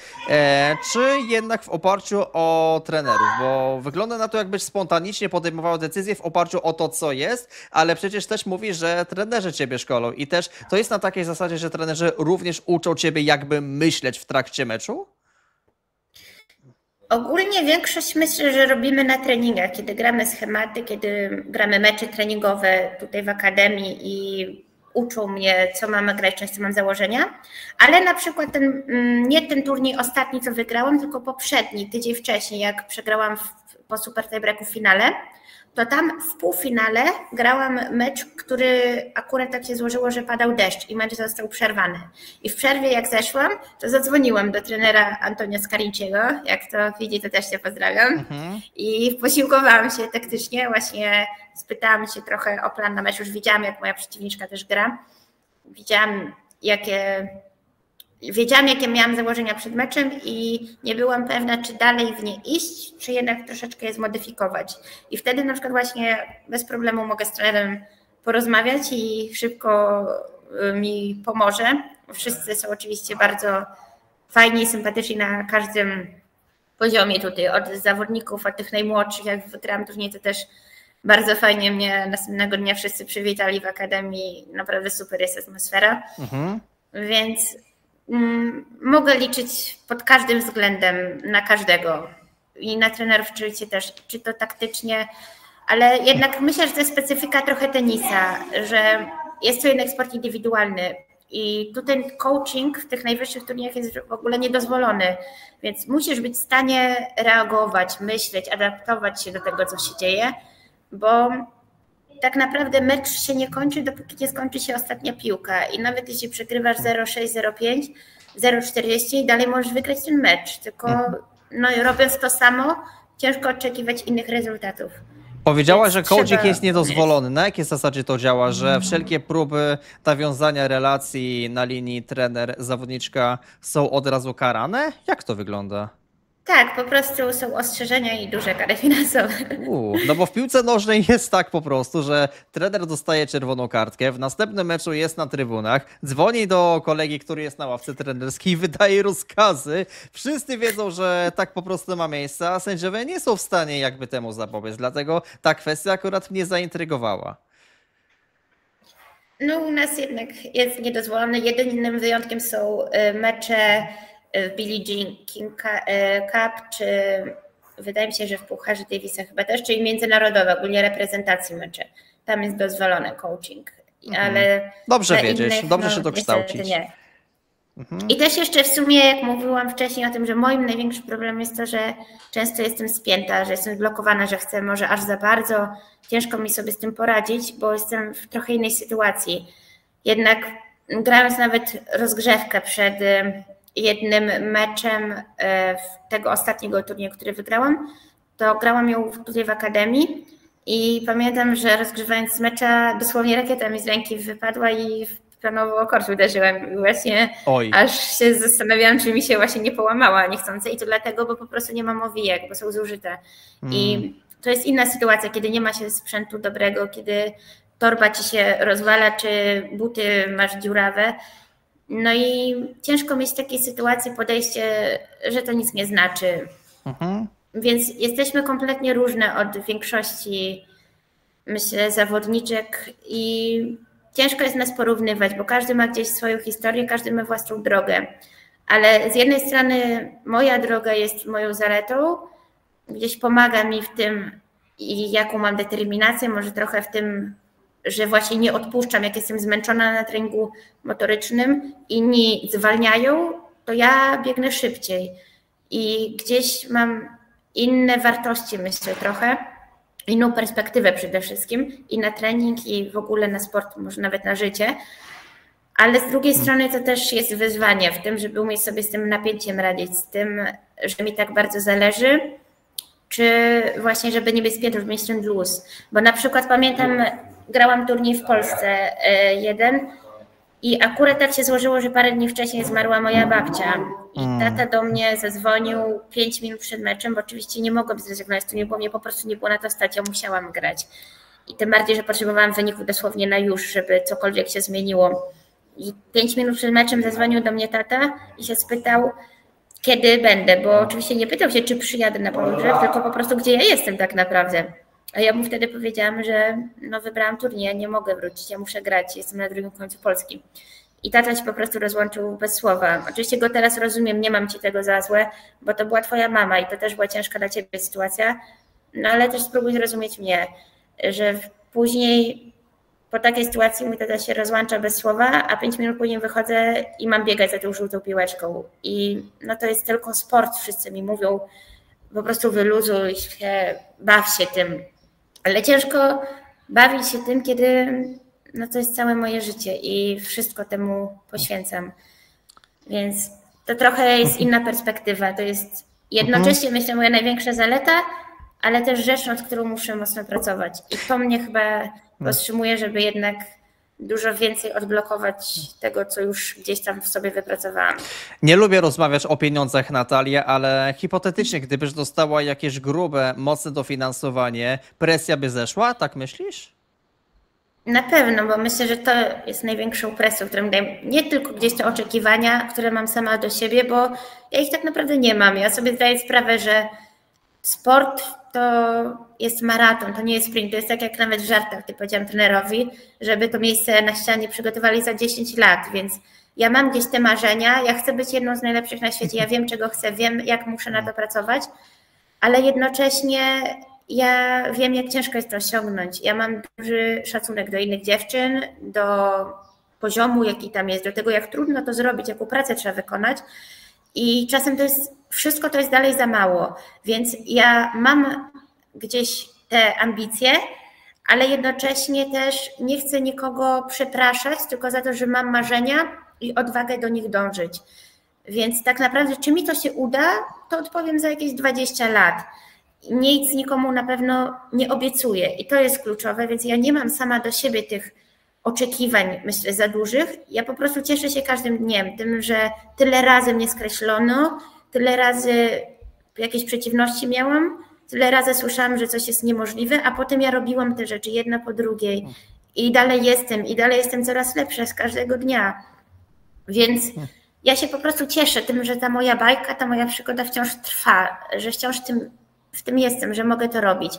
czy jednak w oparciu o trenerów? Bo wygląda na to, jakbyś spontanicznie podejmował decyzje w oparciu o to, co jest, ale przecież też mówisz, że trenerzy ciebie szkolą i też to jest na takiej zasadzie, że trenerzy również uczą ciebie, jakby myśleć w trakcie meczu? Ogólnie większość myślę, że robimy na treningach, kiedy gramy schematy, kiedy gramy mecze treningowe tutaj w akademii i uczą mnie, co mamy grać, często mam założenia, ale na przykład nie ten turniej ostatni, co wygrałam, tylko poprzedni, tydzień wcześniej, jak przegrałam po super tiebreaku w finale, to tam w półfinale grałam mecz, który akurat tak się złożyło, że padał deszcz i mecz został przerwany. I w przerwie jak zeszłam, to zadzwoniłam do trenera Antonia Scarinciego, jak to widzi, to też się pozdrawiam. I posiłkowałam się taktycznie, właśnie spytałam się trochę o plan na mecz, już widziałam, jak moja przeciwniczka też gra. Wiedziałam, jakie miałam założenia przed meczem i nie byłam pewna, czy dalej w nie iść, czy jednak troszeczkę je zmodyfikować. I wtedy na przykład właśnie bez problemu mogę z trenerem porozmawiać i szybko mi pomoże. Wszyscy są oczywiście bardzo fajni i sympatyczni na każdym poziomie tutaj, od zawodników, od tych najmłodszych. Jak wygrałam turniej, to też bardzo fajnie mnie następnego dnia wszyscy przywitali w akademii. Naprawdę super jest atmosfera. Więc mogę liczyć pod każdym względem na każdego i na trenerów oczywiście też, czy to taktycznie, ale jednak myślę, że to jest specyfika trochę tenisa, że jest to jednak sport indywidualny i tutaj coaching w tych najwyższych turniejach jest w ogóle niedozwolony, więc musisz być w stanie reagować, myśleć, adaptować się do tego, co się dzieje, bo tak naprawdę mecz się nie kończy, dopóki nie skończy się ostatnia piłka i nawet jeśli przegrywasz 0,6, 0,5, 0,40 i dalej możesz wygrać ten mecz, tylko robiąc to samo ciężko oczekiwać innych rezultatów. Powiedziałaś, że coaching jest niedozwolony. Na jakiej zasadzie to działa, że wszelkie próby nawiązania relacji na linii trener-zawodniczka są od razu karane? Jak to wygląda? Tak, po prostu są ostrzeżenia i duże kary finansowe. No bo w piłce nożnej jest tak po prostu, że trener dostaje czerwoną kartkę, w następnym meczu jest na trybunach, dzwoni do kolegi, który jest na ławce trenerskiej, wydaje rozkazy. Wszyscy wiedzą, że tak po prostu ma miejsce, a sędziowie nie są w stanie jakby temu zapobiec. Dlatego ta kwestia akurat mnie zaintrygowała. No u nas jednak jest niedozwolone. Jedynym wyjątkiem są mecze w Billie Jean King Cup, czy wydaje mi się, że w Pucharze Davisa chyba też, czyli międzynarodowe, ogólnie reprezentacji mecze. Tam jest dozwolony coaching. Ale dobrze wiedzieć, dobrze się dokształcić. I też jeszcze w sumie, jak mówiłam wcześniej o tym, że moim największym problemem jest to, że często jestem spięta, że jestem zblokowana, że chcę może aż za bardzo. Ciężko mi sobie z tym poradzić, bo jestem w trochę innej sytuacji. Jednak grając nawet rozgrzewkę przed jednym meczem tego ostatniego turnieju, który wygrałam, to grałam ją tutaj w akademii i pamiętam, że rozgrywając mecza dosłownie rakieta mi z ręki wypadła i planowo kort uderzyłem i właśnie aż się zastanawiałam, czy mi się właśnie nie połamała niechcący i to dlatego, bo po prostu nie mam owijek, bo są zużyte. I to jest inna sytuacja, kiedy nie ma się sprzętu dobrego, kiedy torba ci się rozwala, czy buty masz dziurawe. No i ciężko mieć w takiej sytuacji podejście, że to nic nie znaczy. Więc jesteśmy kompletnie różne od większości, myślę, zawodniczek i ciężko jest nas porównywać, bo każdy ma gdzieś swoją historię, każdy ma własną drogę. Ale z jednej strony moja droga jest moją zaletą, gdzieś pomaga mi w tym i jaką mam determinację, może trochę w tym, że właśnie nie odpuszczam, jak jestem zmęczona na treningu motorycznym, inni zwalniają, to ja biegnę szybciej i gdzieś mam inne wartości, myślę trochę, inną perspektywę przede wszystkim i na trening i w ogóle na sport, może nawet na życie, ale z drugiej strony to też jest wyzwanie w tym, żeby umieć sobie z tym napięciem radzić, z tym, że mi tak bardzo zależy, czy właśnie, żeby nie być spiętą, żeby mieć ten luz. Bo na przykład pamiętam, grałam turniej w Polsce jeden i akurat tak się złożyło, że parę dni wcześniej zmarła moja babcia i tata do mnie zadzwonił 5 minut przed meczem, bo oczywiście nie mogłam zrezygnować z turnieju, bo mnie po prostu nie było na to stać, ja musiałam grać. I tym bardziej, że potrzebowałam wyniku dosłownie na już, żeby cokolwiek się zmieniło. I 5 minut przed meczem zadzwonił do mnie tata i się spytał, kiedy będę, bo oczywiście nie pytał się, czy przyjadę na Południe, tylko po prostu, gdzie ja jestem tak naprawdę. A ja mu wtedy powiedziałam, że no wybrałam turniej, ja nie mogę wrócić, ja muszę grać, jestem na drugim końcu Polski. I tata się po prostu rozłączył bez słowa. Oczywiście go teraz rozumiem, nie mam ci tego za złe, bo to była twoja mama i to też była ciężka dla ciebie sytuacja, no ale też spróbuj zrozumieć mnie, że później po takiej sytuacji mój tata się rozłącza bez słowa, a 5 minut później wychodzę i mam biegać za tą żółtą piłeczką. I no to jest tylko sport, wszyscy mi mówią, po prostu wyluzuj się, baw się tym. Ale ciężko bawić się tym, kiedy no to jest całe moje życie i wszystko temu poświęcam. Więc to trochę jest inna perspektywa. To jest jednocześnie, myślę, moja największa zaleta, ale też rzecz, nad którą muszę mocno pracować. I to mnie chyba powstrzymuje, żeby jednak dużo więcej odblokować tego, co już gdzieś tam w sobie wypracowałam. Nie lubię rozmawiać o pieniądzach, Natalia, ale hipotetycznie, gdybyś dostała jakieś grube, mocne dofinansowanie, presja by zeszła, tak myślisz? Na pewno, bo myślę, że to jest największą presją, którą daję. Nie tylko gdzieś te oczekiwania, które mam sama do siebie, bo ja ich tak naprawdę nie mam. Ja sobie zdaję sprawę, że sport to jest maraton, to nie jest sprint. To jest tak jak nawet w żartach, ty powiedziałam trenerowi, żeby to miejsce na ścianie przygotowali za 10 lat, więc ja mam gdzieś te marzenia, ja chcę być jedną z najlepszych na świecie, ja wiem, czego chcę, wiem, jak muszę na to pracować, ale jednocześnie ja wiem, jak ciężko jest to osiągnąć. Ja mam duży szacunek do innych dziewczyn, do poziomu, jaki tam jest, do tego, jak trudno to zrobić, jaką pracę trzeba wykonać. I czasem to jest, wszystko to jest dalej za mało. Więc ja mam gdzieś te ambicje, ale jednocześnie też nie chcę nikogo przepraszać, tylko za to, że mam marzenia i odwagę do nich dążyć. Więc tak naprawdę, czy mi to się uda, to odpowiem za jakieś 20 lat. Nic nikomu na pewno nie obiecuję i to jest kluczowe, więc ja nie mam sama do siebie tych oczekiwań, myślę, za dużych. Ja po prostu cieszę się każdym dniem, tym, że tyle razy mnie skreślono, tyle razy jakieś przeciwności miałam, tyle razy słyszałam, że coś jest niemożliwe, a potem ja robiłam te rzeczy jedna po drugiej i dalej jestem coraz lepsza z każdego dnia. Więc ja się po prostu cieszę tym, że ta moja bajka, ta moja przygoda wciąż trwa, że wciąż w tym jestem, że mogę to robić.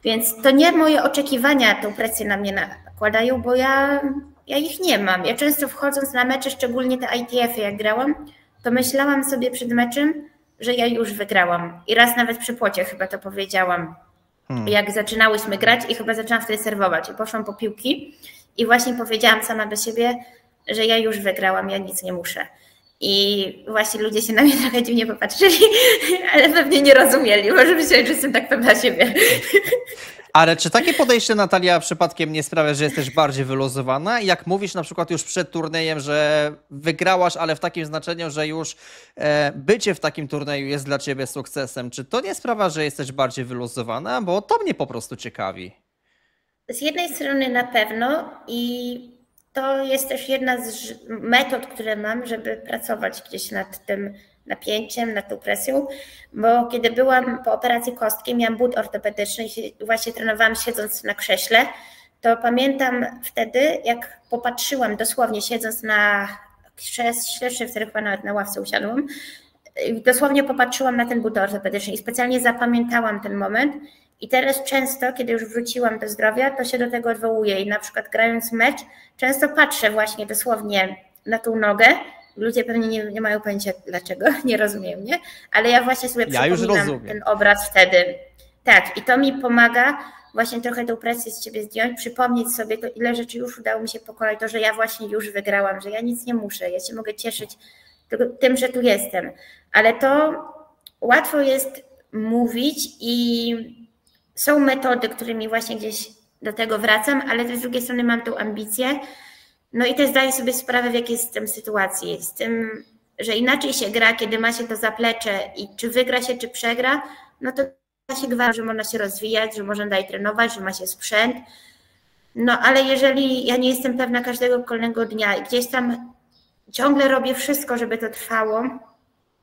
Więc to nie moje oczekiwania tą presję na mnie nakładają, bo ja ich nie mam. Ja często wchodząc na mecze, szczególnie te ITF-y jak grałam, to myślałam sobie przed meczem, że ja już wygrałam. I raz nawet przy płocie chyba to powiedziałam, jak zaczynałyśmy grać i chyba zaczęłam wtedy serwować. I poszłam po piłki i właśnie powiedziałam sama do siebie, że ja już wygrałam, ja nic nie muszę. I właśnie ludzie się na mnie trochę dziwnie popatrzyli, ale pewnie nie rozumieli, może myśleli, że jestem tak pewna siebie. Ale czy takie podejście, Natalia, przypadkiem nie sprawia, że jesteś bardziej wyluzowana? Jak mówisz na przykład już przed turniejem, że wygrałaś, ale w takim znaczeniu, że już bycie w takim turnieju jest dla ciebie sukcesem. Czy to nie sprawia, że jesteś bardziej wyluzowana? Bo to mnie po prostu ciekawi. Z jednej strony na pewno i to jest też jedna z metod, które mam, żeby pracować gdzieś nad tym napięciem, nad tą presją, bo kiedy byłam po operacji kostki, miałam ból ortopedyczny i właśnie trenowałam siedząc na krześle, to pamiętam wtedy, jak popatrzyłam dosłownie siedząc na krześle, czy wtedy chyba nawet na ławce usiadłam, dosłownie popatrzyłam na ten ból ortopedyczny i specjalnie zapamiętałam ten moment. I teraz często, kiedy już wróciłam do zdrowia, to się do tego odwołuję i na przykład grając mecz, często patrzę właśnie dosłownie na tą nogę. Ludzie pewnie nie mają pojęcia dlaczego, nie rozumiem, nie? Ale ja właśnie sobie przypominam ten obraz wtedy. Tak, i to mi pomaga właśnie trochę tą presję z ciebie zdjąć, przypomnieć sobie to, ile rzeczy już udało mi się pokonać, to, że ja właśnie już wygrałam, że ja nic nie muszę, ja się mogę cieszyć tym, że tu jestem. Ale to łatwo jest mówić i są metody, którymi właśnie gdzieś do tego wracam, ale też z drugiej strony mam tą ambicję. No i też zdaję sobie sprawę, w jakiej jestem sytuacji. Z tym, że inaczej się gra, kiedy ma się to zaplecze i czy wygra się, czy przegra, no to się gwarantuję, że można się rozwijać, że można dalej trenować, że ma się sprzęt. No ale jeżeli ja nie jestem pewna każdego kolejnego dnia i gdzieś tam ciągle robię wszystko, żeby to trwało,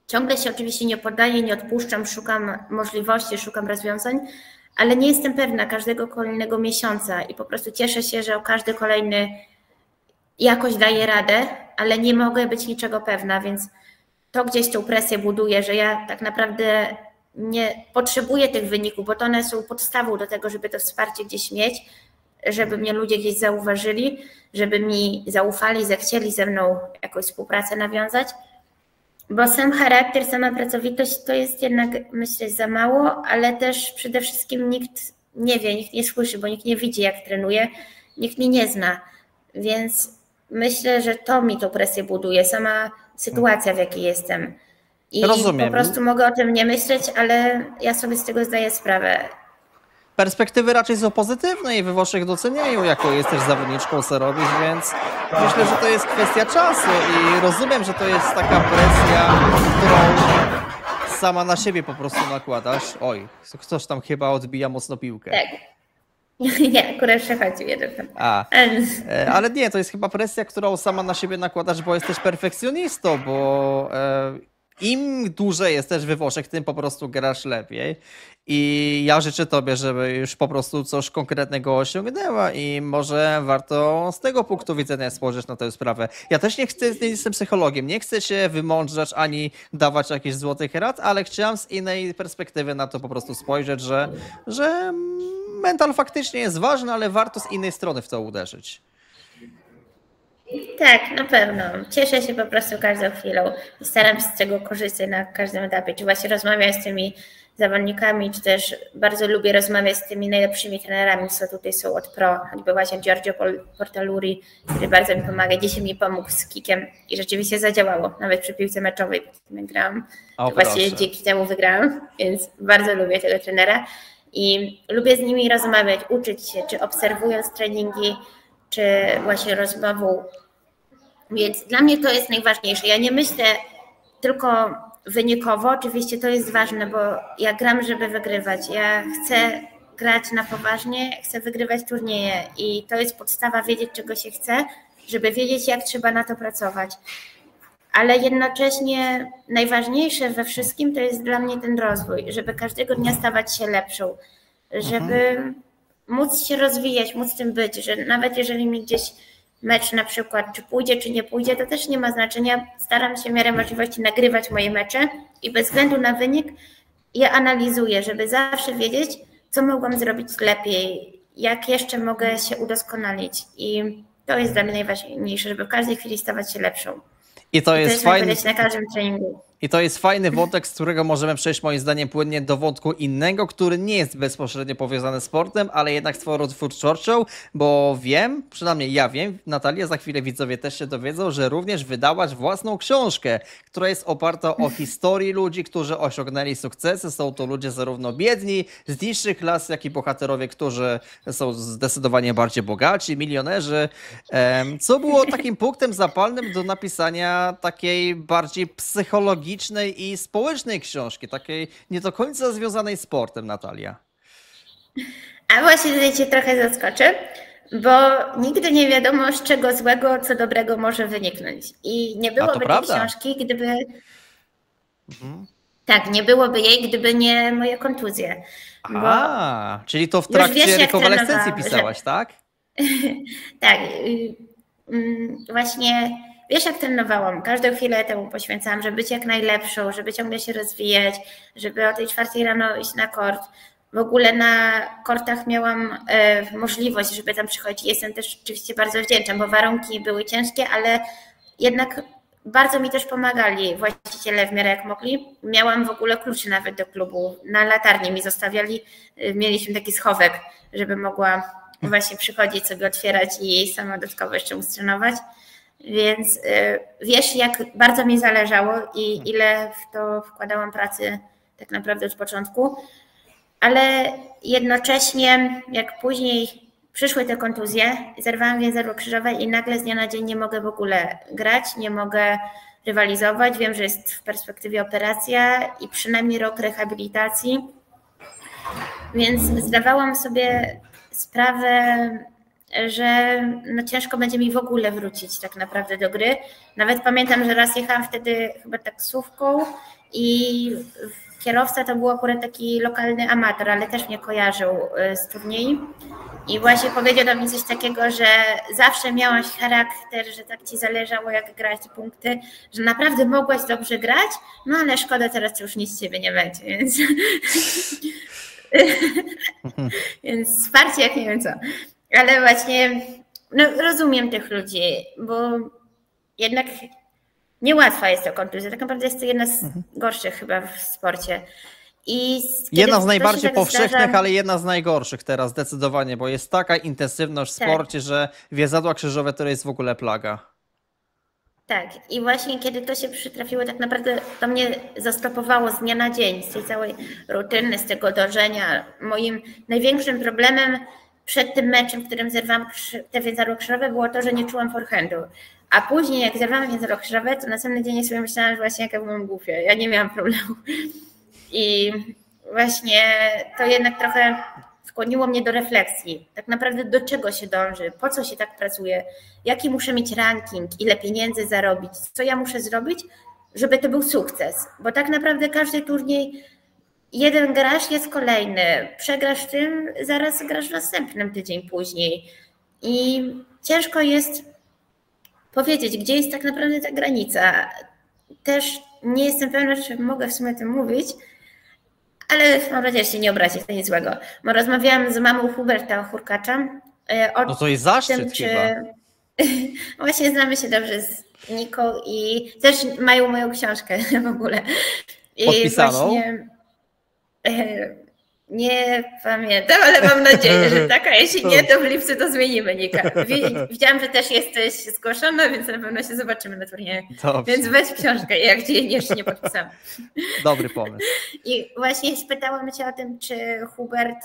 ciągle się oczywiście nie poddaję, nie odpuszczam, szukam możliwości, szukam rozwiązań, ale nie jestem pewna każdego kolejnego miesiąca i po prostu cieszę się, że o każdy kolejny jakoś daję radę, ale nie mogę być niczego pewna, więc to gdzieś tą presję buduje, że ja tak naprawdę nie potrzebuję tych wyników, bo to one są podstawą do tego, żeby to wsparcie gdzieś mieć, żeby mnie ludzie gdzieś zauważyli, żeby mi zaufali, zechcieli ze mną jakąś współpracę nawiązać, bo sam charakter, sama pracowitość to jest jednak, myślę, za mało, ale też przede wszystkim nikt nie wie, nikt nie słyszy, bo nikt nie widzi, jak trenuję, nikt mnie nie zna, więc myślę, że to mi tą presję buduje, sama sytuacja, w jakiej jestem. I rozumiem. Po prostu mogę o tym nie myśleć, ale ja sobie z tego zdaję sprawę. Perspektywy raczej są pozytywne i we Włoszech doceniają, jako jesteś zawodniczką, co robisz, więc myślę, że to jest kwestia czasu i rozumiem, że to jest taka presja, którą sama na siebie po prostu nakładasz. Oj, ktoś tam chyba odbija mocno piłkę. Tak. Nie, akurat przechodził jeden tam. Ale nie, to jest chyba presja, którą sama na siebie nakładasz, bo jesteś perfekcjonistą, bo im dłużej jesteś we Włoszech, tym po prostu grasz lepiej. I ja życzę tobie, żeby już po prostu coś konkretnego osiągnęła i może warto z tego punktu widzenia spojrzeć na tę sprawę. Ja też nie jestem psychologiem, nie chcę się wymądrzać ani dawać jakichś złotych rad, ale chciałam z innej perspektywy na to po prostu spojrzeć, że mental faktycznie jest ważny, ale warto z innej strony w to uderzyć. Tak, na pewno. Cieszę się po prostu każdą chwilą i staram się z tego korzystać na każdym etapie. Czy właśnie rozmawiać z tymi zawodnikami, czy też bardzo lubię rozmawiać z tymi najlepszymi trenerami, co tutaj są od pro, choćby właśnie Giorgio Portaluri, który bardzo mi pomaga. Dzisiaj mi pomógł z kickiem i rzeczywiście zadziałało, nawet przy piłce meczowej, po którym grałam. Właśnie dzięki temu wygrałam, więc bardzo lubię tego trenera i lubię z nimi rozmawiać, uczyć się, czy obserwując treningi, czy właśnie rozmową. Więc dla mnie to jest najważniejsze. Ja nie myślę tylko wynikowo, oczywiście to jest ważne, bo ja gram, żeby wygrywać. Ja chcę grać na poważnie, chcę wygrywać turnieje i to jest podstawa wiedzieć, czego się chce, żeby wiedzieć, jak trzeba na to pracować. Ale jednocześnie najważniejsze we wszystkim to jest dla mnie ten rozwój, żeby każdego dnia stawać się lepszą, żeby móc się rozwijać, móc tym być, że nawet jeżeli mi gdzieś mecz na przykład, czy pójdzie, czy nie pójdzie, to też nie ma znaczenia. Staram się w miarę możliwości nagrywać moje mecze i bez względu na wynik je analizuję, żeby zawsze wiedzieć, co mogłam zrobić lepiej, jak jeszcze mogę się udoskonalić. I to jest dla mnie najważniejsze, żeby w każdej chwili stawać się lepszą. I to jest fajne. Na każdym treningu. I to jest fajny wątek, z którego możemy przejść moim zdaniem płynnie do wątku innego, który nie jest bezpośrednio powiązany z sportem, ale jednak z twoją twórczością, bo wiem, przynajmniej ja wiem, Natalia, za chwilę widzowie też się dowiedzą, że również wydałaś własną książkę, która jest oparta o historii ludzi, którzy osiągnęli sukcesy. Są to ludzie zarówno biedni, z niższych klas, jak i bohaterowie, którzy są zdecydowanie bardziej bogaci, milionerzy. Co było takim punktem zapalnym do napisania takiej bardziej psychologicznej i społecznej książki, takiej nie do końca związanej z sportem, Natalia? A właśnie tutaj cię trochę zaskoczę, bo nigdy nie wiadomo, z czego złego, co dobrego może wyniknąć. I nie byłoby tej książki, gdyby... Tak, nie byłoby jej, gdyby nie moje kontuzje. Czyli to w trakcie rekonwalescencji pisałaś, że... tak? Tak. Właśnie wiesz, jak trenowałam. Każdą chwilę temu poświęcałam, żeby być jak najlepszą, żeby ciągle się rozwijać, żeby o tej 4 rano iść na kort. W ogóle na kortach miałam możliwość, żeby tam przychodzić. Jestem też oczywiście bardzo wdzięczna, bo warunki były ciężkie, ale jednak bardzo mi też pomagali właściciele w miarę jak mogli. Miałam w ogóle klucze nawet do klubu. Na latarni mi zostawiali. Mieliśmy taki schowek, żeby mogła właśnie przychodzić sobie otwierać i sama dodatkowo jeszcze móc trenować. Więc wiesz, jak bardzo mi zależało i ile w to wkładałam pracy tak naprawdę od początku. Ale jednocześnie, jak później przyszły te kontuzje, zerwałam więzadło krzyżowe i nagle z dnia na dzień nie mogę w ogóle grać, nie mogę rywalizować. Wiem, że jest w perspektywie operacja i przynajmniej rok rehabilitacji. Więc zdawałam sobie sprawę, że no ciężko będzie mi w ogóle wrócić tak naprawdę do gry. Nawet pamiętam, że raz jechałam wtedy chyba taksówką i kierowca to był akurat taki lokalny amator, ale też mnie kojarzył z turniej. I właśnie powiedział do mnie coś takiego, że zawsze miałaś charakter, że tak ci zależało jak grać punkty, że naprawdę mogłaś dobrze grać, no ale szkoda, teraz już nic z ciebie nie będzie, więc... Więc wsparcie jak nie wiem co. Ale właśnie no, rozumiem tych ludzi, bo jednak niełatwa jest to kontuzja. Tak naprawdę jest to jedna z gorszych chyba w sporcie. Jedna z najbardziej powszechnych, ale jedna z najgorszych teraz zdecydowanie, bo jest taka intensywność w sporcie, że więzadła krzyżowe to jest w ogóle plaga. Tak, i właśnie kiedy to się przytrafiło, tak naprawdę to mnie zastopowało z dnia na dzień, z tej całej rutyny, z tego dążenia. Moim największym problemem przed tym meczem, w którym zerwałam te więzadło krzyżowe, było to, że nie czułam forehandu. A później jak zerwałam więzadło krzyżowe, to następny dzień sobie myślałam, że właśnie jaka byłam głupia. Ja nie miałam problemu. I właśnie to jednak trochę skłoniło mnie do refleksji. Tak naprawdę do czego się dąży, po co się tak pracuje, jaki muszę mieć ranking, ile pieniędzy zarobić, co ja muszę zrobić, żeby to był sukces. Bo tak naprawdę każdy turniej, jeden grasz, jest kolejny. Przegrasz w tym, zaraz grasz w następnym tydzień później. I ciężko jest powiedzieć, gdzie jest tak naprawdę ta granica. Też nie jestem pewna, czy mogę w sumie o tym mówić, ale mam nadzieję, że się nie obrazić, to nic złego. Bo rozmawiałam z mamą Huberta Hurkacza. No to jest zaszczyt chyba. Właśnie znamy się dobrze z Niką i też mają moją książkę w ogóle. I podpisaną? Właśnie, nie pamiętam, ale mam nadzieję, że taka. Jeśli nie, to w lipcu to zmienimy, Nika. Widziałam, że też jesteś zgłoszona, więc na pewno się zobaczymy na turnieju. Więc weź książkę, jak cię jeszcze nie podpisałam. Dobry pomysł. I właśnie spytałam cię o tym, czy Hubert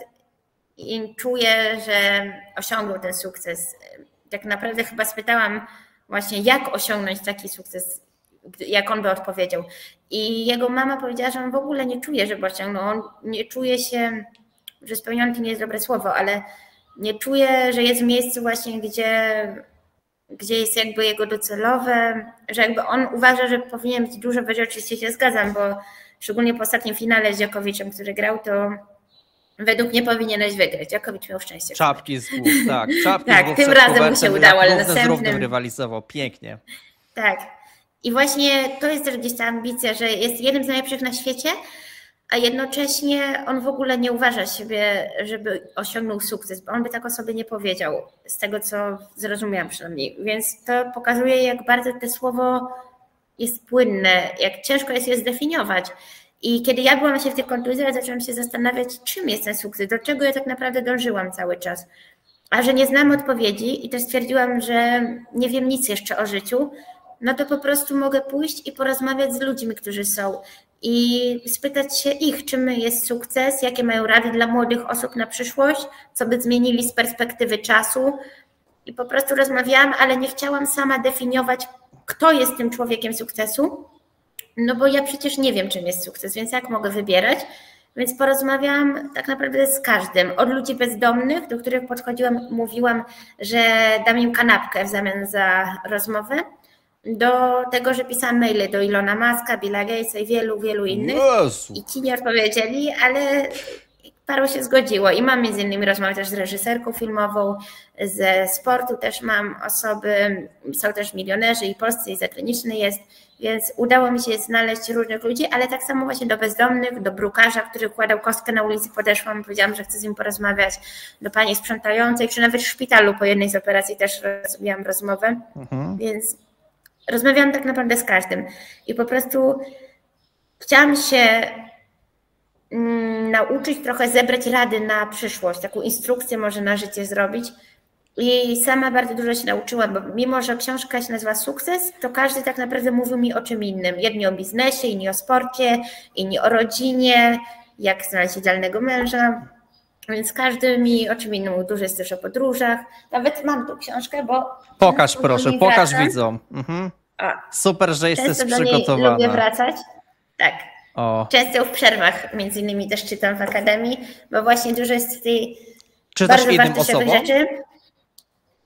czuje, że osiągnął ten sukces. Tak naprawdę chyba spytałam właśnie, jak osiągnąć taki sukces, jak on by odpowiedział. I jego mama powiedziała, że on w ogóle nie czuje, żeby osiągnął. On nie czuje się, że spełniony to nie jest dobre słowo, ale nie czuje, że jest w miejscu właśnie, gdzie jest jakby jego docelowe, że jakby on uważa, że powinien być dużo wyżej. Oczywiście się zgadzam, bo szczególnie po ostatnim finale z Djokovicem, który grał, to według mnie powinieneś wygrać. Djokovic miał szczęście. Czapki z głów, tak. Czapki tak, z głów tym razem mu się udało, ale następnym rywalizował. Pięknie. Tak. I właśnie to jest też gdzieś ta ambicja, że jest jednym z najlepszych na świecie, a jednocześnie on w ogóle nie uważa siebie, żeby osiągnął sukces, bo on by tak o sobie nie powiedział, z tego co zrozumiałam przynajmniej. Więc to pokazuje, jak bardzo to słowo jest płynne, jak ciężko jest je zdefiniować. I kiedy ja byłam się w tych kontuzjach, zaczęłam się zastanawiać, czym jest ten sukces, do czego ja tak naprawdę dążyłam cały czas. A że nie znam odpowiedzi i też stwierdziłam, że nie wiem nic jeszcze o życiu, no to po prostu mogę pójść i porozmawiać z ludźmi, którzy są i spytać się ich, czym jest sukces, jakie mają rady dla młodych osób na przyszłość, co by zmienili z perspektywy czasu. I po prostu rozmawiałam, ale nie chciałam sama definiować, kto jest tym człowiekiem sukcesu, no bo ja przecież nie wiem, czym jest sukces, więc jak mogę wybierać? Więc porozmawiałam tak naprawdę z każdym. Od ludzi bezdomnych, do których podchodziłam, mówiłam, że dam im kanapkę w zamian za rozmowę, do tego, że pisałam maile do Ilona Muska, Billa Gatesa i wielu innych. Jezu. I ci nie odpowiedzieli, ale paru się zgodziło. I mam między innymi rozmowę też z reżyserką filmową, ze sportu też mam osoby, są też milionerzy i polscy, i zagraniczni jest, więc udało mi się znaleźć różnych ludzi, ale tak samo właśnie do bezdomnych, do brukarza, który kładał kostkę na ulicy, podeszłam, powiedziałam, że chcę z nim porozmawiać, do pani sprzątającej, czy nawet w szpitalu po jednej z operacji też robiłam rozmowę, więc rozmawiałam tak naprawdę z każdym i po prostu chciałam się nauczyć trochę, zebrać rady na przyszłość, taką instrukcję może na życie zrobić. I sama bardzo dużo się nauczyłam, bo mimo, że książka się nazywa Sukces, to każdy tak naprawdę mówił mi o czym innym. Jedni o biznesie, inni o sporcie, inni o rodzinie, jak znaleźć idealnego męża. Więc każdy mi o czym innym mówił. Dużo jest też o podróżach. Nawet mam tu książkę, bo... Pokaż proszę, pokaż widzom. Super, że jesteś przygotowana. Lubię wracać. Tak. Często w przerwach między innymi też czytam w akademii, bo właśnie dużo jest tej bardzo wartościowych rzeczy.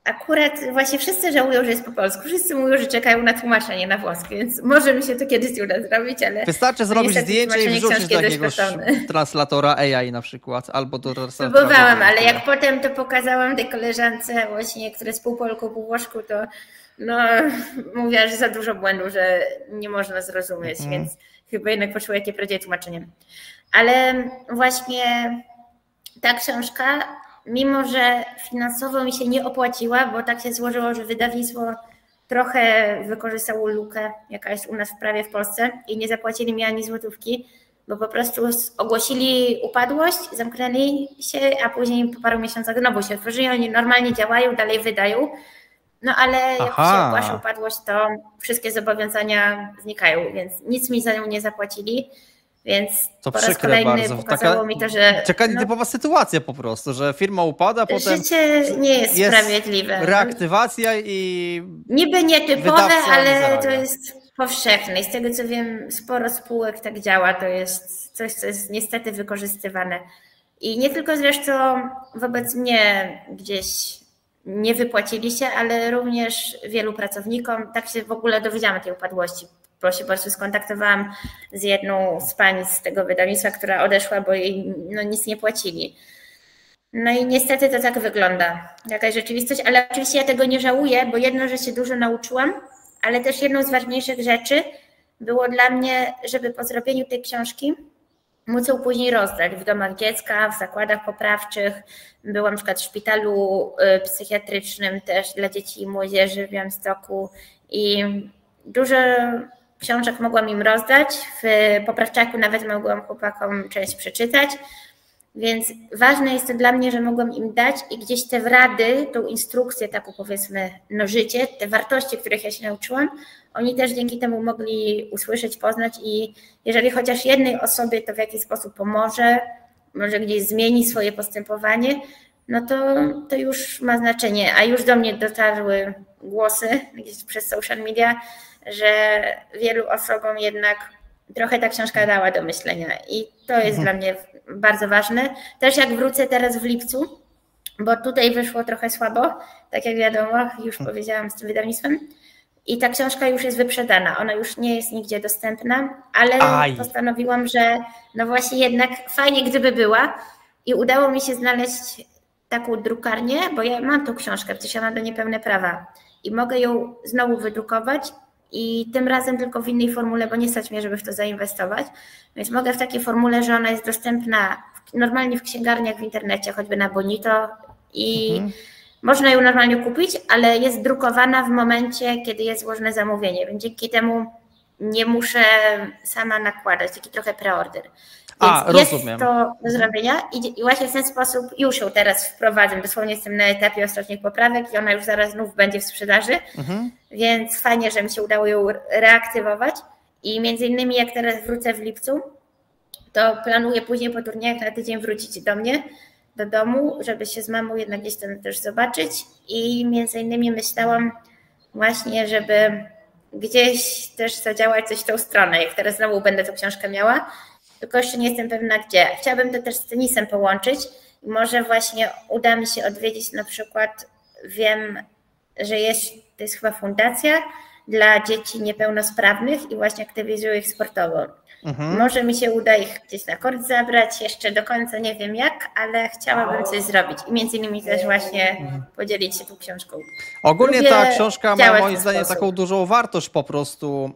Akurat właśnie wszyscy żałują, że jest po polsku. Wszyscy mówią, że czekają na tłumaczenie na włoski, więc może mi się to kiedyś uda zrobić, ale... Wystarczy zrobić zdjęcie i wrzucić do jakiegoś translatora AI na przykład, albo do translatora... Próbowałam, ale jak potem to pokazałam tej koleżance właśnie, która jest pół Polką, pół Włoszką, to mówiła, że za dużo błędów, że nie można zrozumieć, więc chyba jednak potrzebuję jakieś prawdziwe tłumaczenie. Ale właśnie ta książka, mimo że finansowo mi się nie opłaciła, bo tak się złożyło, że wydawnictwo trochę wykorzystało lukę, jaka jest u nas w prawie w Polsce i nie zapłacili mi ani złotówki, bo po prostu ogłosili upadłość, zamknęli się, a później po paru miesiącach znowu się otworzyli, oni normalnie działają, dalej wydają, no ale jak się ogłasza upadłość, to wszystkie zobowiązania znikają, więc nic mi za nią nie zapłacili. Więc to po raz kolejny bardzo pokazało mi to, że... Taka nietypowa sytuacja po prostu, że firma upada, potem... Życie nie jest sprawiedliwe. Reaktywacja i... Niby nietypowe, ale to jest powszechne. I z tego co wiem, sporo spółek tak działa. To jest coś, co jest niestety wykorzystywane. I nie tylko zresztą wobec mnie gdzieś nie wypłacili się, ale również wielu pracownikom. Tak się w ogóle dowiedziałam o tej upadłości. Bo się po prostu skontaktowałam z jedną z pań z tego wydawnictwa, która odeszła, bo jej nic nie płacili. No i niestety to tak wygląda, jakaś rzeczywistość, ale oczywiście ja tego nie żałuję, bo jedno, że się dużo nauczyłam, ale też jedną z ważniejszych rzeczy było dla mnie, żeby po zrobieniu tej książki móc ją później rozdać w domach dziecka, w zakładach poprawczych. Byłam na przykład w szpitalu psychiatrycznym też dla dzieci i młodzieży w Białymstoku i dużo książek mogłam im rozdać, w poprawczaku nawet mogłam chłopakom część przeczytać, więc ważne jest to dla mnie, że mogłam im dać i gdzieś te rady, tą instrukcję taką powiedzmy, życie, te wartości, których ja się nauczyłam, oni też dzięki temu mogli usłyszeć, poznać i jeżeli chociaż jednej osobie to w jakiś sposób pomoże, może gdzieś zmieni swoje postępowanie, no to już ma znaczenie, a już do mnie dotarły głosy gdzieś przez social media, że wielu osobom jednak trochę ta książka dała do myślenia i to jest dla mnie bardzo ważne. Też jak wrócę teraz w lipcu, bo tutaj wyszło trochę słabo, tak jak wiadomo, już powiedziałam z tym wydawnictwem i ta książka już jest wyprzedana, ona już nie jest nigdzie dostępna, ale postanowiłam, że no właśnie jednak fajnie gdyby była i udało mi się znaleźć taką drukarnię, bo ja mam tą książkę, przecież ja mam do niej pełne prawa i mogę ją znowu wydrukować i tym razem tylko w innej formule, bo nie stać mnie, żeby w to zainwestować, więc mogę w takiej formule, że ona jest dostępna normalnie w księgarniach w internecie, choćby na Bonito i można ją normalnie kupić, ale jest drukowana w momencie, kiedy jest złożone zamówienie, więc dzięki temu nie muszę sama nakładać, taki trochę preorder. Więc jest to do zrobienia i właśnie w ten sposób już ją teraz wprowadzę. Dosłownie jestem na etapie ostatnich poprawek i ona już zaraz znów będzie w sprzedaży, więc fajnie, że mi się udało ją reaktywować i między innymi jak teraz wrócę w lipcu, to planuję później po turniejach na tydzień wrócić do mnie, do domu, żeby się z mamą jednak gdzieś tam też zobaczyć i między innymi myślałam właśnie, żeby gdzieś też zadziałać coś w tą stronę, jak teraz znowu będę tę książkę miała, tylko jeszcze nie jestem pewna gdzie. Chciałabym to też z tenisem połączyć i może właśnie uda mi się odwiedzić na przykład, wiem, że to jest chyba fundacja dla dzieci niepełnosprawnych i właśnie aktywizuję ich sportowo. Może mi się uda ich gdzieś na kort zabrać, jeszcze do końca nie wiem jak, ale chciałabym coś zrobić i między innymi też właśnie podzielić się tą książką. Ogólnie Lubię ta książka ma działać w moim ten zdaniem sposób. taką dużą wartość po prostu,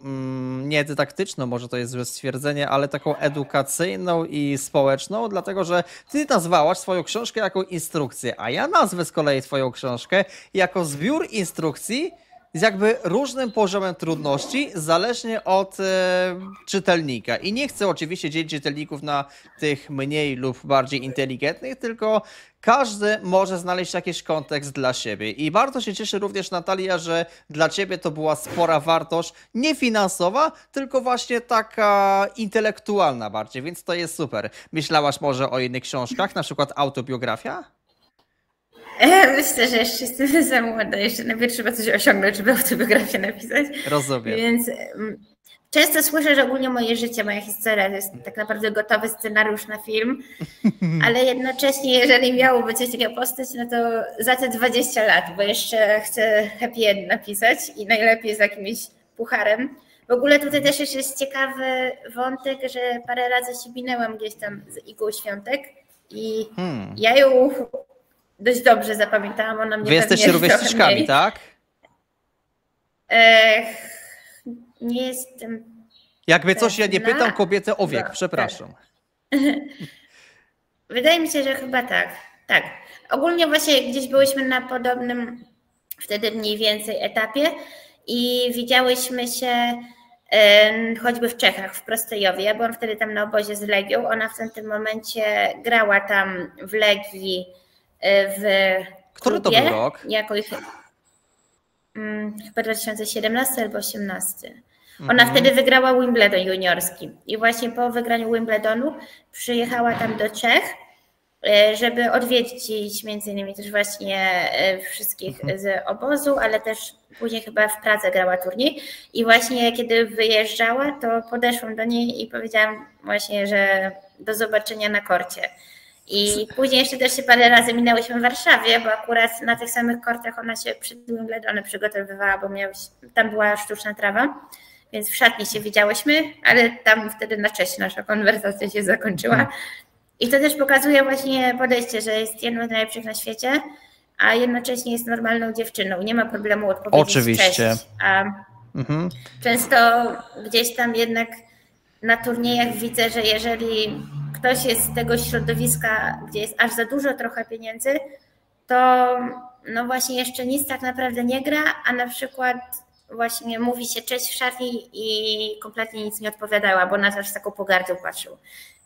nie dydaktyczną, może to jest złe stwierdzenie, ale taką edukacyjną i społeczną, dlatego że ty nazwałaś swoją książkę jako instrukcję, a ja nazwę z kolei twoją książkę jako zbiór instrukcji z jakby różnym poziomem trudności, zależnie od czytelnika. I nie chcę oczywiście dzielić czytelników na tych mniej lub bardziej inteligentnych, tylko każdy może znaleźć jakiś kontekst dla siebie. I bardzo się cieszę również, Natalia, że dla ciebie to była spora wartość, nie finansowa, tylko właśnie taka intelektualna bardziej, więc to jest super. Myślałaś może o innych książkach, na przykład autobiografia? Myślę, że jeszcze jestem za młoda, jeszcze najpierw trzeba coś osiągnąć, żeby autobiografię napisać. Rozumiem. Więc często słyszę, że ogólnie moje życie, moja historia to jest tak naprawdę gotowy scenariusz na film, ale jednocześnie jeżeli miałoby coś takiego powstać, no to za te 20 lat, bo jeszcze chcę happy end napisać i najlepiej z jakimś pucharem. W ogóle tutaj też jeszcze jest ciekawy wątek, że parę razy się minęłam gdzieś tam z Igą Świątek i ja ją dość dobrze zapamiętałam, ona mnie Wy jesteście rówieśniczkami, tak? Nie jestem. Jakby coś, ja nie pewna. pytam kobietę o wiek, Tak. przepraszam. Wydaje mi się, że chyba tak. Tak. Ogólnie właśnie gdzieś byłyśmy na podobnym wtedy mniej więcej etapie i widziałyśmy się choćby w Czechach, w Prostejowie. Ja byłam wtedy tam na obozie z Legią. Ona w tym momencie grała tam w Legii w Który klubie, to był rok? jako ich, chyba 2017 albo 2018. Ona wtedy wygrała Wimbledon juniorski i właśnie po wygraniu Wimbledonu przyjechała tam do Czech, żeby odwiedzić między innymi też właśnie wszystkich z obozu, ale też później chyba w Pradze grała turniej i właśnie kiedy wyjeżdżała, to podeszłam do niej i powiedziałam właśnie, że do zobaczenia na korcie. I później jeszcze też się parę razy minęłyśmy w Warszawie, bo akurat na tych samych kortach ona się przed Wimbledonem przygotowywała, bo tam była sztuczna trawa, więc w szatni się widziałyśmy, ale tam wtedy na cześć nasza konwersacja się zakończyła. I to też pokazuje właśnie podejście, że jest jedną z najlepszych na świecie, a jednocześnie jest normalną dziewczyną. Nie ma problemu odpowiedzieć Oczywiście. cześć. A często gdzieś tam jednak na turniejach widzę, że jeżeli ktoś jest z tego środowiska, gdzie jest aż za dużo trochę pieniędzy, to no właśnie jeszcze nic tak naprawdę nie gra, a na przykład właśnie mówi się cześć w szatni i kompletnie nic nie odpowiadała, bo na to z taką pogardą patrzył.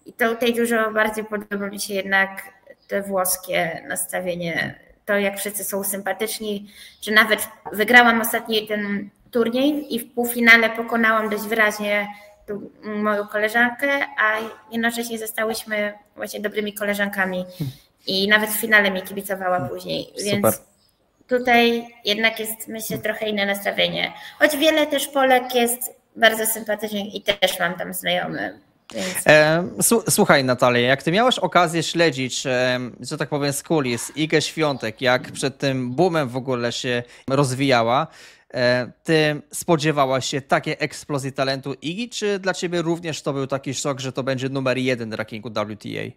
I to tutaj dużo bardziej podoba mi się jednak te włoskie nastawienie, to jak wszyscy są sympatyczni, czy nawet wygrałam ostatni ten turniej i w półfinale pokonałam dość wyraźnie moją koleżankę, a jednocześnie zostałyśmy właśnie dobrymi koleżankami i nawet w finale mi kibicowała później, więc tutaj jednak jest, myślę, trochę inne nastawienie. Choć wiele też Polek jest bardzo sympatycznych i też mam tam znajomych. Więc... Słuchaj, Natalia, jak ty miałaś okazję śledzić, że tak powiem, z kulis Igę Świątek, jak przed tym boomem w ogóle się rozwijała, ty spodziewałaś się takiej eksplozji talentu Igi, czy dla ciebie również to był taki szok, że to będzie numer 1 rankingu WTA?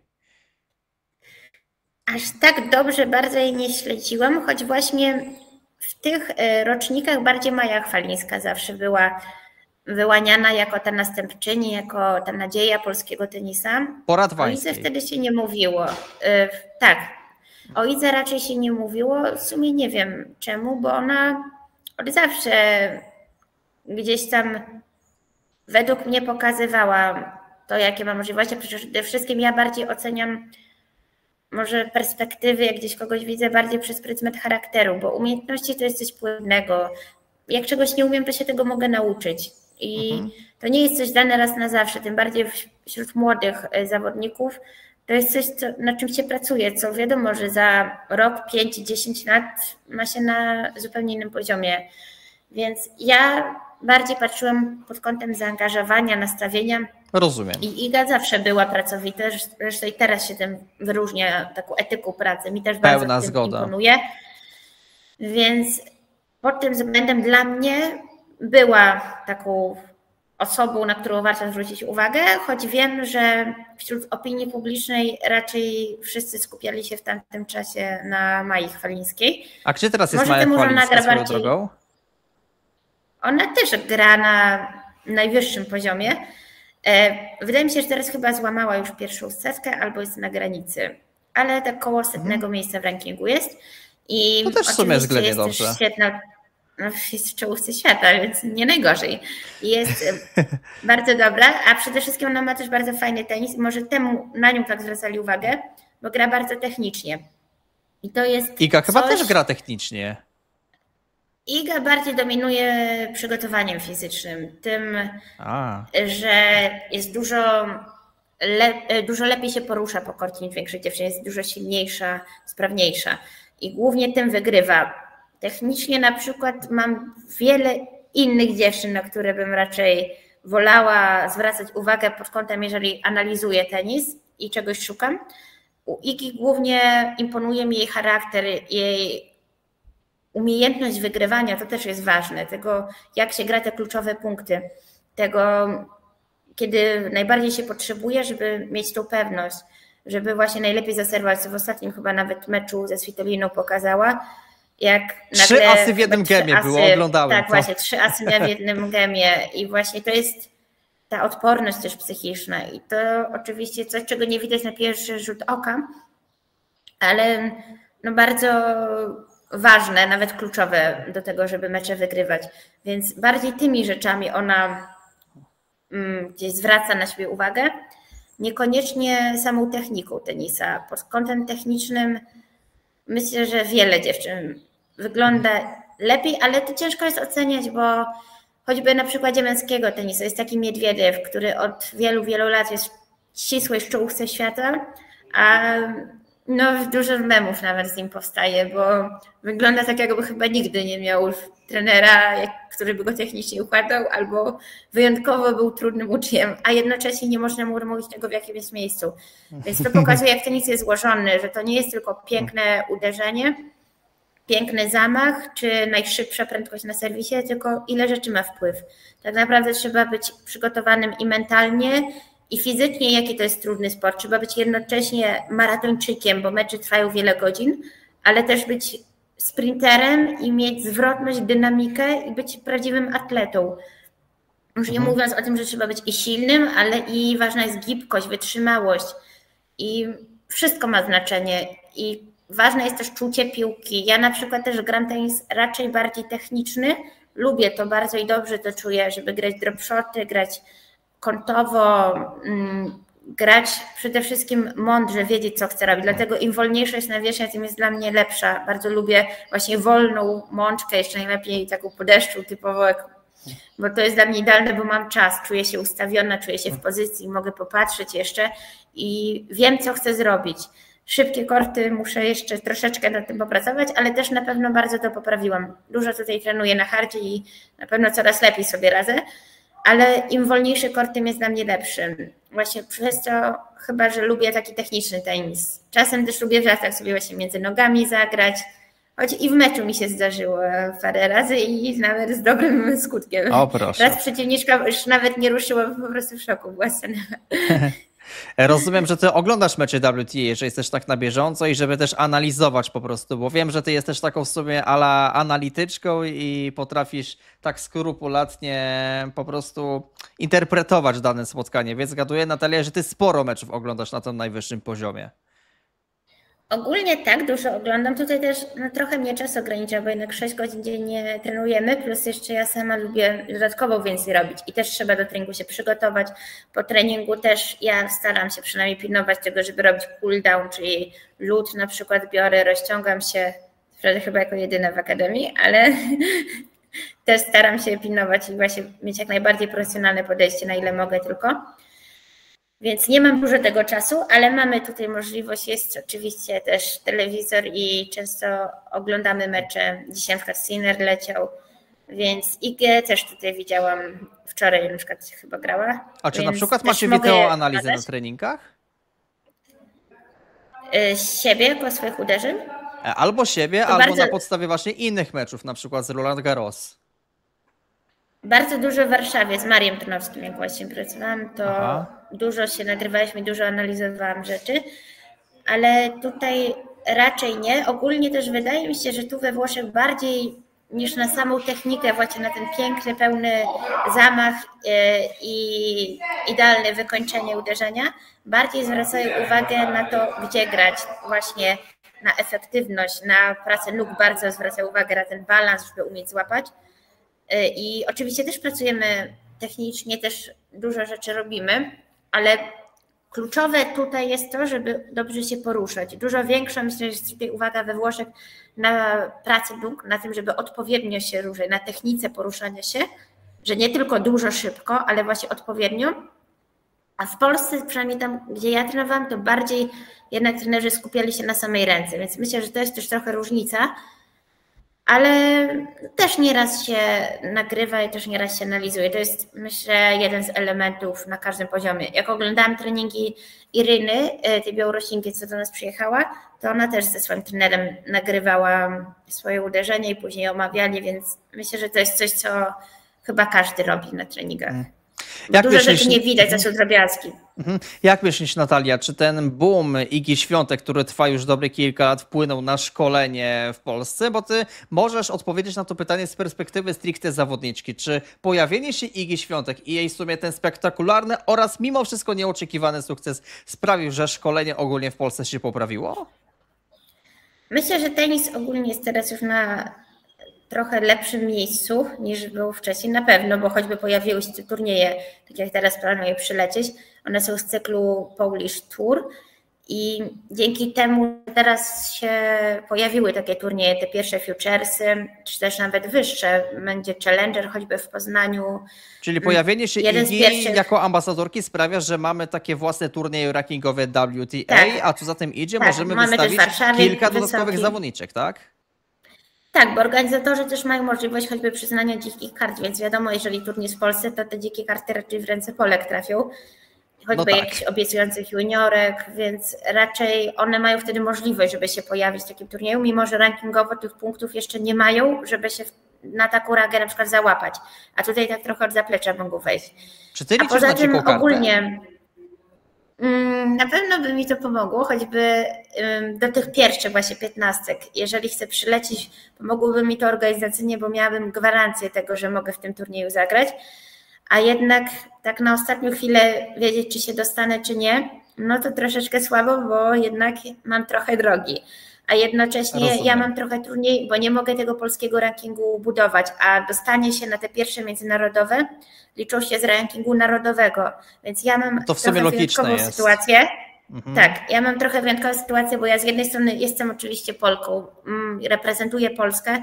Aż tak dobrze bardzo jej nie śledziłam, choć właśnie w tych rocznikach bardziej Maja Chwalińska zawsze była wyłaniana jako ta następczyni, jako ta nadzieja polskiego tenisa. Po O Radwańskiej. Idze wtedy się nie mówiło. Tak, o Idze raczej się nie mówiło. W sumie nie wiem czemu, bo ona od zawsze gdzieś tam według mnie pokazywała to, jakie ma możliwości. Przede wszystkim ja bardziej oceniam może perspektywy, jak gdzieś kogoś widzę, bardziej przez pryzmat charakteru, bo umiejętności to jest coś płynnego. Jak czegoś nie umiem, to się tego mogę nauczyć. I to nie jest coś dane raz na zawsze, tym bardziej wśród młodych zawodników. To jest coś, nad czym się pracuje, co wiadomo, że za rok, 5, 10 lat ma się na zupełnie innym poziomie. Więc ja bardziej patrzyłam pod kątem zaangażowania, nastawienia. Rozumiem. I Iga zawsze była pracowita, zresztą i teraz się tym wyróżnia taką etyką pracy. Mi też Pełna bardzo zgoda. imponuje. Więc pod tym względem dla mnie była taką osobą, na którą warto zwrócić uwagę, choć wiem, że wśród opinii publicznej raczej wszyscy skupiali się w tamtym czasie na Mai Chwalińskiej. A gdzie teraz jest Maja Chwalińska swoją drogą? Ona też gra na najwyższym poziomie. Wydaje mi się, że teraz chyba złamała już pierwszą setkę albo jest na granicy, ale tak koło 100 miejsca w rankingu jest. I to też w sumie względnie jest dobrze. Też świetna, jest w czołówce świata, więc nie najgorzej. Jest bardzo dobra, a przede wszystkim ona ma też bardzo fajny tenis i może na nią tak zwracali uwagę, bo gra bardzo technicznie. I to jest Iga chyba też gra technicznie. Iga bardziej dominuje przygotowaniem fizycznym, tym, że jest dużo lepiej się porusza po korcie niż większość dziewczyn, jest dużo silniejsza, sprawniejsza i głównie tym wygrywa. Technicznie na przykład mam wiele innych dziewczyn, na które bym raczej wolała zwracać uwagę pod kątem, jeżeli analizuję tenis i czegoś szukam. U Igi głównie imponuje mi jej charakter, jej umiejętność wygrywania, to też jest ważne, tego jak się gra te kluczowe punkty, tego kiedy najbardziej się potrzebuje, żeby mieć tą pewność, żeby właśnie najlepiej zaserwować, co w ostatnim chyba nawet meczu ze Svitoliną pokazała, jak nagle 3 asy w jednym gemie było, oglądałem. Tak, właśnie, 3 asy w jednym gemie i właśnie to jest ta odporność też psychiczna i to oczywiście coś, czego nie widać na pierwszy rzut oka, ale no bardzo ważne, nawet kluczowe do tego, żeby mecze wygrywać. Więc bardziej tymi rzeczami ona gdzieś zwraca na siebie uwagę, niekoniecznie samą techniką tenisa. Pod kątem technicznym myślę, że wiele dziewczyn wygląda lepiej, ale to ciężko jest oceniać, bo choćby na przykładzie męskiego tenisa jest taki Miedwiediew, który od wielu, wielu lat jest w ścisłej czołówce świata, a no dużo memów nawet z nim powstaje, bo wygląda tak, jakby chyba nigdy nie miał trenera, który by go technicznie układał, albo wyjątkowo był trudnym uczniem, a jednocześnie nie można mu odmówić tego w jakimś miejscu. Więc to pokazuje, jak tenis jest złożony, że to nie jest tylko piękne uderzenie, piękny zamach, czy najszybsza prędkość na serwisie, tylko ile rzeczy ma wpływ. Tak naprawdę trzeba być przygotowanym i mentalnie, i fizycznie, jaki to jest trudny sport. Trzeba być jednocześnie maratończykiem, bo mecze trwają wiele godzin, ale też być sprinterem i mieć zwrotność, dynamikę i być prawdziwym atletą. Już nie mówiąc o tym, że trzeba być i silnym, ale i ważna jest gibkość, wytrzymałość i wszystko ma znaczenie i ważne jest też czucie piłki. Ja na przykład też gram tenis raczej bardziej techniczny, lubię to bardzo i dobrze to czuję, żeby grać drop shoty, grać kątowo, grać przede wszystkim mądrze, wiedzieć, co chcę robić. Dlatego im wolniejsza jest nawierzchnia, tym jest dla mnie lepsza. Bardzo lubię właśnie wolną mączkę, jeszcze najlepiej taką po deszczu typowo, bo to jest dla mnie idealne, bo mam czas, czuję się ustawiona, czuję się w pozycji, mogę popatrzeć jeszcze i wiem, co chcę zrobić. Szybkie korty, muszę jeszcze troszeczkę nad tym popracować, ale też na pewno bardzo to poprawiłam. Dużo tutaj trenuję na hardzie i na pewno coraz lepiej sobie radzę. Ale im wolniejszy kort, tym jest dla mnie lepszy. Właśnie przez to chyba, że lubię taki techniczny tenis. Czasem też lubię w latach sobie właśnie między nogami zagrać, choć i w meczu mi się zdarzyło parę razy i nawet z dobrym skutkiem. O, proszę. Raz przeciwniczka już nawet nie ruszyła, po prostu w szoku była scena. Rozumiem, że ty oglądasz mecze WTA, że jesteś tak na bieżąco i żeby też analizować po prostu, bo wiem, że ty jesteś taką w sumie ala analityczką i potrafisz tak skrupulatnie po prostu interpretować dane spotkanie, więc zgaduję, Natalia, że ty sporo meczów oglądasz na tym najwyższym poziomie. Ogólnie tak, dużo oglądam. Tutaj też trochę mnie czas ogranicza, bo jednak 6 godzin dziennie trenujemy, plus jeszcze ja sama lubię dodatkowo więcej robić i też trzeba do treningu się przygotować. Po treningu też ja staram się przynajmniej pilnować tego, żeby robić cool down, czyli lód na przykład biorę, rozciągam się, wtedy chyba jako jedyna w akademii, ale też staram się pilnować i właśnie mieć jak najbardziej profesjonalne podejście, na ile mogę tylko. Więc nie mam dużo tego czasu, ale mamy tutaj możliwość, jest oczywiście też telewizor i często oglądamy mecze. Dzisiaj na przykład Sinner leciał, więc Igę też tutaj widziałam wczoraj, na przykład chyba grała. A czy na przykład macie wideo analizę na treningach? Siebie po swoich uderzeń? Albo siebie, albo na podstawie właśnie innych meczów, na przykład z Roland Garros. Bardzo dużo w Warszawie z Mariem Trnowskim, jak właśnie pracowałam, to dużo się nagrywaliśmy, dużo analizowałam rzeczy, ale tutaj raczej nie. Ogólnie też wydaje mi się, że tu we Włoszech bardziej niż na samą technikę, właśnie na ten piękny, pełny zamach i idealne wykończenie uderzenia, bardziej zwracają uwagę na to, gdzie grać, właśnie na efektywność, na pracę nóg, bardzo zwracają uwagę na ten balans, żeby umieć złapać. I oczywiście też pracujemy technicznie, też dużo rzeczy robimy, ale kluczowe tutaj jest to, żeby dobrze się poruszać. Dużo większa, myślę, że jest tutaj uwaga we Włoszech na pracę nóg, na tym, żeby odpowiednio się ruszać, na technice poruszania się, że nie tylko dużo, szybko, ale właśnie odpowiednio. A w Polsce, przynajmniej tam, gdzie ja trenowałam, to bardziej jednak trenerzy skupiali się na samej ręce, więc myślę, że to jest też trochę różnica, ale też nieraz się nagrywa i też nieraz się analizuje. To jest, myślę, jeden z elementów na każdym poziomie. Jak oglądałam treningi Iryny, tej Białorusinki, co do nas przyjechała, to ona też ze swoim trenerem nagrywała swoje uderzenie i później omawiali, więc myślę, że to jest coś, co chyba każdy robi na treningach. Dużo rzeczy nie widać, to są drobiazgi. Jak myślisz, Natalia, czy ten boom Igi Świątek, który trwa już dobre kilka lat, wpłynął na szkolenie w Polsce? Bo ty możesz odpowiedzieć na to pytanie z perspektywy stricte zawodniczki. Czy pojawienie się Igi Świątek i jej w sumie ten spektakularny oraz mimo wszystko nieoczekiwany sukces sprawił, że szkolenie ogólnie w Polsce się poprawiło? Myślę, że tenis ogólnie jest teraz już na trochę lepszym miejscu niż był wcześniej, na pewno, bo choćby pojawiły się te turnieje, tak jak teraz planuję przylecieć, one są z cyklu Polish Tour i dzięki temu teraz się pojawiły takie turnieje, te pierwsze Futuresy, czy też nawet wyższe, będzie Challenger choćby w Poznaniu. Czyli pojawienie się Igi jako ambasadorki sprawia, że mamy takie własne turnieje rankingowe WTA, tak, a co za tym idzie, możemy wystawić kilka dodatkowych zawodniczek, tak? Tak, bo organizatorzy też mają możliwość choćby przyznania dzikich kart, więc wiadomo, jeżeli turniej jest w Polsce, to te dzikie karty raczej w ręce Polek trafią, choćby jakichś obiecujących juniorek, więc raczej one mają wtedy możliwość, żeby się pojawić w takim turnieju, mimo że rankingowo tych punktów jeszcze nie mają, żeby się na taką rangę na przykład załapać, a tutaj tak trochę od zaplecza mogą wejść. Czy ty liczysz na dziką kartę? Ogólnie na pewno by mi to pomogło, choćby do tych pierwszych właśnie 15. Jeżeli chcę przylecieć, pomogłoby mi to organizacyjnie, bo miałabym gwarancję tego, że mogę w tym turnieju zagrać, a jednak tak na ostatnią chwilę wiedzieć, czy się dostanę, czy nie, no to troszeczkę słabo, bo jednak mam trochę drogi. A jednocześnie ja mam trochę trudniej, bo nie mogę tego polskiego rankingu budować, a dostanie się na te pierwsze międzynarodowe liczą się z rankingu narodowego, więc ja mam to w sumie wyjątkową sytuację. Tak, ja mam trochę wyjątkową sytuację, bo ja z jednej strony jestem oczywiście Polką, reprezentuję Polskę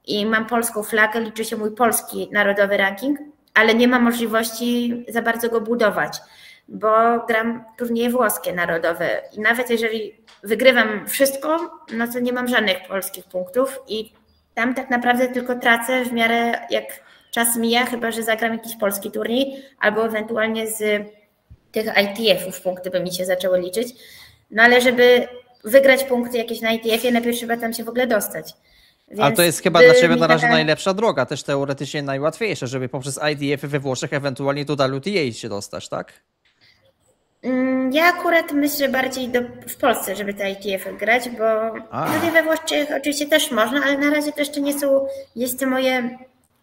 i mam polską flagę, liczy się mój polski narodowy ranking, ale nie mam możliwości za bardzo go budować, bo gram turnieje włoskie narodowe i nawet jeżeli wygrywam wszystko, no to nie mam żadnych polskich punktów i tam tak naprawdę tylko tracę w miarę jak czas mija, chyba że zagram jakiś polski turniej albo ewentualnie z tych ITF-ów punkty by mi się zaczęły liczyć, no ale żeby wygrać punkty jakieś na ITF-ie, najpierw trzeba tam się w ogóle dostać. Więc ale to jest chyba dla Ciebie na razie najlepsza droga, też teoretycznie najłatwiejsza, żeby poprzez ITF-y we Włoszech ewentualnie do WTA się dostać, tak? Ja akurat myślę bardziej w Polsce, żeby te ITF-y grać, bo we Włoszech oczywiście też można, ale na razie to jeszcze nie są moje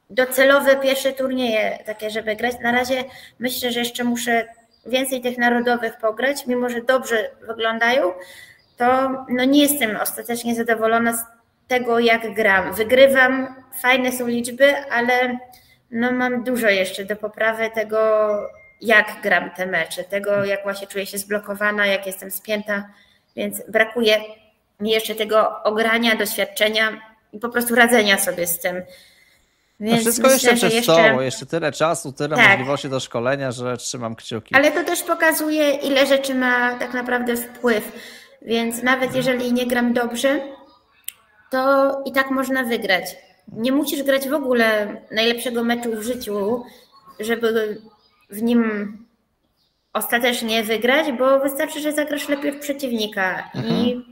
docelowe pierwsze turnieje takie, żeby grać. Na razie myślę, że jeszcze muszę więcej tych narodowych pograć, mimo że dobrze wyglądają, to no nie jestem ostatecznie zadowolona z tego, jak gram. Wygrywam, fajne są liczby, ale no mam dużo jeszcze do poprawy tego, jak gram te mecze, tego, jak właśnie czuję się zblokowana, jak jestem spięta, więc brakuje mi jeszcze tego ogrania, doświadczenia i po prostu radzenia sobie z tym. Więc wszystko myślę, jeszcze przed tobą, jeszcze tyle czasu, tyle możliwości do szkolenia, że trzymam kciuki. Ale to też pokazuje, ile rzeczy ma tak naprawdę wpływ, więc nawet jeżeli nie gram dobrze, to i tak można wygrać. Nie musisz grać w ogóle najlepszego meczu w życiu, żeby w nim ostatecznie wygrać, bo wystarczy, że zagrasz lepiej od przeciwnika. I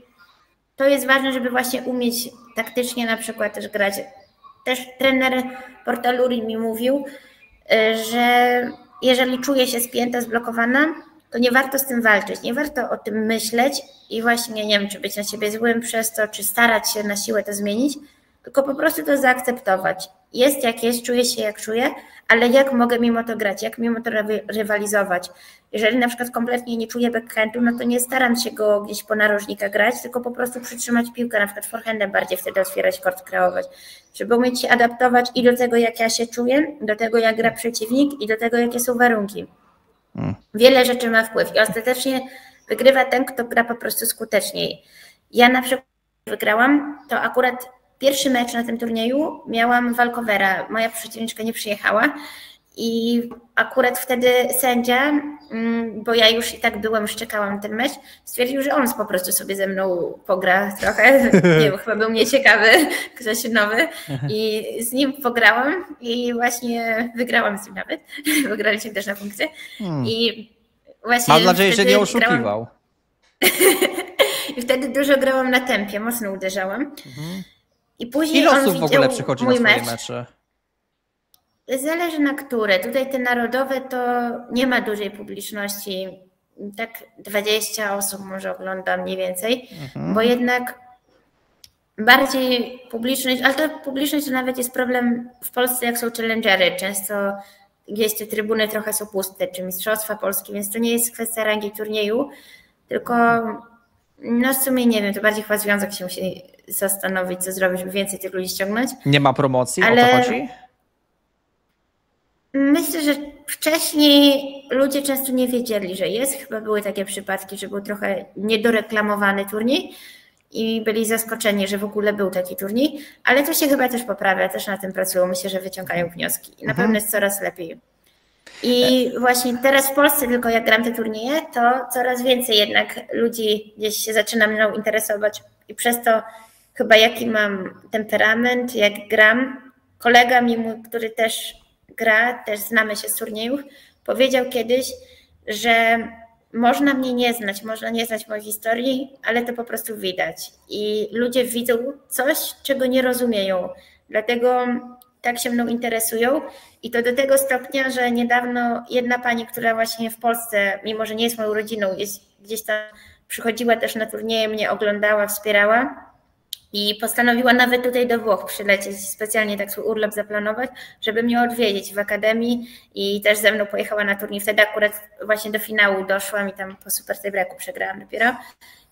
to jest ważne, żeby właśnie umieć taktycznie na przykład też grać też trener Portaluri mi mówił, że jeżeli czuję się spięta, zblokowana, to nie warto z tym walczyć, nie warto o tym myśleć i właśnie nie wiem, czy być na siebie złym przez to, czy starać się na siłę to zmienić, tylko po prostu to zaakceptować. Jest jak jest, czuję się jak czuję, ale jak mogę mimo to grać, jak mimo to rywalizować. Jeżeli na przykład kompletnie nie czuję backhandu, no to nie staram się go gdzieś po narożnika grać, tylko po prostu przytrzymać piłkę, na przykład forehandem bardziej wtedy otwierać kort, kreować, żeby umieć się adaptować i do tego, jak ja się czuję, do tego, jak gra przeciwnik i do tego, jakie są warunki. Wiele rzeczy ma wpływ i ostatecznie wygrywa ten, kto gra po prostu skuteczniej. Ja na przykład wygrałam, to akurat pierwszy mecz na tym turnieju miałam walkowera, moja przeciwniczka nie przyjechała i akurat wtedy sędzia, bo ja już i tak szczekałam ten mecz, stwierdził, że on po prostu sobie ze mną pogra trochę, nie wiem, chyba był nieciekawy, ktoś nowy i z nim pograłam i właśnie wygrałam z nim nawet, wygraliśmy też na punkty i właśnie mam nadzieję, że nie oszukiwał. I wtedy dużo grałam na tempie, mocno uderzałam. I później ile on osób w ogóle przychodzi na swoje mecze? Zależy na które. Tutaj te narodowe to nie ma dużej publiczności. Tak 20 osób może ogląda mniej więcej, bo jednak bardziej publiczność, ale to publiczność to nawet jest problem w Polsce, jak są challengery. Często gdzieś te trybuny trochę są puste, czy Mistrzostwa Polskie, więc to nie jest kwestia rangi turnieju, tylko no w sumie nie wiem, to bardziej chyba związek się musi zastanowić, co zrobić, by więcej tych ludzi ściągnąć. Nie ma promocji, ale o to chodzi? Myślę, że wcześniej ludzie często nie wiedzieli, że jest. Chyba były takie przypadki, że był trochę niedoreklamowany turniej i byli zaskoczeni, że w ogóle był taki turniej, ale to się chyba też poprawia, też na tym pracują. Myślę, że wyciągają wnioski. Na pewno jest coraz lepiej. I właśnie teraz w Polsce tylko jak gram te turnieje, to coraz więcej jednak ludzi gdzieś się zaczyna mną interesować i przez to chyba jaki mam temperament, jak gram. Kolega mi, który też gra, też znamy się z turniejów, powiedział kiedyś, że można mnie nie znać, można nie znać mojej historii, ale to po prostu widać. I ludzie widzą coś, czego nie rozumieją. Dlatego tak się mną interesują i to do tego stopnia, że niedawno jedna pani, która właśnie w Polsce, mimo że nie jest moją rodziną, gdzieś tam przychodziła też na turnieje, mnie oglądała, wspierała i postanowiła nawet tutaj do Włoch przylecieć, specjalnie tak swój urlop zaplanować, żeby mnie odwiedzić w akademii i też ze mną pojechała na turniej. Wtedy akurat właśnie do finału doszłam i tam po super tiebreaku przegrałam dopiero.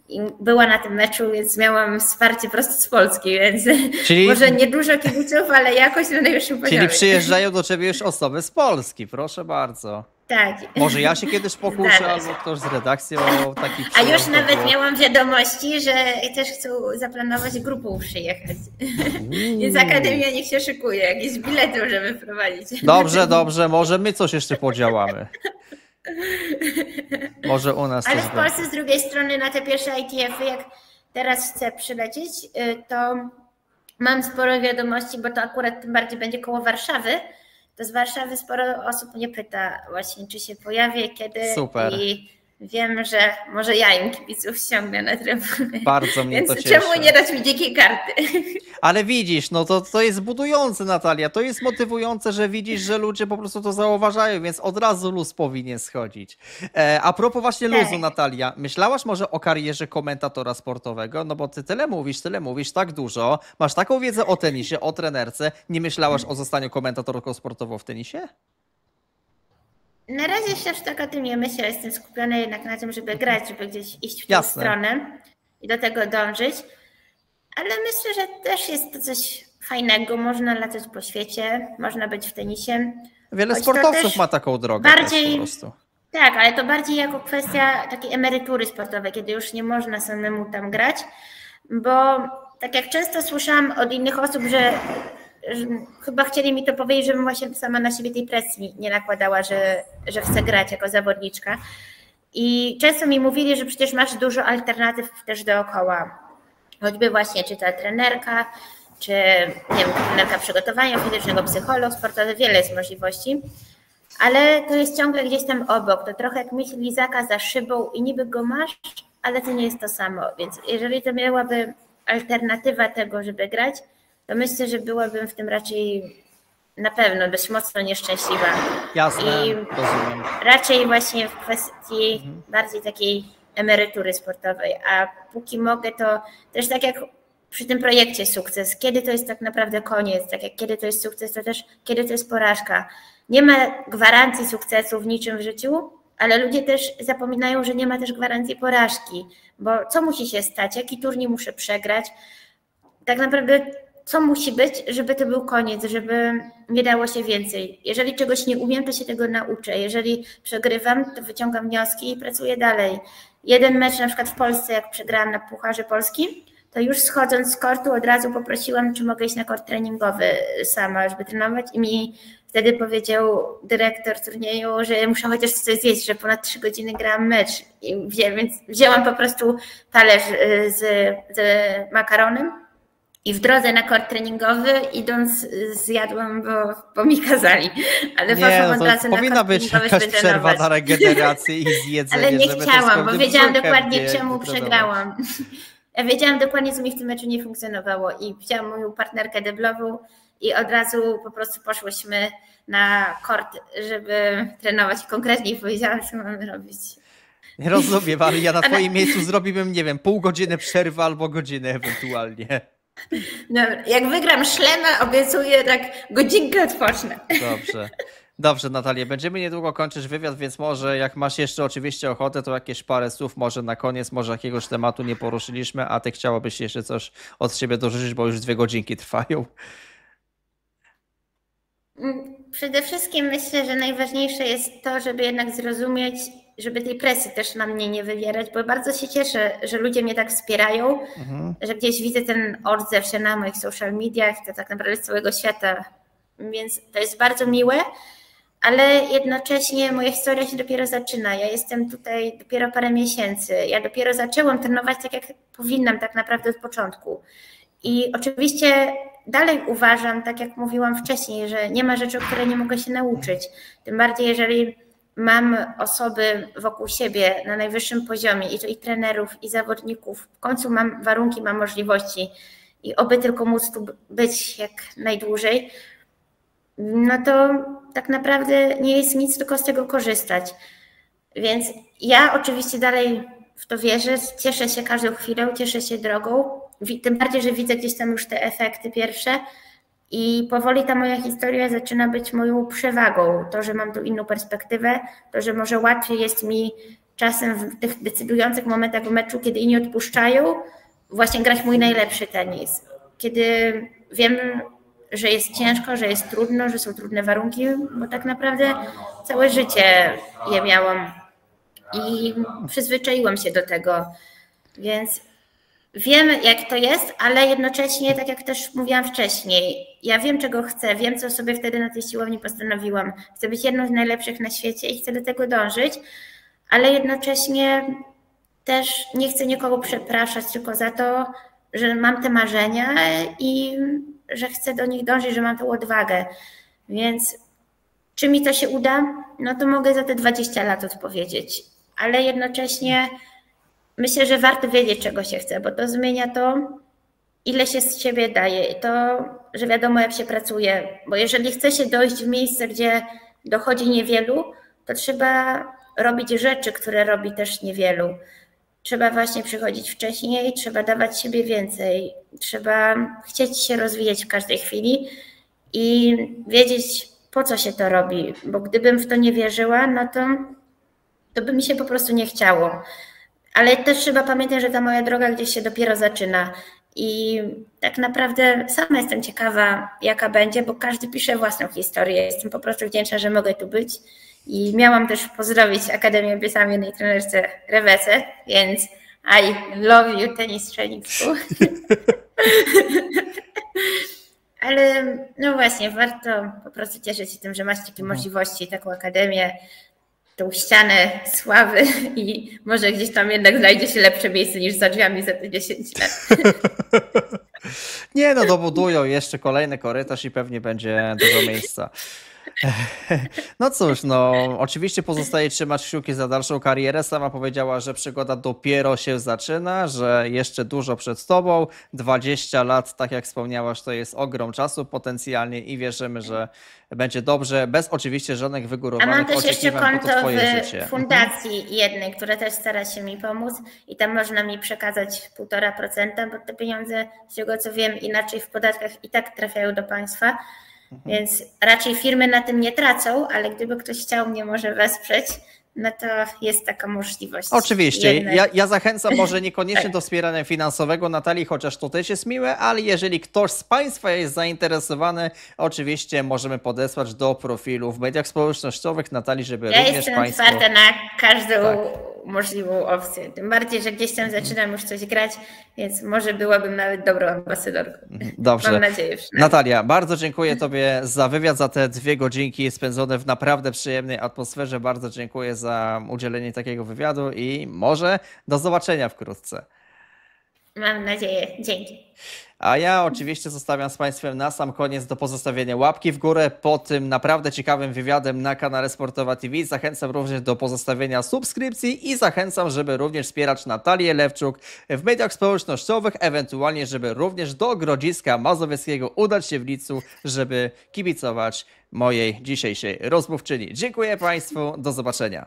I była na tym meczu, więc miałam wsparcie prosto z Polski, więc może nie dużo kibiców, ale jakoś na najwyższym poziomie. Czyli przyjeżdżają do ciebie już osoby z Polski, proszę bardzo. Tak. Może ja się kiedyś pokuszę, albo ktoś z redakcji o taki A już nawet miałam wiadomości, że też chcą zaplanować grupą przyjechać. Więc Akademia niech się szykuje, jakieś bilety możemy wprowadzić. Dobrze, może my coś jeszcze podziałamy. Może u nas. Ale w Polsce z drugiej strony na te pierwsze ITF-y, jak teraz chcę przylecieć, to mam sporo wiadomości, bo to akurat tym bardziej będzie koło Warszawy. To z Warszawy sporo osób mnie pyta właśnie, czy się pojawię, kiedy. Super. I wiem, że może ja im kibiców ściągnę na trybuny. Bardzo mnie to cieszy. cieszy. Czemu nie dać mi dzikiej karty? Ale widzisz, no to jest budujące, Natalia, to jest motywujące, że widzisz, że ludzie po prostu to zauważają, więc od razu luz powinien schodzić. A propos właśnie luzu, Natalia, myślałaś może o karierze komentatora sportowego? No bo ty tyle mówisz tak dużo, masz taką wiedzę o tenisie, o trenerce, nie myślałaś o zostaniu komentatorką sportową w tenisie? Na razie jeszcze aż tak o tym nie myślę, jestem skupiona jednak na tym, żeby grać, żeby gdzieś iść w tę stronę i do tego dążyć. Ale myślę, że też jest to coś fajnego. Można latać po świecie, można być w tenisie. Wiele sportowców ma taką drogę bardziej, po prostu. Tak, ale to bardziej jako kwestia takiej emerytury sportowej, kiedy już nie można samemu tam grać. Bo tak jak często słyszałam od innych osób, że chyba chcieli mi to powiedzieć, żebym właśnie sama na siebie tej presji nie nakładała, że chcę grać jako zawodniczka. I często mi mówili, że przecież masz dużo alternatyw też dookoła. Choćby właśnie czy ta trenerka, czy nie wiem, trenerka przygotowania fizycznego, psycholog sportowy, wiele jest możliwości. Ale to jest ciągle gdzieś tam obok. To trochę jak myśl lizaka za szybą i niby go masz, ale to nie jest to samo. Więc jeżeli to miałaby alternatywa tego, żeby grać, to myślę, że byłabym w tym raczej na pewno dość mocno nieszczęśliwa. Jasne, rozumiem. Raczej właśnie w kwestii bardziej takiej emerytury sportowej, a póki mogę, to też tak jak przy tym projekcie sukces, kiedy to jest tak naprawdę koniec, tak jak kiedy to jest sukces, to też kiedy to jest porażka. Nie ma gwarancji sukcesu w niczym w życiu, ale ludzie też zapominają, że nie ma też gwarancji porażki, bo co musi się stać, jaki turniej muszę przegrać, tak naprawdę co musi być, żeby to był koniec, żeby nie dało się więcej. Jeżeli czegoś nie umiem, to się tego nauczę. Jeżeli przegrywam, to wyciągam wnioski i pracuję dalej. Jeden mecz na przykład w Polsce, jak przegrałam na Pucharze Polski, to już schodząc z kortu od razu poprosiłam, czy mogę iść na kort treningowy sama, żeby trenować i mi wtedy powiedział dyrektor turnieju, że muszę chociaż coś zjeść, że ponad 3 godziny grałam mecz. Więc wzięłam po prostu talerz z makaronem i w drodze na kort treningowy idąc zjadłam, bo mi kazali. Ale poszłam od razu na powinna być jakaś przerwa na regenerację i zjedzenie. Ale nie chciałam, bo wiedziałam dokładnie czemu przegrałam. Ja wiedziałam dokładnie, co mi w tym meczu nie funkcjonowało i wzięłam moją partnerkę deblową i od razu po prostu poszłyśmy na kort, żeby trenować. Konkretnie powiedziałam, co mamy robić. Rozumiem, ale ja na twoim miejscu zrobiłbym, nie wiem, pół godziny przerwy albo godzinę ewentualnie. No, jak wygram szlema, obiecuję, tak godzinkę odpocznę. Dobrze, Natalia, będziemy niedługo kończyć wywiad, więc może jak masz jeszcze oczywiście ochotę, to jakieś parę słów może na koniec, może jakiegoś tematu nie poruszyliśmy, a ty chciałabyś jeszcze coś od siebie dorzucić, bo już 2 godzinki trwają. Przede wszystkim myślę, że najważniejsze jest to, żeby jednak zrozumieć, żeby tej presji też na mnie nie wywierać, bo bardzo się cieszę, że ludzie mnie tak wspierają, że gdzieś widzę ten odzew się na moich social mediach, to tak naprawdę z całego świata, więc to jest bardzo miłe, ale jednocześnie moja historia się dopiero zaczyna. Ja jestem tutaj dopiero parę miesięcy, ja dopiero zaczęłam trenować tak, jak powinnam tak naprawdę od początku. I oczywiście dalej uważam, tak jak mówiłam wcześniej, że nie ma rzeczy, o które nie mogę się nauczyć. Tym bardziej, jeżeli mam osoby wokół siebie na najwyższym poziomie i to i trenerów, i zawodników. W końcu mam warunki, mam możliwości i oby tylko móc tu być jak najdłużej, no to tak naprawdę nie jest nic, tylko z tego korzystać. Więc ja oczywiście dalej w to wierzę, cieszę się każdą chwilą, cieszę się drogą, tym bardziej, że widzę gdzieś tam już te efekty pierwsze i powoli ta moja historia zaczyna być moją przewagą. To, że mam tu inną perspektywę, to, że może łatwiej jest mi czasem w tych decydujących momentach w meczu, kiedy inni odpuszczają, właśnie grać mój najlepszy tenis. Kiedy wiem, że jest ciężko, że jest trudno, że są trudne warunki, bo tak naprawdę całe życie je miałam i przyzwyczaiłam się do tego, więc wiem, jak to jest, ale jednocześnie, tak jak też mówiłam wcześniej, ja wiem, czego chcę, wiem, co sobie wtedy na tej siłowni postanowiłam. Chcę być jedną z najlepszych na świecie i chcę do tego dążyć, ale jednocześnie też nie chcę nikogo przepraszać tylko za to, że mam te marzenia i że chcę do nich dążyć, że mam tą odwagę. Więc czy mi to się uda? No to mogę za te 20 lat odpowiedzieć, ale jednocześnie myślę, że warto wiedzieć, czego się chce, bo to zmienia to, ile się z siebie daje i to, że wiadomo, jak się pracuje, bo jeżeli chce się dojść w miejsce, gdzie dochodzi niewielu, to trzeba robić rzeczy, które robi też niewielu. Trzeba właśnie przychodzić wcześniej, trzeba dawać siebie więcej, trzeba chcieć się rozwijać w każdej chwili i wiedzieć, po co się to robi, bo gdybym w to nie wierzyła, no to by mi się po prostu nie chciało. Ale też trzeba pamiętać, że ta moja droga gdzieś się dopiero zaczyna i tak naprawdę sama jestem ciekawa, jaka będzie, bo każdy pisze własną historię. Jestem po prostu wdzięczna, że mogę tu być i miałam też pozdrowić Akademię Biesam jednej trenerce Rebece, więc I love you, Tennis Training School. Ale no właśnie, warto po prostu cieszyć się tym, że macie takie możliwości, taką akademię, tą ścianę sławy i może gdzieś tam jednak znajdzie się lepsze miejsce niż za drzwiami za te 10 lat. Nie no, dobudują jeszcze kolejny korytarz i pewnie będzie dużo miejsca. No cóż, no oczywiście pozostaje trzymać kciuki za dalszą karierę. Sama powiedziała, że przygoda dopiero się zaczyna, że jeszcze dużo przed tobą. 20 lat, tak jak wspomniałaś, to jest ogrom czasu potencjalnie i wierzymy, że będzie dobrze, bez oczywiście żadnych A mam wygórowanych też jeszcze oczekiwań, bo to konto twoje życie. w fundacji jednej, która też stara się mi pomóc i tam można mi przekazać 1,5%, bo te pieniądze, z tego co wiem, inaczej w podatkach i tak trafiają do państwa, więc raczej firmy na tym nie tracą, ale gdyby ktoś chciał mnie może wesprzeć, no to jest taka możliwość. Oczywiście, jednak. ja zachęcam może niekoniecznie do wspierania finansowego Natalii, chociaż to też jest miłe, ale jeżeli ktoś z Państwa jest zainteresowany, oczywiście możemy podesłać do profilu w mediach społecznościowych Natalii, żeby Ja również jestem Państwo... otwarta na każdą Tak. możliwą opcję. Tym bardziej, że gdzieś tam zaczynam już coś grać, więc może byłabym nawet dobrą ambasadorką. Dobrze. Mam nadzieję przynajmniej. Natalia, bardzo dziękuję Tobie za wywiad, za te 2 godzinki spędzone w naprawdę przyjemnej atmosferze. Bardzo dziękuję za udzielenie takiego wywiadu i może do zobaczenia wkrótce. Mam nadzieję. Dzięki. A ja oczywiście zostawiam z Państwem na sam koniec do pozostawienia łapki w górę pod tym naprawdę ciekawym wywiadem na kanale Sportowa TV. Zachęcam również do pozostawienia subskrypcji i zachęcam, żeby również wspierać Natalię Lewczuk w mediach społecznościowych, ewentualnie, żeby również do Grodziska Mazowieckiego udać się w licu, żeby kibicować mojej dzisiejszej rozmówczyni. Dziękuję Państwu, do zobaczenia.